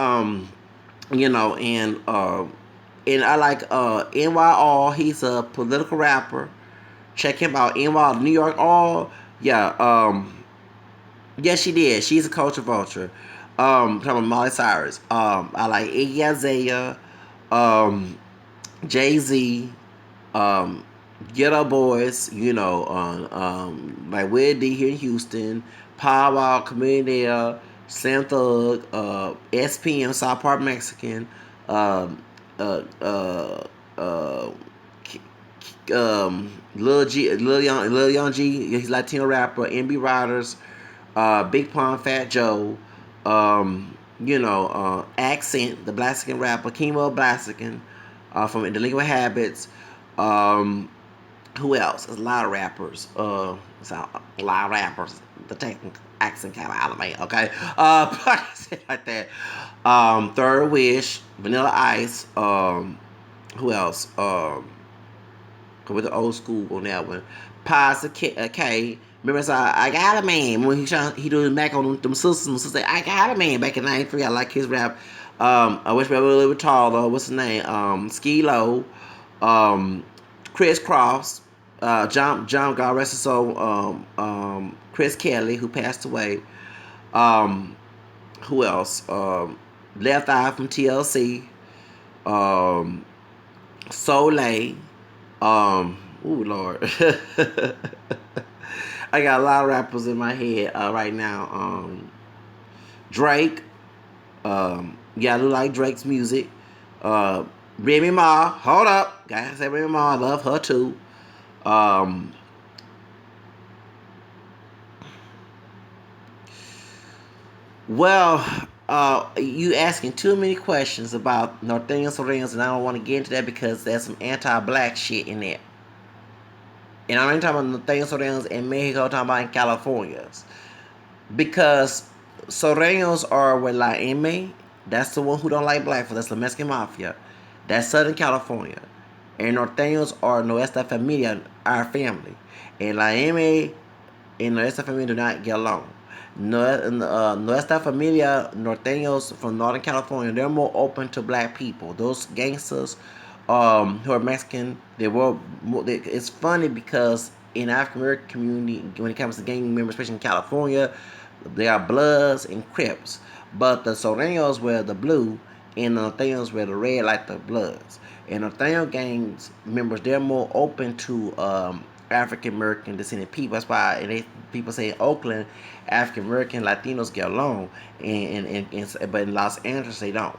and I like NYR. He's a political rapper. Check him out. NY New York All. Yeah. Yes, she did. She's a culture vulture. Talking about Molly Cyrus. I like Iggy Azalea, Jay Z, Ghetto Boys. Like Wed D here in Houston, Pow Wow, Comedian, Sam Thug, SPM, South Park Mexican, uh, uh, uh, Lil Young G, he's Latino rapper, NB Riders, Big Pun, Fat Joe, Accent, the Blaxican rapper, Chemo Blaxican, from Delinquent Habits. Who else? There's a lot of rappers. It's a lot of rappers. The technical accent kind of out of me, okay? But I said like that. Third Wish, Vanilla Ice. Who else? With the old school on that one. Paz K. Remember, I got a man when he do the Mac on them sisters. I got a man back in '93. I like his rap. I wish we were a little bit taller. What's his name? Skee-Lo, Chris Cross, John God rest his soul. Chris Kelly, who passed away. Who else? Left Eye from TLC. Soleil. Ooh, Lord. I got a lot of rappers in my head right now. Drake. Yeah, I do like Drake's music. Remy Ma. Hold up. Gotta say Remy Ma. I love her too. You asking too many questions about Norteños Sureños, and I don't want to get into that because there's some anti-black shit in there. And I'm not talking about Norteños Sureños in Mexico, I'm talking about in California. Because Sureños are with La M. That's the one who don't like black folks. That's the Mexican Mafia. That's Southern California. And Norteños are Nuestra Familia, our family. And La M and Nuestra Familia do not get along. Nuestra Familia, Norteños from Northern California, they're more open to black people. Those gangsters who are Mexican, it's funny because in the African American community, when it comes to gang members, especially in California, They are Bloods and Crips. But the Solenos wear the blue and the Nathaniels wear the red like the Bloods. And the Nathaniel gangs members, they're more open to African American descended people. That's why people say in Oakland, African American Latinos get along, but in Los Angeles they don't.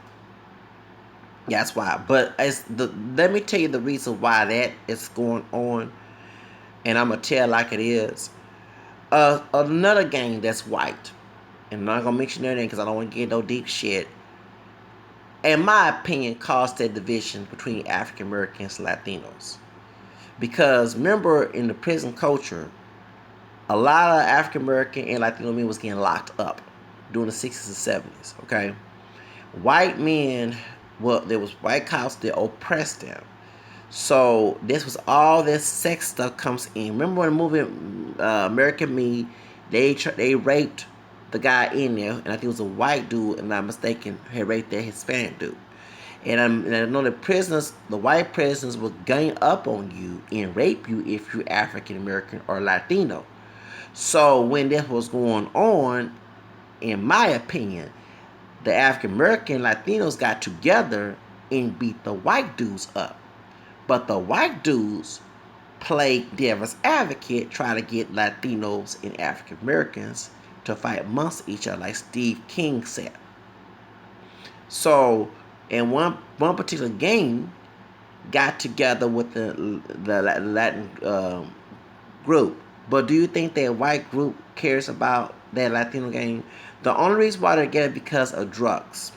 That's why. But let me tell you the reason why that is going on, and I'm gonna tell like it is. Another gang that's white, and I'm not gonna mention their name because I don't want to get no deep shit. In my opinion, caused that division between African Americans and Latinos. Because remember, in the prison culture, a lot of African American and Latino men was getting locked up during the 60s and 70s. Okay, white men, well, there was white cops that oppressed them. So all this sex stuff comes in. Remember when the movie American Me, they raped the guy in there, and I think it was a white dude, and I'm not mistaken, had raped that Hispanic dude. And I know the white prisoners will gang up on you and rape you if you're African American or Latino. So when this was going on, in my opinion, the African American Latinos got together and beat the white dudes up. But the white dudes played devil's advocate, trying to get Latinos and African Americans to fight amongst each other, like Steve King said. So, in one particular game, got together with the Latin group. But do you think that white group cares about that Latino game? The only reason why they're together because of drugs.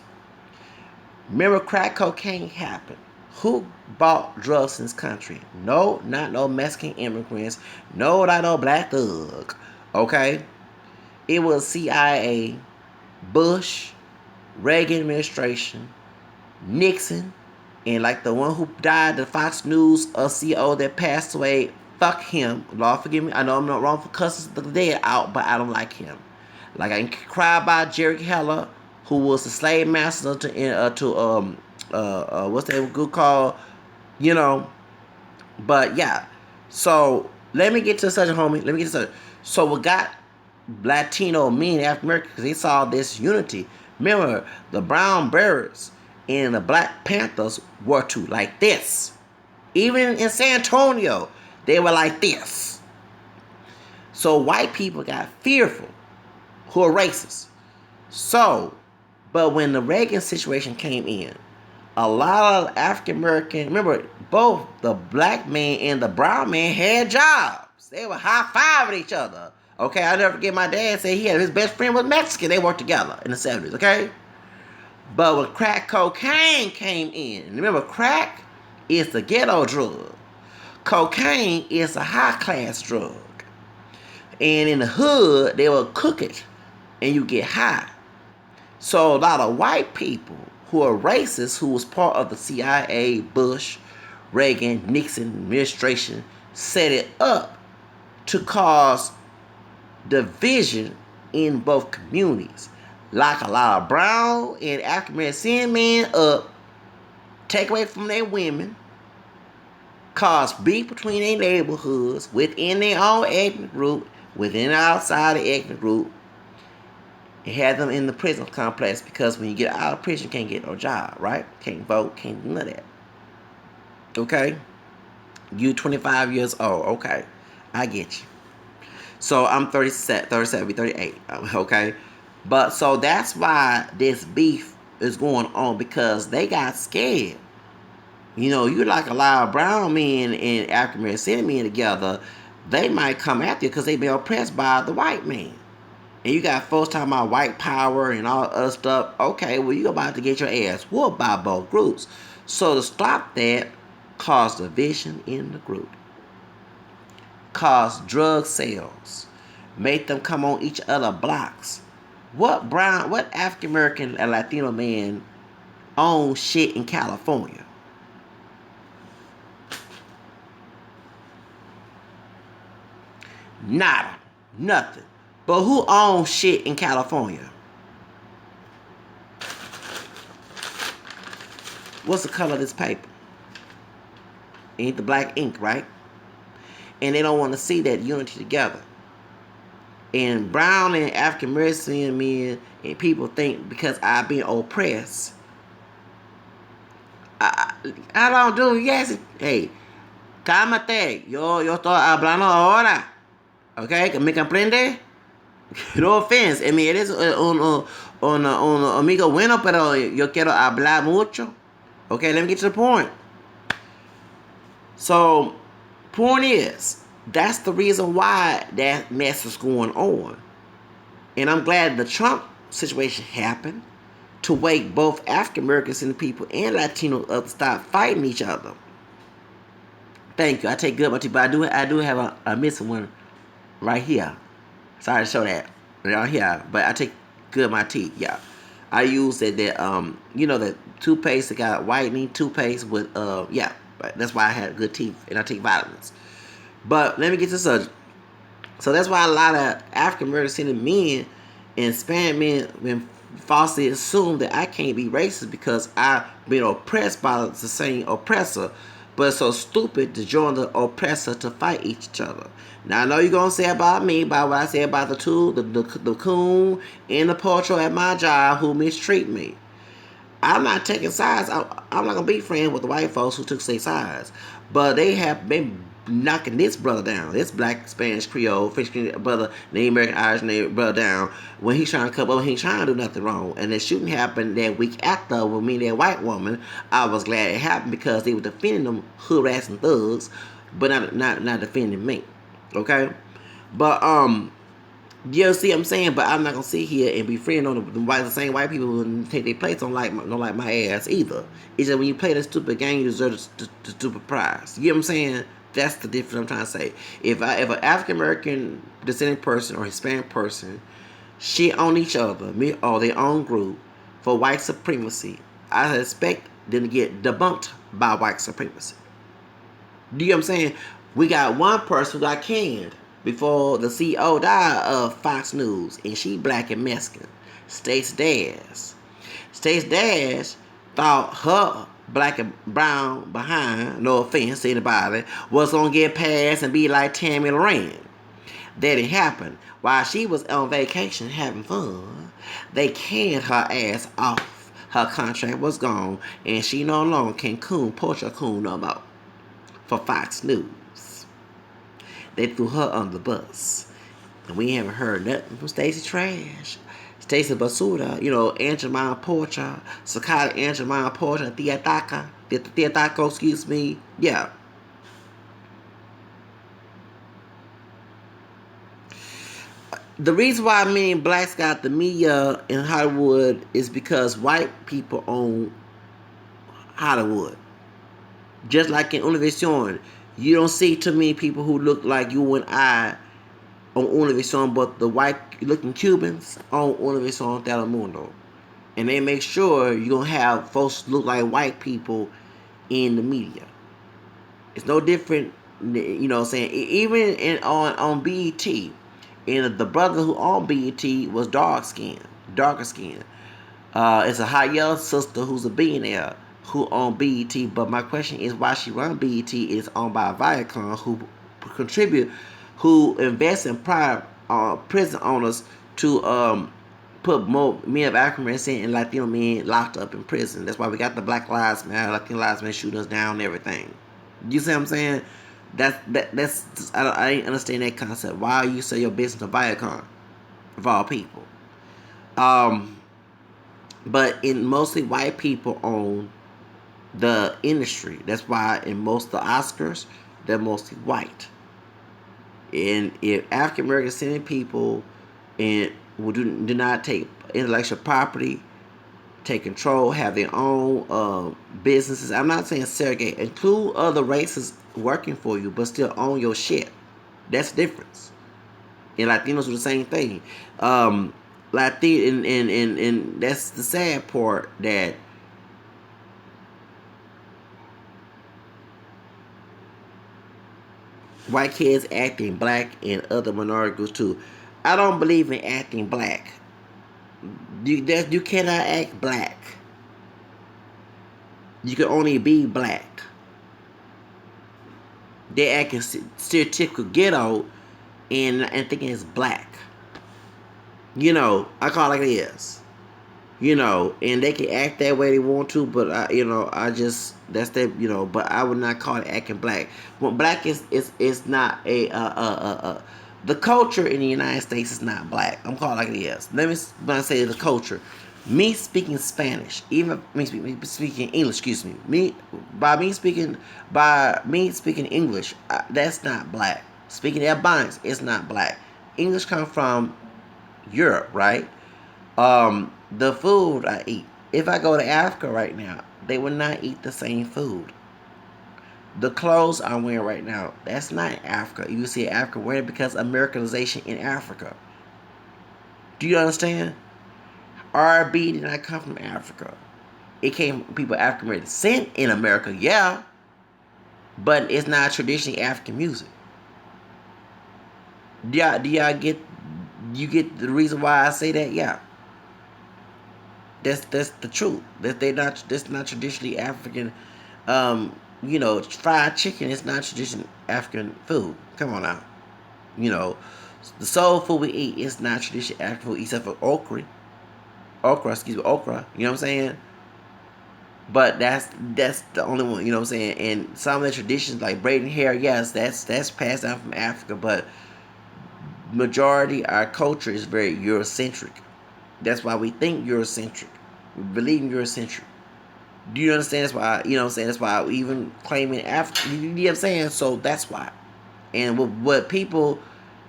Remember, crack cocaine happened. Who bought drugs in this country? No, not no Mexican immigrants. No, not no black thug. Okay? It was CIA, Bush, Reagan administration, Nixon, and like the one who died, the Fox News CEO that passed away. Fuck him. Lord forgive me. I know I'm not wrong for cussing the dead out, but I don't like him. Like I can cry about Jerry Heller, who was the slave master to what's that good call, you know. But yeah, so let me get to such a homie. Let me get to such. So we got Latino men, African American, because they saw this unity. Remember, the Brown Berets and the Black Panthers were too like this. Even in San Antonio, they were like this. So white people got fearful, who are racist. So, but when the Reagan situation came in, a lot of African American, remember, both the black man and the brown man had jobs. They were high-fiving each other. Okay, I'll never forget my dad said he had his best friend was Mexican. They worked together in the 70s, okay? But when crack cocaine came in, remember, crack is the ghetto drug. Cocaine is a high-class drug. And in the hood, they will cook it, and you get high. So a lot of white people who are racist, who was part of the CIA, Bush, Reagan, Nixon administration, set it up to cause division in both communities. Lock a lot of brown and African American men up, take away from their women, cause beef between their neighborhoods, within their own ethnic group, within and outside the ethnic group, and have them in the prison complex because when you get out of prison, you can't get no job, right? Can't vote, can't do none of that. Okay? You 25 years old. Okay. I get you. So I'm 37, 38. Okay? But so that's why this beef is going on, because they got scared. You know, you like a lot of brown men and African American men together, they might come after you because they been oppressed by the white man. And you got folks talking about white power and all other stuff. Okay, well, you about to get your ass whooped by both groups. So to stop that, cause division in the group. Cause drug sales. Make them come on each other blocks. What African American and Latino man own shit in California? Nada. Nothing. But who owns shit in California? What's the color of this paper? It ain't the black ink, right? And they don't want to see that unity together. And brown and African American men and people think because I've been oppressed, I, I don't do yes. Hey, cálmate. Yo estoy hablando ahora. Okay, ¿me comprende? No offense. I mean, eres un amigo bueno, pero yo quiero hablar mucho. Okay, let me get to the point. So, point is, that's the reason why that mess is going on. And I'm glad the Trump situation happened to wake both African Americans and people and Latinos up to stop fighting each other. Thank you. I take good my teeth, but I do have a missing one right here. Sorry to show that right here, but I take good my teeth. Yeah, I use that the toothpaste that got whitening toothpaste with yeah. But that's why I had good teeth and I take vitamins. But let me get to the subject. So that's why a lot of African American men and Hispanic men falsely assume that I can't be racist because I've been oppressed by the same oppressor, but it's so stupid to join the oppressor to fight each other. Now I know you're gonna say about me, about what I say about the coon and the poacher at my job who mistreat me. I'm not taking sides. I'm not gonna be friends with the white folks who took their sides, but they have been knocking this brother down, this black, Spanish, Creole, French brother, Native American, Irish Native brother down when he's trying to come up. He ain't trying to do nothing wrong. And the shooting happened that week after with me and that white woman. I was glad it happened because they were defending them harassing thugs, but not defending me. Okay, but you see what I'm saying? But I'm not gonna sit here and be friends on the same white people who take their place don't like my ass either. It's just when you play that stupid game, you deserve the stupid prize. You get what I'm saying? That's the difference I'm trying to say. If an African American descendant person or Hispanic person shit on each other, me or their own group for white supremacy, I expect them to get debunked by white supremacy. Do you know what I'm saying? We got one person who got canned before the CEO died of Fox News, and she black and Mexican. Stacey Dash. Stacey Dash thought her black and brown behind, no offense to anybody, was gonna get passed and be like Tammy Lorraine. That didn't happen. While she was on vacation having fun, they canned her ass off. Her contract was gone, and she no longer can poach a coon no more for Fox News. They threw her on the bus. And we haven't heard nothing from Stacey Trash. Stacey Basuda, Angelina Porcher, Sakata Angelina Porcher, Theataco, excuse me. Yeah. The reason why many blacks got the media in Hollywood is because white people own Hollywood. Just like in Univision, you don't see too many people who look like you and I on Univision, but the white-looking Cubans on Univision Telemundo. And they make sure you're going to have folks look like white people in the media. It's no different, you know what I'm saying? Even on BET, and the brother who owned BET was darker skinned. It's a high yellow sister who's a billionaire who owned BET, but my question is why she run BET is owned by Viacom who invest in private prison owners to put more men of African American and Latino men locked up in prison. That's why we got the Black Lives Matter, Latino Lives Matter shooting us down and everything. You see what I'm saying? That's I ain't understand that concept. Why you sell your business to Viacom of all people? But in mostly white people own the industry. That's why in most of the Oscars, they're mostly white. And if African American descendant people and who do not take intellectual property, take control, have their own businesses. I'm not saying segregate. Include other races working for you, but still own your shit. That's the difference. And Latinos do the same thing. Latino and that's the sad part that white kids acting black and other minority groups too. I don't believe in acting black. You cannot act black. You can only be black. They acting stereotypical ghetto and thinking it's black. I call it like it is. And they can act that way they want to, but I just that's that, but I would not call it acting black. Well, black is not the culture in the United States is not black. I'm calling it like it is. Let me when I say the culture, me speaking Spanish, even speaking English, excuse me, by me speaking English, that's not black. Speaking Ebonics, it's not black. English comes from Europe, right? The food I eat. If I go to Africa right now, they will not eat the same food. The clothes I'm wearing right now, that's not Africa. You see Africa wearing because Americanization in Africa. Do you understand? R&B did not come from Africa. It came from people African American descent in America, yeah, but it's not traditionally African music. Do y'all get you get the reason why I say that? Yeah. That's the truth. That's not traditionally African. Fried chicken is not traditional African food. Come on now. You know, the soul food we eat is not traditional African food except for okra. You know what I'm saying? But that's the only one. You know what I'm saying? And some of the traditions like braiding hair, yes, that's passed down from Africa, but majority our culture is very Eurocentric. That's why we think Eurocentric. We believe in Eurocentric. Do you understand? That's why, you know what I'm saying? That's why we even claiming Africa. You know what I'm saying? So that's why. And what people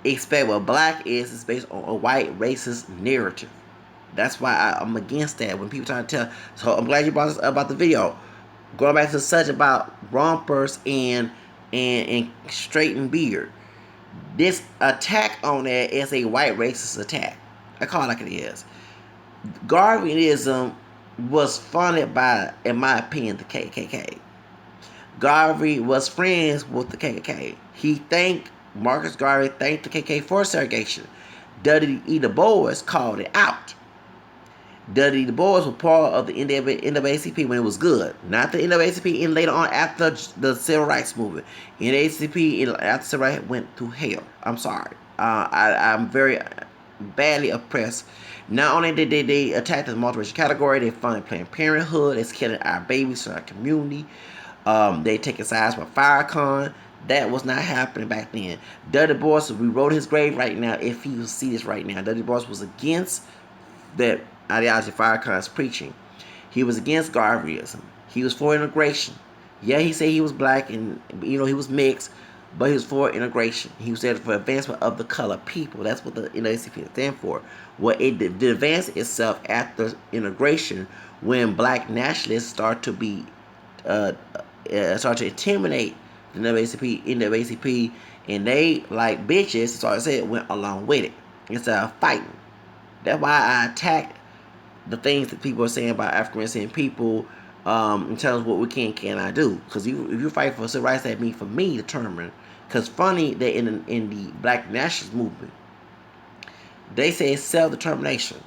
expect what black is based on a white racist narrative. That's why I'm against that. When people try to tell. So I'm glad you brought this up about the video. Going back to the subject about rompers and straightened beard. This attack on that is a white racist attack. I call it like it is. Garveyism was funded by, in my opinion, the KKK. Garvey was friends with the KKK. Marcus Garvey thanked the KKK for segregation. W.E. Du Bois called it out. W.E. Du Bois was part of the NAACP when it was good. Not the NAACP and later on after the Civil Rights Movement. NAACP after Civil Rights went to hell. I'm sorry. I'm very badly oppressed. Not only did they attack the multiracial category, they funded Planned Parenthood. It's killing our babies in our community. They taking sides with Farrakhan. That was not happening back then. W. Du Bois, we wrote his grave right now. If he would see this right now, W. Du Bois was against that ideology Farrakhan is preaching. He was against Garveyism. He was for integration. Yeah, he said he was black and he was mixed, but he was for integration. He was there for advancement of the colored people. That's what the NAACP stands for. Well, it did advance itself after integration when black nationalists start to start to intimidate the NAACP, and they like bitches. So I said went along with it instead of fighting. That's why I attacked the things that people are saying about African American people in terms of what we cannot do. Because if you fight for civil rights, that means for me to determine. Because funny that in the black nationalist movement, they say self-determination.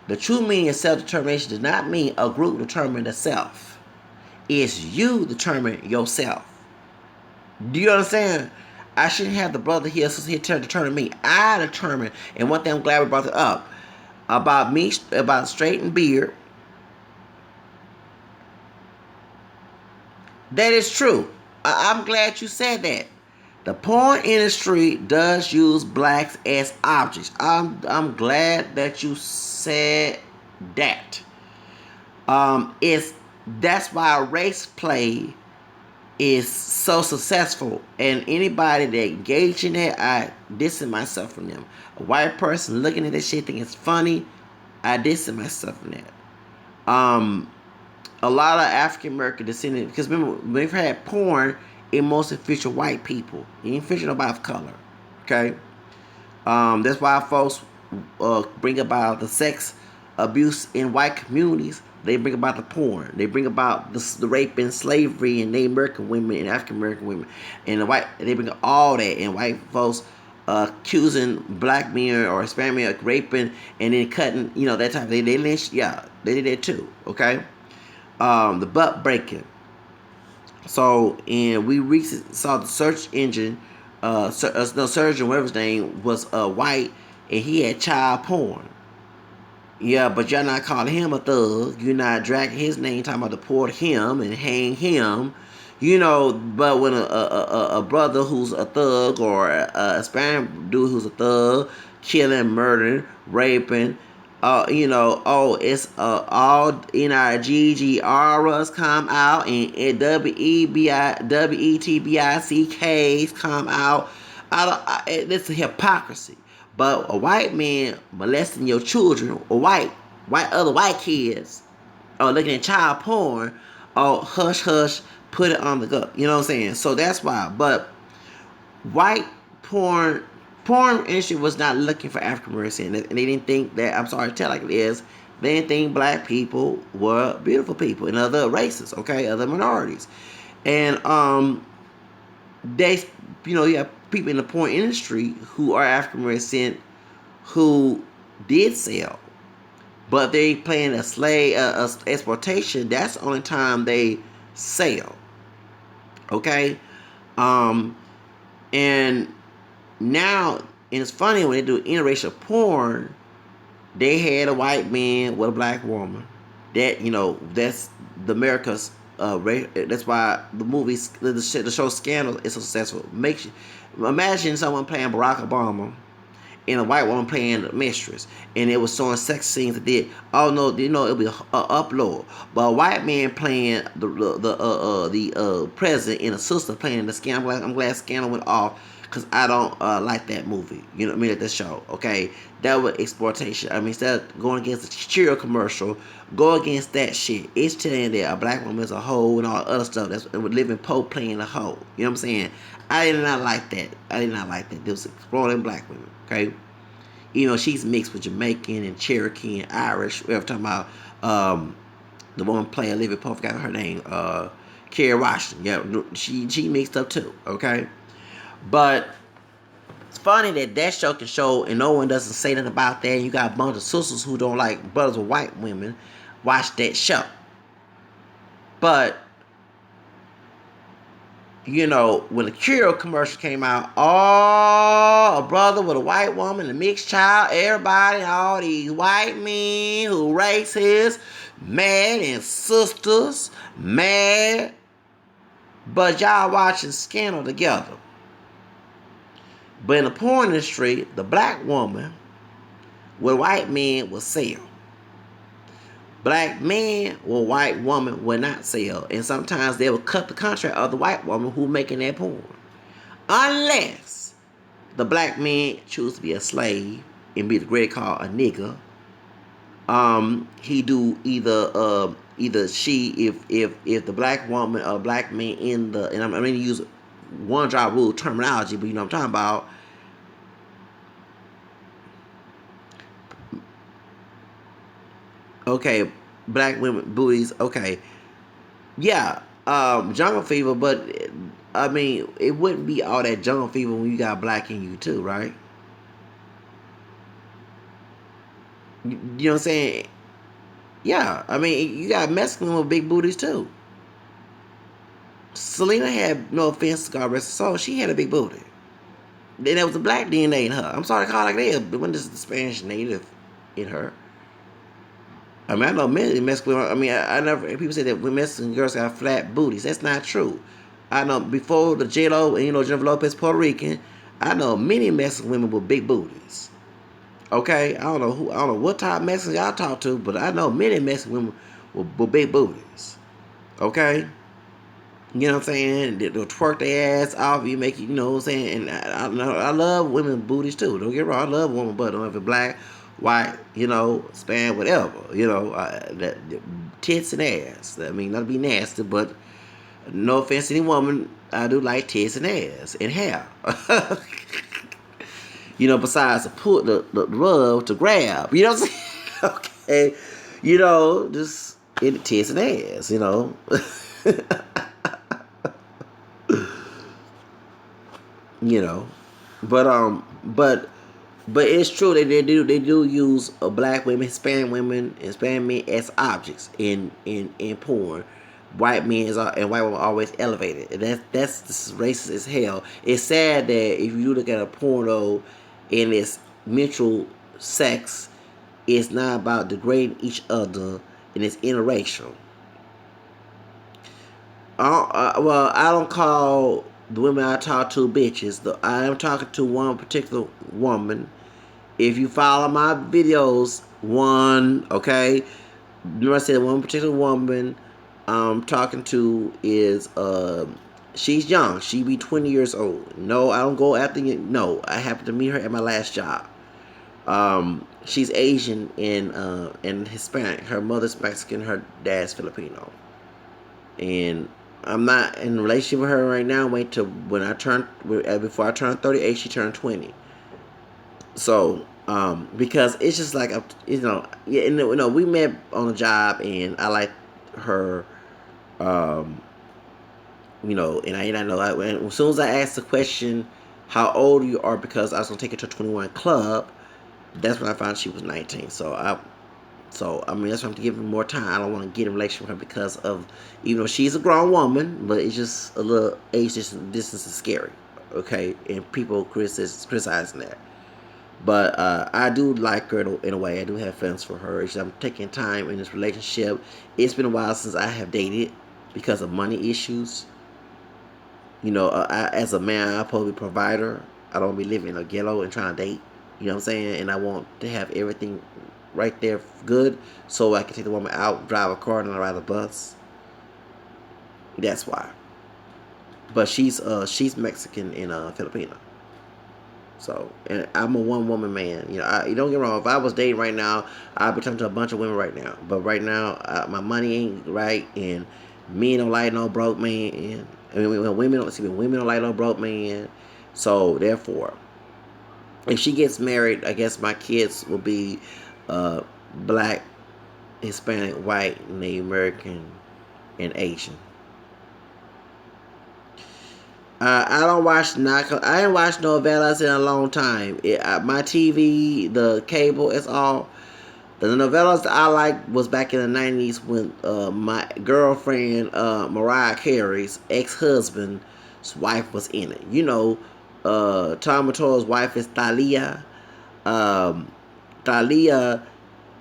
The true meaning of self-determination does not mean a group determine the self. It's you determine yourself. Do you understand? I shouldn't have the brother here, sister here to determine me. I determine. And one thing I'm glad we brought it up about me, about straightened beard. That is true. I'm glad you said that. The porn industry does use blacks as objects. I'm glad that you said that. That's why race play is so successful, and anybody that engage in that, I distance myself from them. A white person looking at this shit thinking it's funny, I distance myself from that. A lot of African American descendants, because remember, we've had porn, it mostly feature white people. It ain't feature nobody of color. Okay? That's why folks bring about the sex abuse in white communities. They bring about the porn. They bring about the rape and slavery and Native American women and African American women. And they bring all that. And white folks accusing black men or Hispanic men of raping and then cutting, that type of thing. They lynched, yeah, they did that too. Okay? The butt breaking. So, and we recently saw the search engine, surgeon, whatever his name was, white. and he had child porn. Yeah, but y'all not calling him a thug. You're not dragging his name, talking about deport him and hang him. But when a brother who's a thug or a Hispanic dude who's a thug, killing, murdering, raping, it's all NRGGRs come out and WETBICKs come out. It's a hypocrisy. But a white man molesting your children, or other white kids, or looking at child porn, or hush hush, put it on the gut. You know what I'm saying? So that's why. But white porn industry was not looking for African Americans, and they didn't think that. I'm sorry to tell like it is. They didn't think black people were beautiful people and other races, okay, other minorities, and they, you have people in the porn industry who are African American who did sell, but they playing a slave exploitation. That's the only time they sell, okay, and now, and it's funny when they do interracial porn, they had a white man with a black woman. That's the America's. That's why the movies, the show Scandal is so successful. Imagine someone playing Barack Obama and a white woman playing the mistress, and it was showing sex scenes that did. Oh no, it'll be a upload. But a white man playing the president and a sister playing the Scandal. I'm glad Scandal went off because I don't like that movie. You know what I mean? Like that show. Okay, that was exploitation. I mean, instead of going against the Cheerio commercial, go against that shit. It's telling that a black woman is a hoe and all other stuff. That's living Pope playing a hoe. You know what I'm saying? I did not like that. It was exploiting black women. Okay, she's mixed with Jamaican and Cherokee and Irish. We're talking about the woman playing Living Pope. Forgot her name. Kerry Washington. Yeah, she mixed up too. Okay. But it's funny that show can show and no one doesn't say nothing about that. And you got a bunch of sisters who don't like brothers with white women watch that show. But when the Cheerio commercial came out, a brother with a white woman, a mixed child, everybody, all these white men who racist, mad, and sisters mad. But y'all watching Scandal together. But in the porn industry, the black woman with white men will sell. Black men with white woman will not sell. And sometimes they will cut the contract of the white woman who making that porn. Unless the black man choose to be a slave and be the great called a nigga. He do either she, if the black woman or black man and I'm going to use one job rule terminology, but you know what I'm talking about. Okay, black women booties. Okay, yeah, jungle fever, but I mean it wouldn't be all that jungle fever when you got black in you too, right? You know what I'm saying? Yeah, I mean you got Mexican with big booties too. Selena had, no offense, God rest her soul, she had a big booty. Then there was a black DNA in her. I'm sorry to call it like that, but when there's the Spanish native in her. I mean, I know many Mexican. I mean, I never. People say that when Mexican girls got flat booties. That's not true. I know before the J-Lo and Jennifer Lopez, Puerto Rican. I know many Mexican women with big booties. Okay, I don't know what type of Mexicans y'all talk to, but I know many Mexican women with big booties. Okay. You know what I'm saying? They'll twerk their ass off. You make it, you know what I'm saying? And I love women booties too. Don't get me wrong. I love women, but don't know if it's black, white, span, whatever. Tits and ass. I mean, not to be nasty, but no offense to any woman, I do like tits and ass and hair. Besides the rub to grab. You know what I'm saying? Okay. Just in the tits and ass. But it's true that they do use black women, Hispanic men as objects in porn. White men and white women are always elevated, and that's racist as hell. It's sad that if you look at a porno and it's mutual sex is not about degrading each other, and it's interracial. I don't call the women I talk to bitches. I am talking to one particular woman. If you follow my videos, okay, remember I said one particular woman I'm talking to is she's young. She be 20 years old. No, I don't go after you. No, I happened to meet her at my last job. She's Asian and Hispanic. Her mother's Mexican. Her dad's Filipino. And I'm not in a relationship with her right now. Wait till when I turn before I turn 38. She turned 20. So because it's just like yeah, and, we met on a job, and I like her. Um, and I know as soon as I asked the question, how old you are, because I was gonna take her to a 21 club. That's when I found she was 19. So I mean, that's why I'm giving more time. I don't want to get in a relationship with her because of, even though she's a grown woman, but it's just a little age distance is scary. Okay, and people criticizing that. But I do like her in a way. I do have feelings for her. I'm taking time in this relationship. It's been a while since I have dated because of money issues. As a man, I'm supposed to be a provider. I don't be living in a ghetto and trying to date. You know what I'm saying? And I want to have everything right there good, so I can take the woman out, drive a car, and I ride a bus. That's why. But she's Mexican and Filipino. So, and I'm a one woman man. You don't get me wrong. If I was dating right now, I'd be talking to a bunch of women right now. But right now, my money ain't right, and men don't like no broke man. Women don't like no broke man. So therefore, if she gets married, I guess my kids will be black, Hispanic, white, Native American, and Asian. I don't watch I ain't watched novellas in a long time. My TV, the cable, it's all the novellas that I like was back in the 90s when my girlfriend Mariah Carey's ex-husband's wife was in it. Tom Mottora's wife is Thalia. Um, Thalia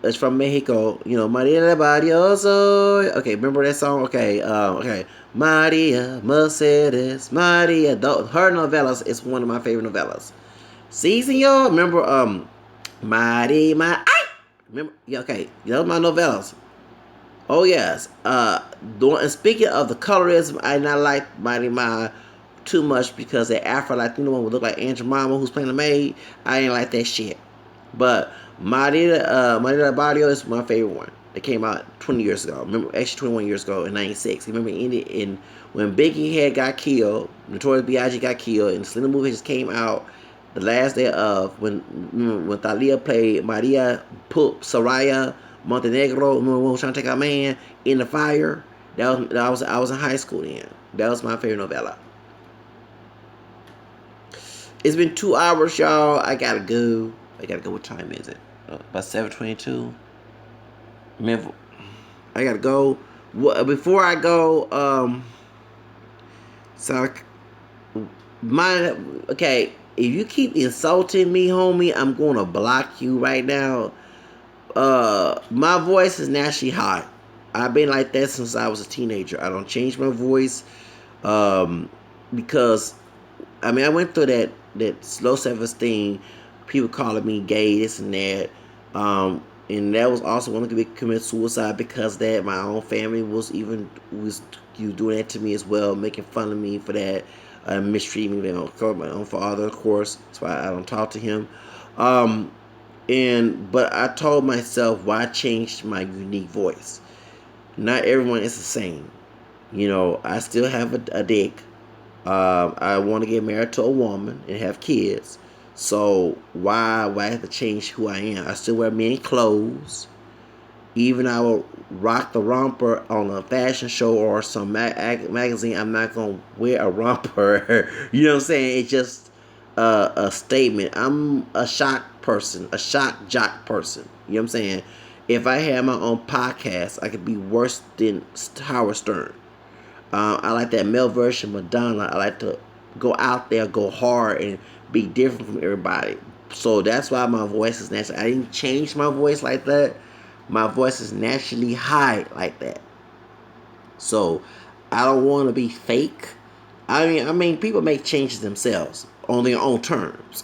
is from Mexico. Maria Barrioso. Okay, remember that song? Okay, okay. Maria Mercedes, Maria. Her novellas is one of my favorite novellas. See, senor? Remember, Maria, remember? Yeah, okay, those are my novellas. Oh yes. And speaking of the colorism, I not like Maria too much because the Afro Latino one would look like Aunt Jemima, who's playing the maid. I ain't like that shit. But Maria Barrio is my favorite one. It came out 20 years ago. Remember, actually 21 years ago in '96. Remember when Biggie had got killed, Notorious B.I.G. got killed, and the Selena movie just came out the last day of when Thalia played Maria Soraya Montenegro. Remember when we was trying to take our man in the fire? I was in high school then. That was my favorite novella. It's been 2 hours, y'all. I gotta go. What time is it? About 7:22. I gotta go. Before I go, so my okay. If you keep insulting me, homie, I'm gonna block you right now. My voice is naturally high. I've been like that since I was a teenager. I don't change my voice, because I went through that low self-esteem, people calling me gay, this and that, and that was also when I commit suicide because of that. My own family was doing that to me as well, making fun of me for that, mistreating me. My own father, of course. That's why I don't talk to him. But I told myself why I changed my unique voice. Not everyone is the same. I still have a dick. I want to get married to a woman and have kids. So why I have to change who I am? I still wear men clothes. Even I will rock the romper on a fashion show or some magazine. I'm not gonna wear a romper. You know what I'm saying? It's just a statement. I'm a shock person, a shock jock person. You know what I'm saying? If I had my own podcast, I could be worse than Howard Stern. I like that male version of Madonna. I like to go out there, go hard, and be different from everybody. So that's why my voice is natural. I didn't change my voice like that. My voice is naturally high like that. So I don't want to be fake. I mean, people make changes themselves on their own terms,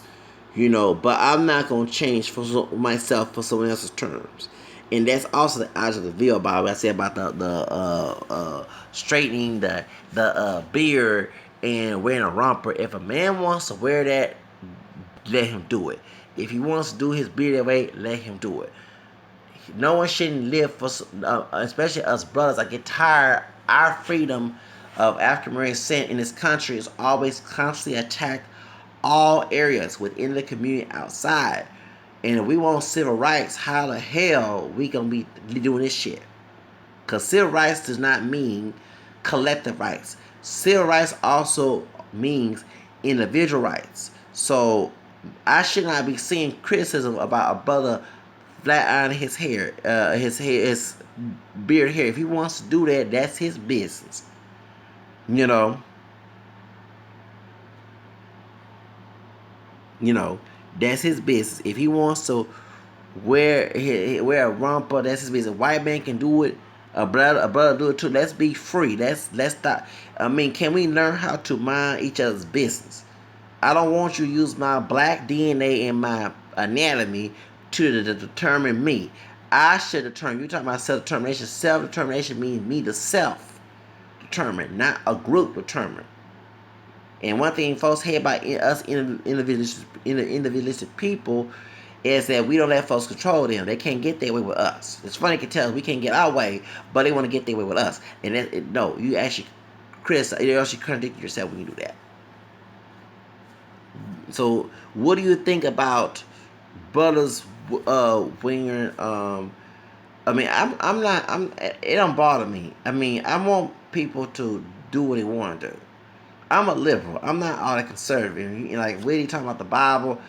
But I'm not gonna change for myself for someone else's terms, and that's also the eyes of the veil. Bible I said about the straightening the beard and wearing a romper. If a man wants to wear that, let him do it. If he wants to do his beard that way, let him do it. No one shouldn't live for, especially us brothers. I get tired. Our freedom of African American descent in this country is always constantly attacked, all areas within the community, outside. And if we want civil rights, how the hell we gonna be doing this shit? Because civil rights does not mean collective rights. Civil rights also means individual rights. So I should not be seeing criticism about a brother flat ironing his hair, his beard hair. If he wants to do that, that's his business. You know, you know, that's his business. If he wants to wear a romper, that's his business. A white man can do it. A brother do it too. Let's be free. Let's stop. I mean, can we learn how to mind each other's business? I don't want you to use my black DNA and my anatomy to determine me. I should determine. You're talking about self-determination. Self-determination means me to self-determine, not a group determine. And one thing folks hate about us individualistic people is that we don't let folks control them. They can't get their way with us. It's funny, you can tell us we can't get our way, but they want to get their way with us. And no, you actually contradict yourself when you do that. So, what do you think about brothers wearing? I mean, I'm not. It don't bother me. I mean, I want people to do what they want to do. I'm a liberal. I'm not all that conservative. Like, when you talking about the Bible,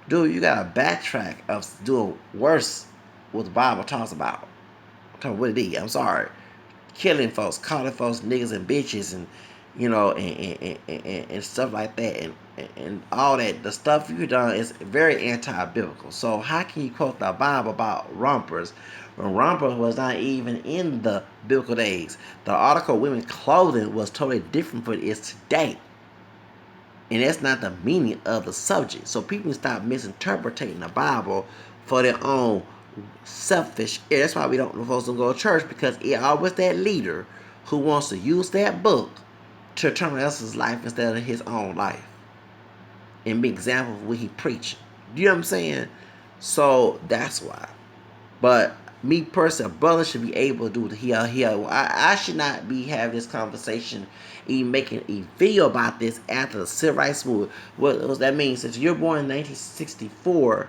dude, you got to backtrack of doing worse what the Bible talks about. I'm talking what it is. I'm sorry. Killing folks, calling folks niggas and bitches, and and stuff like that, and all that. The stuff you done is very anti-biblical. So how can you quote the Bible about rompers when rompers was not even in the biblical days? The article women's clothing was totally different from it is today. And that's not the meaning of the subject. So people stop misinterpreting the Bible for their own selfish. Yeah, that's why we don't supposed to go to church, because it always that leader who wants to use that book to determine else's life instead of his own life and be example of what he preaching. You know what I'm saying? So that's why. But me personally, a brother should be able to do the here. I should not be having this conversation, even making a video about this after the civil rights movement. What does that mean? Since you're born in 1964,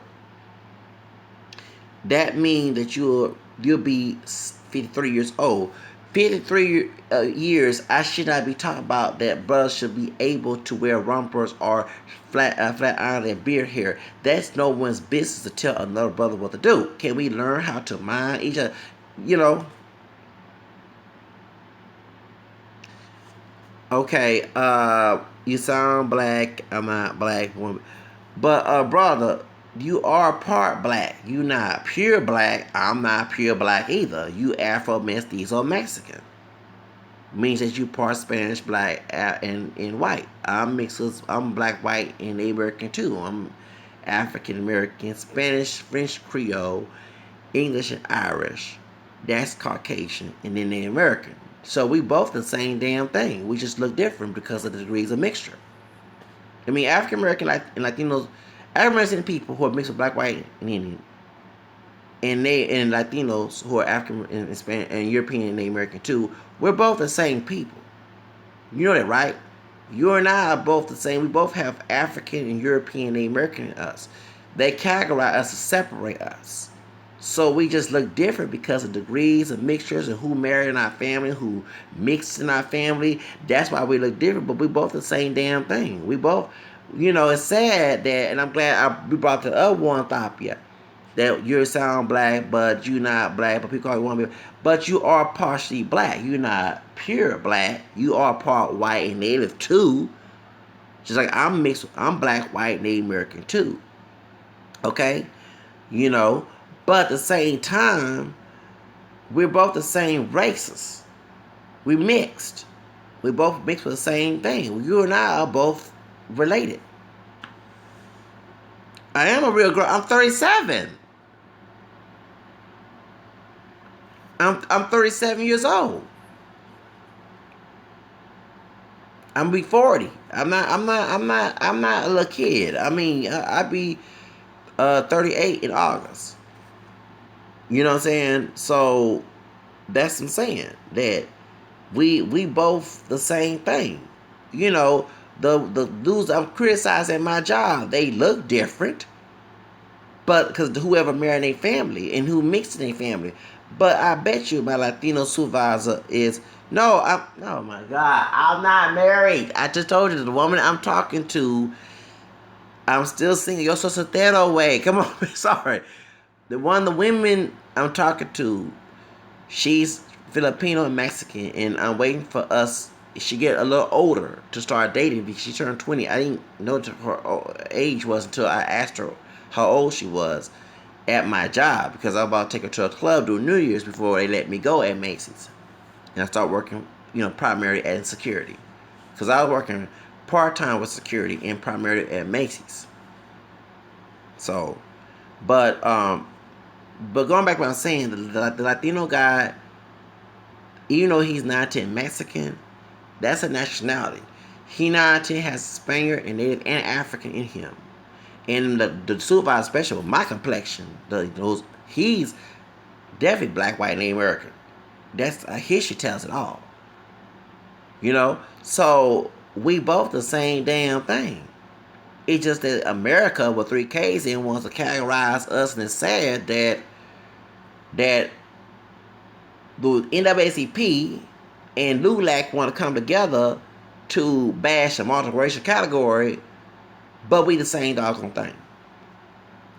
that means that you'll be 53 years old. 53 years, I should not be talking about that brothers should be able to wear rompers or flat iron their beard hair. That's no one's business to tell another brother what to do. Can we learn how to mind each other? You know. Okay, you sound black. I'm not black woman. But brother, you are part black. You not pure black. I'm not pure black either. You Afro mestizo Mexican. Means that you part Spanish, black, and white. I'm mixed with, I'm black, white, and American too. I'm African American, Spanish, French Creole, English, and Irish. That's Caucasian, and then the American. So we both the same damn thing. We just look different because of the degrees of mixture. I mean, African American and Latinos, African American people who are mixed with black, white, and Indian, and Latinos who are African and Spanish and European and American too. We're both the same people. You know that, right? You and I are both the same. We both have African and European and American in us. They categorize us to separate us. So we just look different because of degrees of mixtures and who married in our family, who mixed in our family. That's why we look different, but we both the same damn thing. We both, it's sad that, and I'm glad we brought the other one up yet, that you sound black, but you not black, but people call you one, but you are partially black. You're not pure black. You are part white and native too. Just like I'm mixed, I'm black, white, Native American too. Okay? You know, but at the same time, we're both the same races. We mixed. We both mixed with the same thing. You and I are both related. I am a real girl. I'm 37. I'm 37 years old. I'm be 40. I'm not a little kid. I mean, I'd be 38 in August. You know what I'm saying? So that's what I'm saying. That we both the same thing. You know, the dudes I'm criticizing at my job, they look different. But because whoever married their family and who mixed in their family. But I bet you my Latino supervisor is oh my God, I'm not married. I just told you the woman I'm talking to, I'm still single. Yo so soltero way. Come on, sorry. The women I'm talking to, she's Filipino and Mexican, and I'm waiting for us. She get a little older to start dating because she turned 20. I didn't know what her age was until I asked her how old she was at my job because I'm about to take her to a club during New Year's before they let me go at Macy's, and I start working, primarily at security because I was working part time with security and primarily at Macy's. So, but going back to what I'm saying, the Latino guy, even though he's 19 Mexican, that's a nationality. He 19 has Spaniard and Native and African in him. And the supervisor special with my complexion, he's definitely black, white, and Native American. That's history tells it all. So we both the same damn thing. It's just that America with three K's in wants to categorize us, and it's sad that the NAACP and LULAC want to come together to bash a multiracial category, but we the same doggone thing.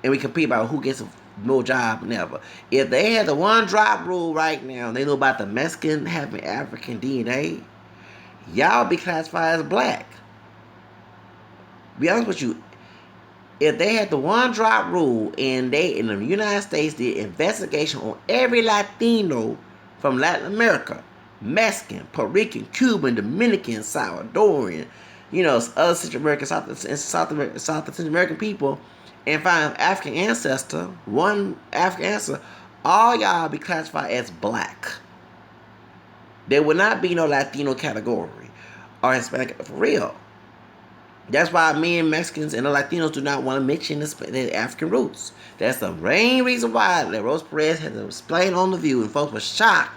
And we compete about who gets more job never. If they had the one drop rule right now, and they know about the Mexican having African DNA, y'all be classified as black. Be honest with you, if they had the one drop rule and they in the United States did investigation on every Latino from Latin America, Mexican, Puerto Rican, Cuban, Dominican, Salvadorian, other Central American, South Central American people, and find African ancestor, one African ancestor, all y'all be classified as black. There would not be no Latino category or Hispanic for real. That's why me and Mexicans and the Latinos do not want to mention the African roots. That's the main reason why that Rose Perez had to explain on The View, and folks were shocked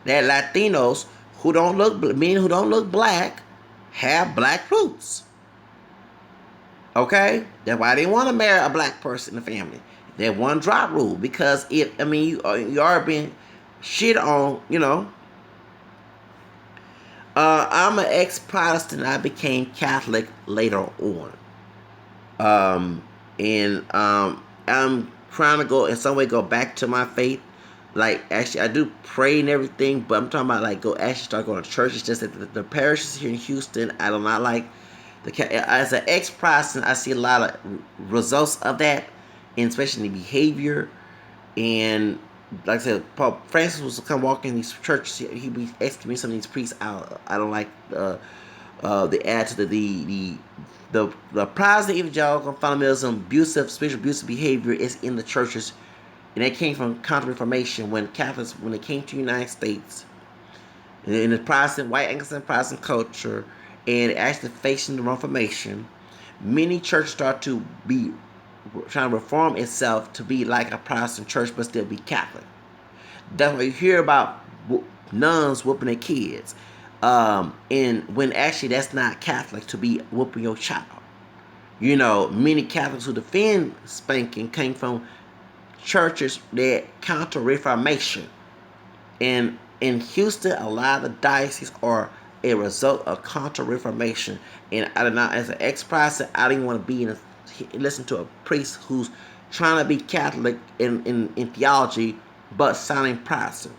that Latinos who don't look black have black roots. Okay, that's why they want to marry a black person in the family. That one drop rule, because you are being shit on. I'm an ex-Protestant. I became Catholic later on. I'm trying to go in some way go back to my faith. Like, actually, I do pray and everything, but I'm talking about like start going to church. It's just that the parishes here in Houston, I do not like. As an ex-Protestant, I see a lot of results of that, and especially in the behavior. And like I said, Pope Francis was to come walk in these churches. He'd be asking me some of these priests out. I don't like the attitude, the Protestant evangelical fundamentalism, spiritual abusive behavior is in the churches, and that came from Counter-Reformation when Catholics, when they came to the United States, in the Protestant, white Anglican Protestant culture, and actually facing the Reformation, many churches start to be trying to reform itself to be like a Protestant church but still be Catholic. That's why you hear about nuns whooping their kids, and when actually that's not Catholic to be whooping your child. Many Catholics who defend spanking came from churches that counter Reformation. And in Houston, a lot of the dioceses are a result of counter Reformation. And I do not, as an ex-Protestant, I didn't want to be listen to a priest who's trying to be Catholic in theology, but sounding Protestant.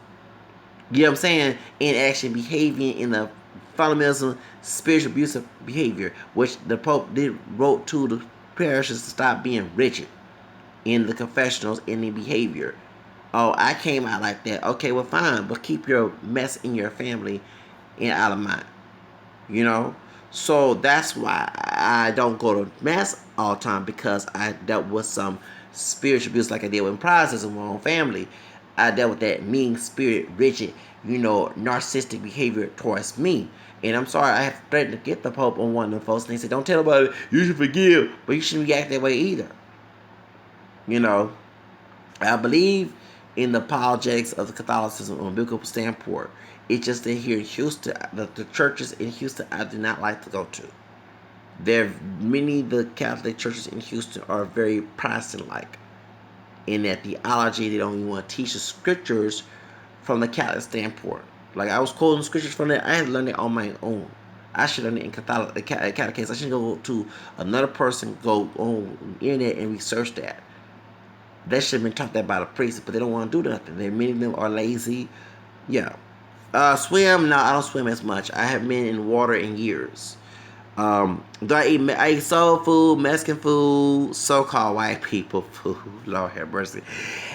You know what I'm saying? And actually behaving in the fundamentalism, spiritual abusive behavior, which the Pope wrote to the parishes to stop being rigid. in the confessionals, in the behavior. Oh, I came out like that. Okay, well, fine, but keep your mess in your family and out of mine. You know, so that's why I don't go to mass all the time, because I dealt with some spiritual abuse, like I did with prizes in my own family. I dealt with that mean spirit, rigid, narcissistic behavior towards me. And I'm sorry, I have threatened to get the Pope on one of them folks, and they said, don't tell nobody you should forgive, but you shouldn't react that way either. You know, I believe in the apologetics of the Catholicism on a biblical standpoint. It's just that here in Houston, the churches in Houston, I do not like to go to. There, many of the Catholic churches in Houston are very Protestant-like in that theology. They don't even want to teach the scriptures from the Catholic standpoint. Like I was quoting scriptures from that, I had to learn it on my own. I should learn it in Catholic catechism. I should go to another person, go on the internet and research that. That should have been taught that by the priests, but they don't want to do nothing. Many of them are lazy. Yeah. Swim? No, I don't swim as much. I haven't been in water in years. Do I eat soul food, Mexican food, so-called white people food, Lord have mercy,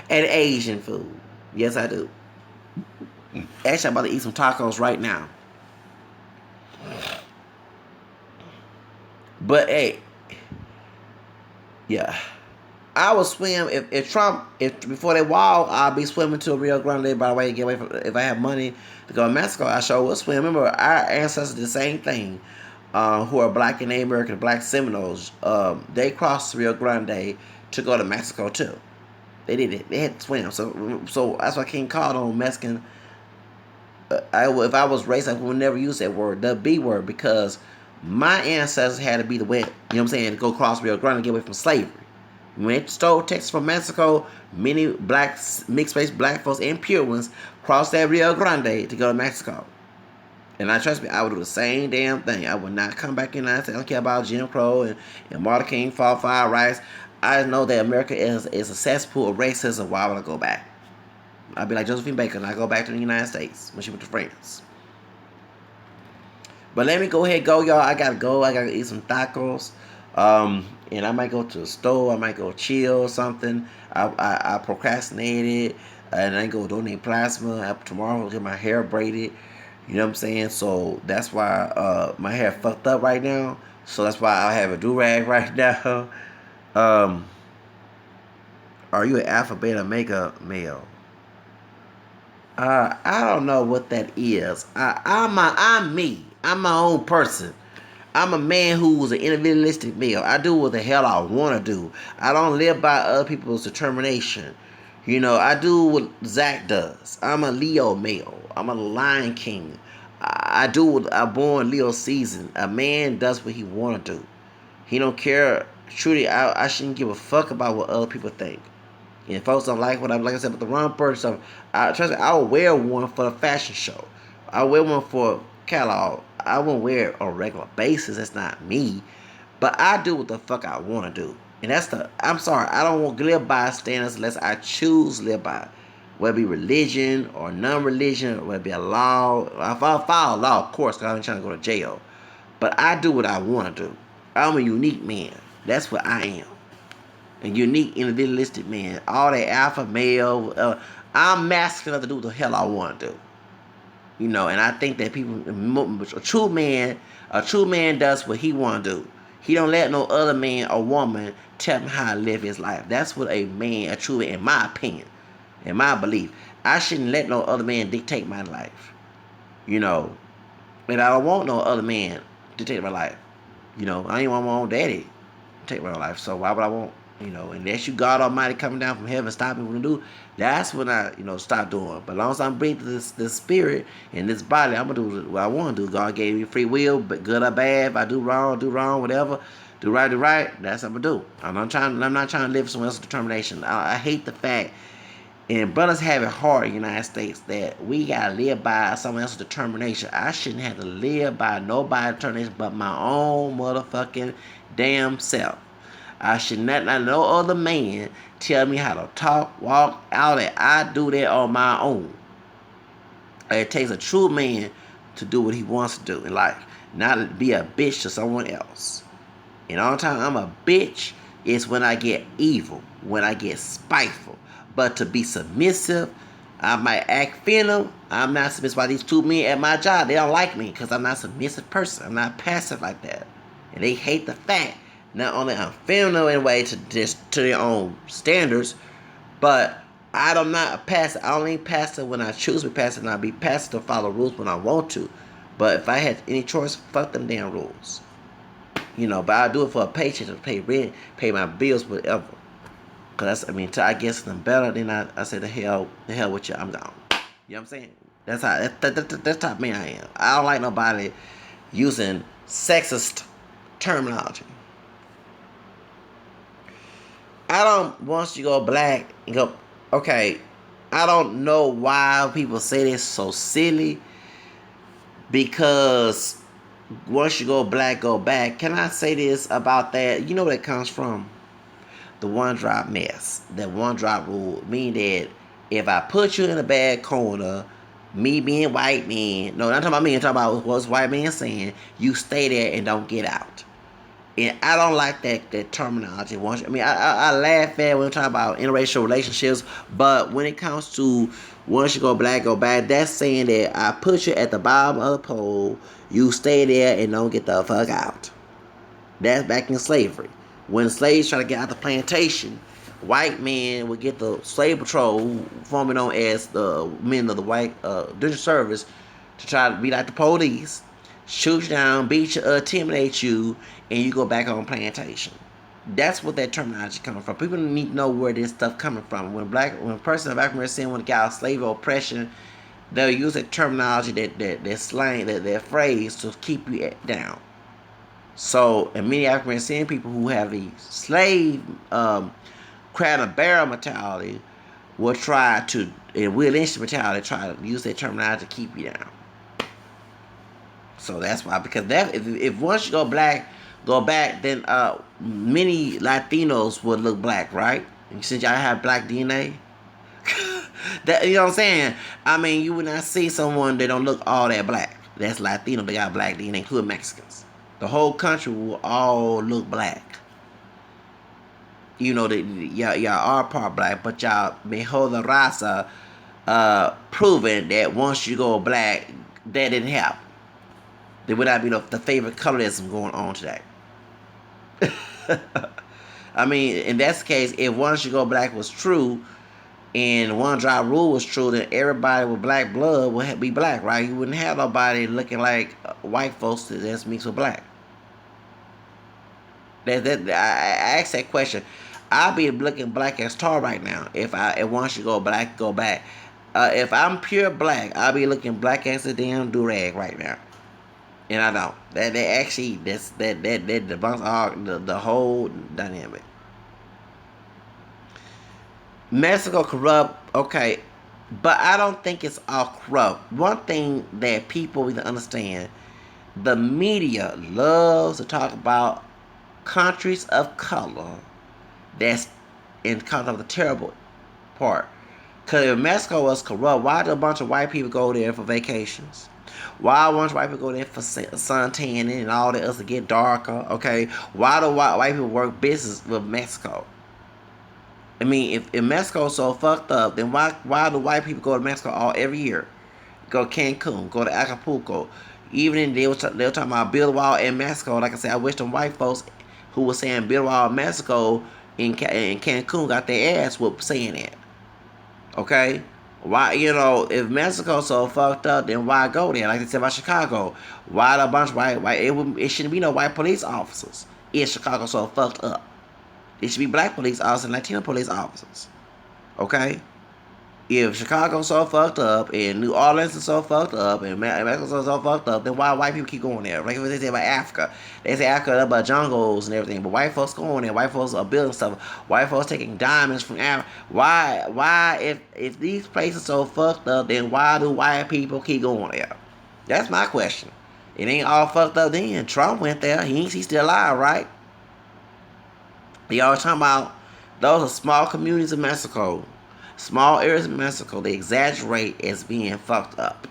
and Asian food. Yes, I do. Actually, I'm about to eat some tacos right now. But hey, yeah. I would swim if Trump, if before they wall, I'll be swimming to Rio Grande. By the way, get away from, if I have money to go to Mexico, I sure will swim. Remember, our ancestors did the same thing. Who are black and Native American, black Seminoles? They crossed the Rio Grande to go to Mexico too. They did it. They had to swim. So that's why King called on Mexican. If I was racist, I would never use that word, the B word, because my ancestors had to be the way, you know what I'm saying, to go across Rio Grande and get away from slavery. When they stole Texas from Mexico, many black, mixed-race black folks and pure ones crossed that Rio Grande to go to Mexico. And I trust me, I would do the same damn thing. I would not come back in and say I don't care about Jim Crow and Martin King, fall fire rights. I know that America is a cesspool of racism. Why would I go back? I'd be like Josephine Baker and I go back to the United States when she went to France. But let me go ahead, y'all. I gotta go. I gotta eat some tacos. And I might go to the store. I might go chill or something. I procrastinated, and I go donate plasma. Tomorrow I'll get my hair braided. You know what I'm saying? So that's why my hair fucked up right now. So that's why I have a do-rag right now. Are you an alpha, beta, omega male? I don't know what that is. I'm me. I'm my own person. I'm a man who's an individualistic male. I do what the hell I want to do. I don't live by other people's determination. I do what Zach does. I'm a Leo male. I'm a Lion King. I do what I'm born Leo season. A man does what he want to do. He don't care. Truly, I shouldn't give a fuck about what other people think. And if folks don't like what I'm, like I said, with the Rompers stuff, trust me, I will wear one for the fashion show. I'll wear one for catalog. I won't wear it on a regular basis. That's not me. But I do what the fuck I want to do. And I'm sorry, I don't want to live by standards unless I choose to live by. Whether it be religion or non-religion, or whether it be a law. If I follow law, of course, because I'm trying to go to jail. But I do what I want to do. I'm a unique man. That's what I am. A unique, individualistic man. All that alpha male. I'm masculine enough to do what the hell I want to do. And I think that a true man does what he want to do. He don't let no other man or woman tell him how to live his life. That's what a true man, in my opinion, in my belief. I shouldn't let no other man dictate my life. And I don't want no other man to dictate my life. I don't even want my own daddy to take my life. So why would I want, unless you God Almighty coming down from heaven stopping me from do, that's when I, stop doing. But as long as I'm breathing this spirit in this body, I'm gonna do what I want to do. God gave me free will, but good or bad. If I do wrong, whatever. Do right. That's what I'm gonna do. I'm not trying to live someone else's determination. I hate the fact, and brothers have it hard in the United States, that we gotta live by someone else's determination. I shouldn't have to live by nobody's determination but my own motherfucking damn self. I should not let no other man tell me how to talk, walk, all that. I do that on my own. It takes a true man to do what he wants to do in life, not be a bitch to someone else. And all the time I'm a bitch is when I get evil. when I get spiteful. But to be submissive, I might act feminine. I'm not submissive by these two men at my job. They don't like me because I'm not a submissive person. I'm not passive like that. And they hate the fact not only I'm feminine in a way to their own standards, but I'm not a passive. I only passive when I choose to be passive, and I'll be passive to follow rules when I want to. But if I had any choice, fuck them damn rules. But I do it for a paycheck to pay rent, pay my bills, whatever. Cause till I get something better, then I say the hell with you, I'm gone. You know what I'm saying? That's type of man I am. I don't like nobody using sexist terminology. I don't want you to go black and go, okay, I don't know why people say this so silly, because once you go black, go back. Can I say this about that? You know where it comes from? The one drop mess. That one drop rule. Meaning that if I put you in a bad corner, me being white man, no, not talking about me, I'm talking about what's white man saying, you stay there and don't get out. And I don't like that terminology. I laugh at when we're talking about interracial relationships, but when it comes to once you go black, go back, that's saying that I put you at the bottom of the pole, you stay there and don't get the fuck out. That's back in slavery. When slaves try to get out the plantation, white men would get the slave patrol, formerly known as the men of the white division service, to try to be like the police, shoot you down, beat you, intimidate you, and you go back on plantation. That's what that terminology coming from. People need to know where this stuff coming from. When a person of African descent want to get out of slavery or oppression, they'll use that terminology, that slang, that phrase to keep you down. So, and many African descent people who have a slave crown and barrel mentality will try to, and Will Lynch mentality, try to use that terminology to keep you down. So that's why, because that if once you go black, go back, then many Latinos would look black, right? And since y'all have black DNA, that, you know what I'm saying? You would not see someone that don't look all that black. That's Latino. They got black DNA, including Mexicans. The whole country will all look black. Y'all are part black, but y'all mejor la raza, proving that once you go black, that didn't happen. There would not be the favorite colorism going on today. In that case, if once you go black was true, and one drop rule was true, then everybody with black blood would be black, right? You wouldn't have nobody looking like white folks that's mixed with black. I asked that question. I'll be looking black as tar right now. If once you go black, go back. If I'm pure black, I'll be looking black as a damn durag right now. And I don't. That debunks all the whole dynamic. Mexico corrupt, okay, but I don't think it's all corrupt. One thing that people need to understand: the media loves to talk about countries of color that's in kind of the terrible part. Because if Mexico was corrupt, why do a bunch of white people go there for vacations? Why a bunch of white people go there for sun tanning and all that else to get darker? Okay, why do white people work business with Mexico? If Mexico's so fucked up, then why do white people go to Mexico every year? Go to Cancun, go to Acapulco. Even they were talking about build a wall in Mexico. Like I said, I wish them white folks who were saying build a wall in Mexico in Cancun got their ass whooped saying that. Okay? Why, if Mexico's so fucked up, then why go there? Like they said about Chicago. Why a bunch of white it shouldn't be no white police officers if Chicago so fucked up. It should be black police officers and Latino police officers. Okay? If Chicago's so fucked up and New Orleans is so fucked up and Mexico's so fucked up, then why white people keep going there? Like what they say about Africa. They say Africa is about jungles and everything, but white folks going there. White folks are building stuff. White folks taking diamonds from Africa. Why if these places so fucked up, then why do white people keep going there? That's my question. It ain't all fucked up then. Trump went there. He's still alive, right? Y'all talking about those are small communities in Mexico. Small areas in Mexico, they exaggerate as being fucked up.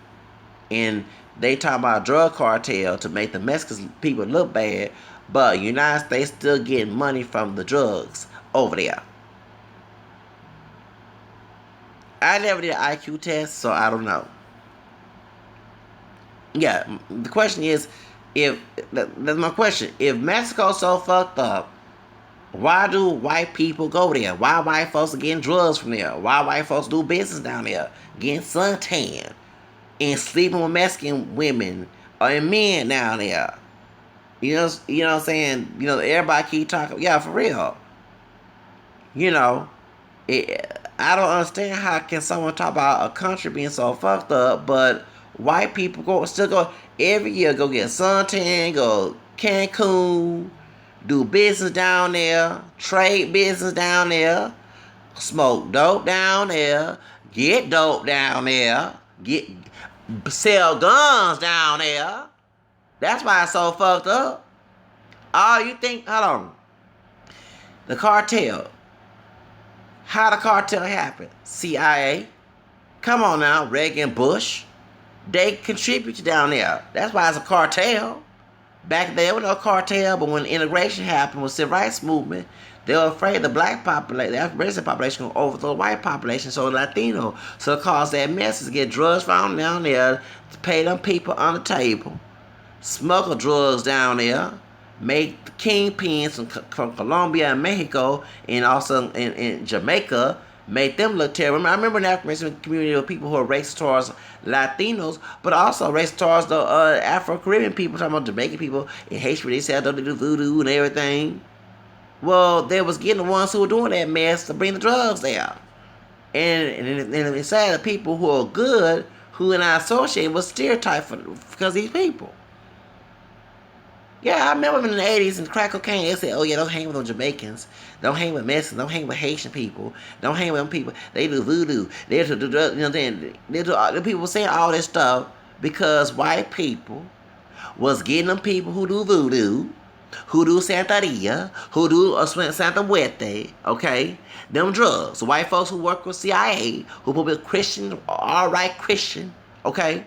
And they talk about drug cartel to make the Mexican people look bad, but United States still getting money from the drugs over there. I never did an IQ test, so I don't know. Yeah, the question is, if that's my question. If Mexico's so fucked up, why do white people go there? Why white folks are getting drugs from there? Why white folks do business down there, getting suntan and sleeping with Mexican women or men down there? You know what I'm saying? Everybody keep talking. Yeah, for real. You know, I don't understand how can someone talk about a country being so fucked up, but white people still go every year, go get suntan, go Cancun, do business down there, trade business down there, smoke dope down there, get dope down there, get sell guns down there. That's why it's so fucked up. Oh, you think? Hold on. The cartel. How the cartel happen? CIA. Come on now, Reagan, Bush. They contribute down there. That's why it's a cartel. Back there was no cartel, but when integration happened with the civil rights movement, they were afraid the black population, the African population, would overthrow the white population, so the Latino. So it caused that mess to get drugs found down there, to pay them people on the table, smuggle drugs down there, make the kingpins from Colombia and Mexico, and also in Jamaica, make them look terrible. I remember in the African community of people who are racist towards Latinos, but also racist towards the Afro-Caribbean people, talking about Jamaican people in Haiti, they said they do voodoo and everything. Well, they was getting the ones who were doing that mess to bring the drugs there. And it's sad that people who are good, who are not associated with stereotypes because of these people. Yeah, I remember in the 80s in crack cocaine, they said, oh yeah, don't hang with those Jamaicans. Don't hang with Mexicans. Don't hang with Haitian people. Don't hang with them people. They do voodoo. They do drugs. You know what I'm saying? The people were saying all this stuff because white people was getting them people who do voodoo, who do Santeria, who do Santa Muerte, okay? Them drugs. White folks who work with CIA, who probably Christian, all-right Christian, okay?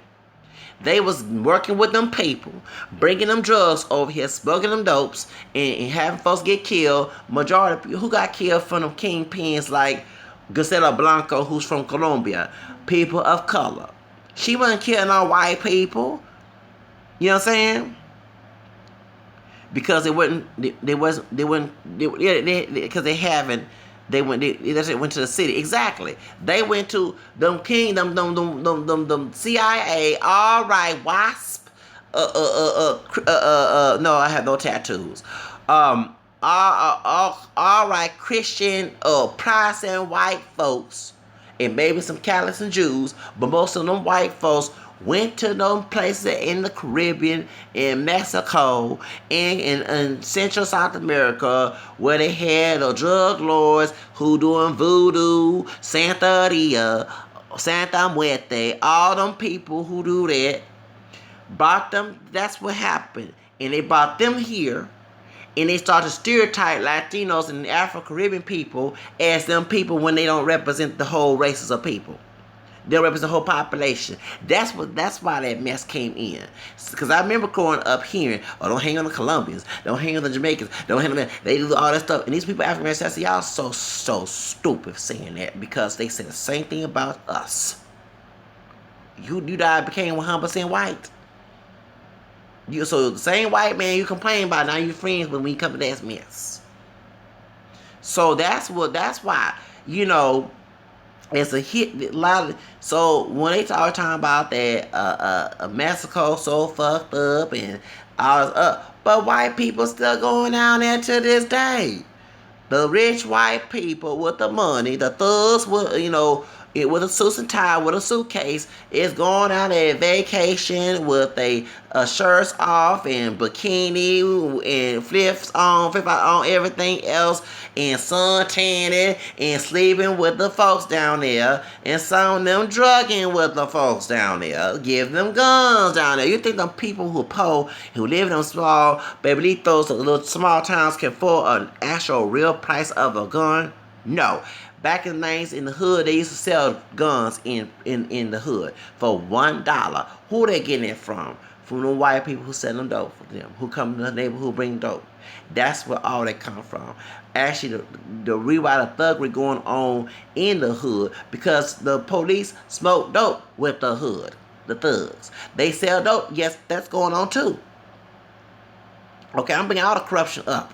They was working with them people, bringing them drugs over here, smuggling them dopes, and having folks get killed. Majority of people who got killed from them kingpins like Gisela Blanco, who's from Colombia, people of color. She wasn't killing all white people. You know what I'm saying? Because they went to the city. Exactly. They went to them CIA, all right, WASP. No, I have no tattoos. All right, Christian, Protestant white folks, and maybe some Catholics and Jews, but most of them white folks went to them places in the Caribbean, in Mexico, in Central South America, where they had the drug lords who doing voodoo, Santeria, Santa Muerte, all them people who do that, brought them, that's what happened. And they brought them here, and they started to stereotype Latinos and Afro-Caribbean people as them people when they don't represent the whole races of people. They represent the whole population. That's why that mess came in. Because I remember growing up hearing, oh, don't hang on the Colombians, don't hang on the Jamaicans, don't hang on them. They do all that stuff. And these people, African Americans, y'all so stupid saying that because they say the same thing about us. You died, became 100% white. So the same white man you complain about, now you're friends with when you come to that mess. So that's why, it's a hit. A lot of, so when they talking about that Mexico so fucked up and all this up, but white people still going down there to this day. The rich white people with the money, the thugs with with a suit and tie, with a suitcase, is going out on vacation with a shirts off and bikini and flips on everything else, and sun tanning and sleeping with the folks down there, and some of them drugging with the folks down there, give them guns down there. You think them people who poor, who live in them small babylitos, little small towns can afford an actual real price of a gun? No. Back in the 90s in the hood, they used to sell guns in the hood for $1. Who they getting it from? From the white people who sell them dope for them, who come to the neighborhood who bring dope. That's where all that come from. Actually, the rewrite of thuggery going on in the hood because the police smoke dope with the hood, the thugs. They sell dope. Yes, that's going on too. Okay, I'm bringing all the corruption up.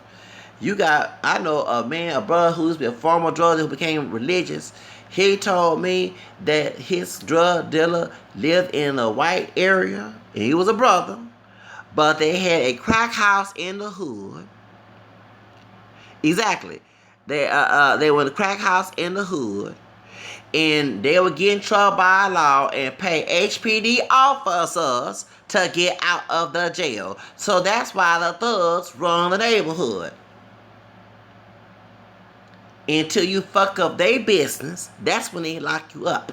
You got, I know a brother who's been a former drug dealer who became religious. He told me that his drug dealer lived in a white area, and he was a brother, but they had a crack house in the hood. Exactly. They were in a crack house in the hood, and they would get in trouble by law and pay HPD officers to get out of the jail. So that's why the thugs run the neighborhood. Until you fuck up their business, that's when they lock you up.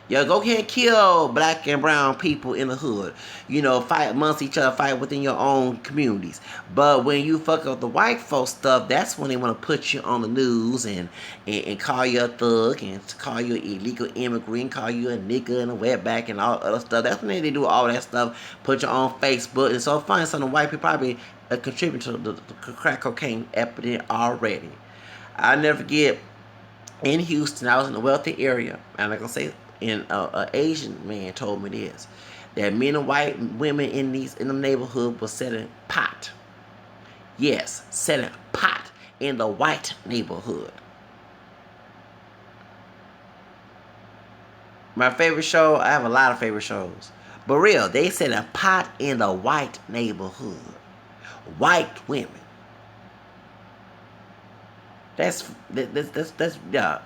Yo, go ahead and kill black and brown people in the hood. You know, fight amongst each other, fight within your own communities. But when you fuck up the white folks stuff, that's when they want to put you on the news and call you a thug and call you an illegal immigrant, call you a nigga and a wetback and all other stuff. That's when they do all that stuff, put you on Facebook. And so fine, some of the white people probably contribute to the crack cocaine epidemic already. I never forget, in Houston, I was in a wealthy area, and like I say, an Asian man told me this, that men and white women in the neighborhood were selling pot. Yes, selling pot in the white neighborhood. My favorite show, I have a lot of favorite shows, but real, they selling pot in the white neighborhood. White women. That's yeah.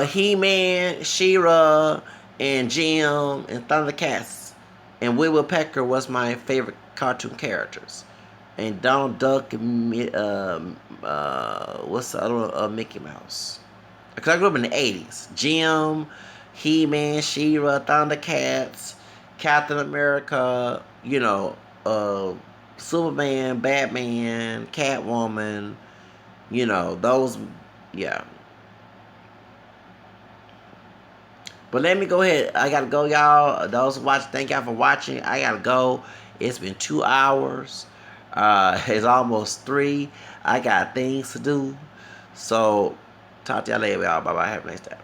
He-Man, She-Ra, and Jim, and Thundercats, and Woodpecker was my favorite cartoon characters. And Donald Duck, and what's the other one? Mickey Mouse. Because I grew up in the 80s. Jim, He-Man, She-Ra, Thundercats, Captain America, you know, Superman, Batman, Catwoman, you know, those, yeah. But let me go ahead. I gotta go, y'all. Those who watch, thank y'all for watching. I gotta go. It's been 2 hours. It's almost 3. I got things to do. So, talk to y'all later, y'all. Bye-bye. Have a nice day.